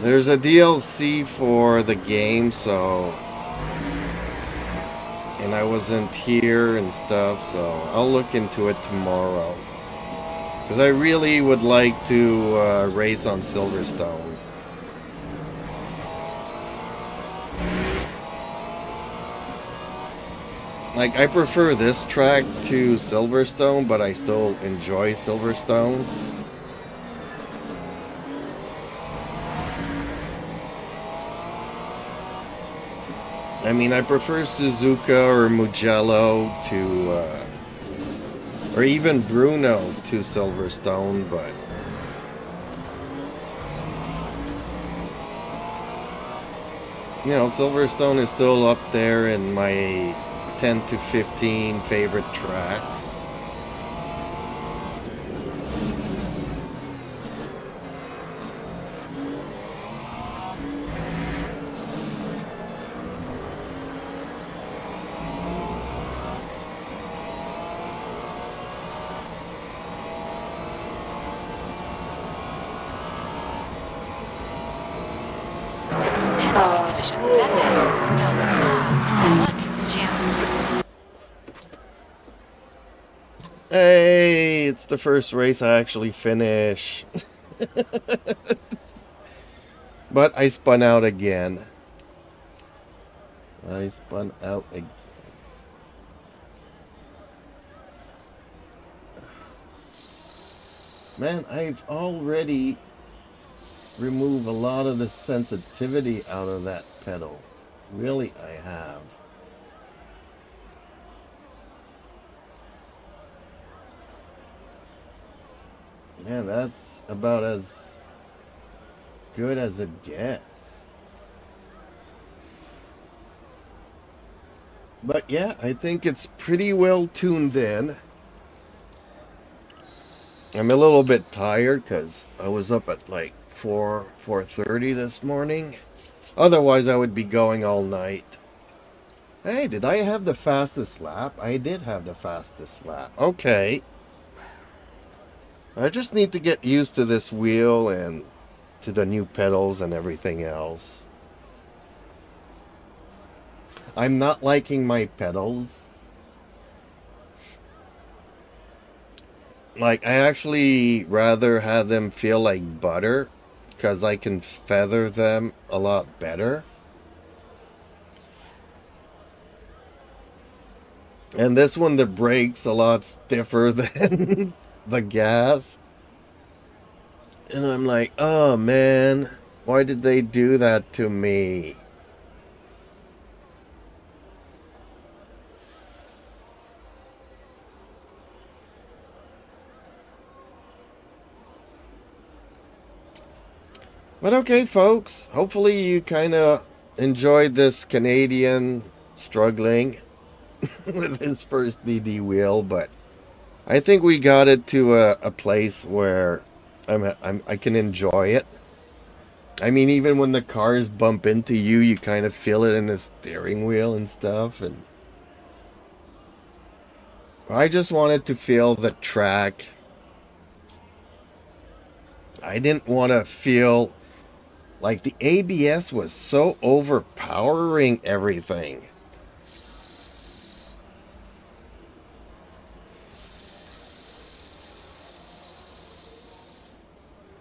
there's a DLC for the game, so, and I wasn't here and stuff, so I'll look into it tomorrow. Because I really would like to race on Silverstone. Like, I prefer this track to Silverstone, but I still enjoy Silverstone. I mean, I prefer Suzuka or Mugello to, or even Bruno to Silverstone, but you know, Silverstone is still up there in my 10 to 15 favorite tracks.
Position. That's it. We're done. Ah, look, champ.
Hey, it's the first race I actually finish. But I spun out again. I spun out again. Man, I've already removed a lot of the sensitivity out of that pedal. Really, I have. Man, that's about as good as it gets. But yeah, I think it's pretty well tuned in. I'm a little bit tired because I was up at like 4:30 this morning. Otherwise, I would be going all night. Hey, did I have the fastest lap? I did have the fastest lap. Okay. I just need to get used to this wheel and to the new pedals and everything else. I'm not liking my pedals. Like, I actually rather have them feel like butter because I can feather them a lot better. And this one, the brake's a lot stiffer than the gas. And I'm like, oh man, why did they do that to me? But okay, folks, hopefully you kind of enjoyed this Canadian struggling with his first DD wheel, but I think we got it to a place where I can enjoy it. I mean, even when the cars bump into you, you kind of feel it in the steering wheel and stuff. And I just wanted to feel the track. I didn't want to feel like the ABS was so overpowering everything.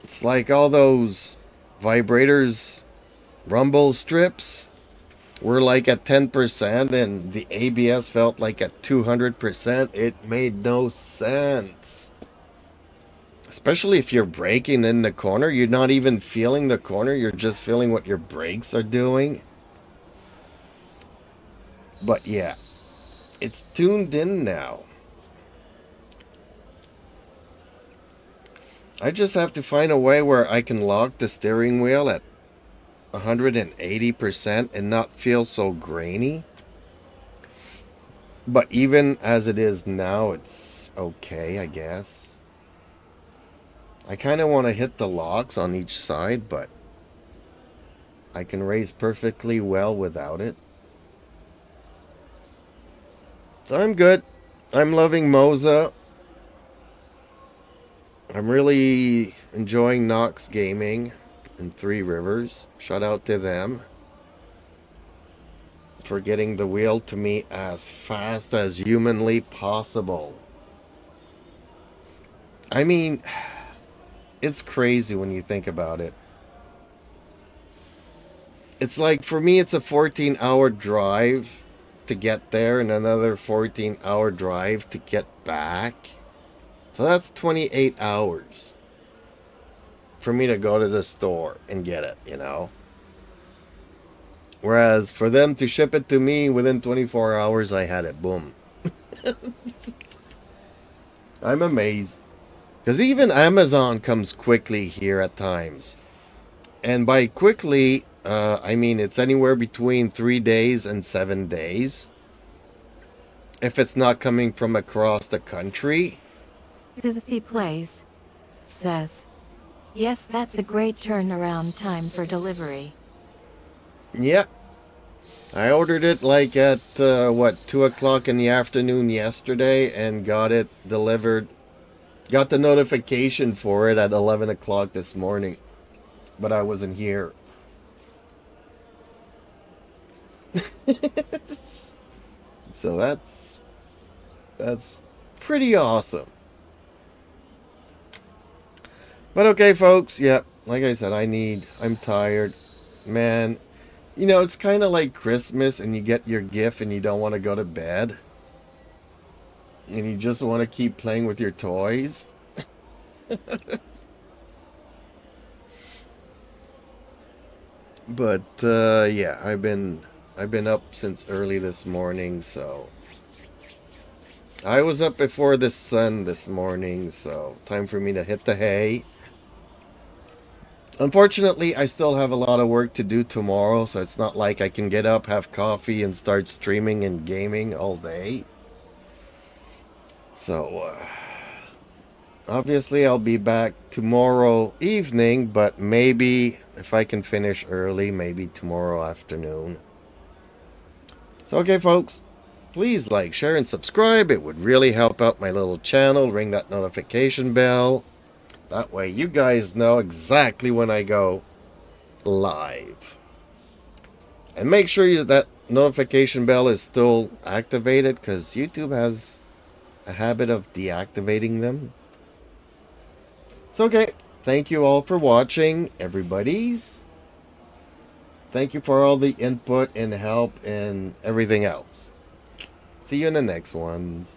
It's like all those vibrators, rumble strips were like at 10% and the ABS felt like at 200%. It made no sense. Especially if you're braking in the corner, you're not even feeling the corner, you're just feeling what your brakes are doing. But yeah, it's tuned in now. I just have to find a way where I can lock the steering wheel at 180% and not feel so grainy. But even as it is now, it's okay, I guess. I kind of want to hit the locks on each side, but I can race perfectly well without it. So I'm good. I'm loving Moza. I'm really enjoying Nox Gaming and Three Rivers. Shout out to them for getting the wheel to me as fast as humanly possible. I mean, it's crazy when you think about it. It's like, for me, it's a 14-hour drive to get there and another 14-hour drive to get back. So that's 28 hours for me to go to the store and get it, you know. Whereas for them to ship it to me within 24 hours, I had it. Boom. I'm amazed. Because even Amazon comes quickly here at times. And by quickly, I mean it's anywhere between 3 days and 7 days. If it's not coming from across the country.
The Place says, yes, that's a great turnaround time for delivery.
Yeah. I ordered it like at, 2 o'clock in the afternoon yesterday and got it delivered. Got the notification for it at 11 o'clock this morning. But I wasn't here. So that's pretty awesome. But okay, folks, yeah, like I said, I'm tired. Man, you know, it's kind of like Christmas and you get your gift and you don't want to go to bed. And you just want to keep playing with your toys. But yeah, I've been up since early this morning, so I was up before the sun this morning, so time for me to hit the hay. Unfortunately, I still have a lot of work to do tomorrow, so it's not like I can get up, have coffee, and start streaming and gaming all day. So, obviously I'll be back tomorrow evening, but maybe if I can finish early, maybe tomorrow afternoon. So, okay, folks, please like, share, and subscribe. It would really help out my little channel. Ring that notification bell. That way you guys know exactly when I go live. And make sure that notification bell is still activated, because YouTube has a habit of deactivating them. So, okay, thank you all for watching, everybody's. Thank you for all the input and help and everything else. See you in the next ones.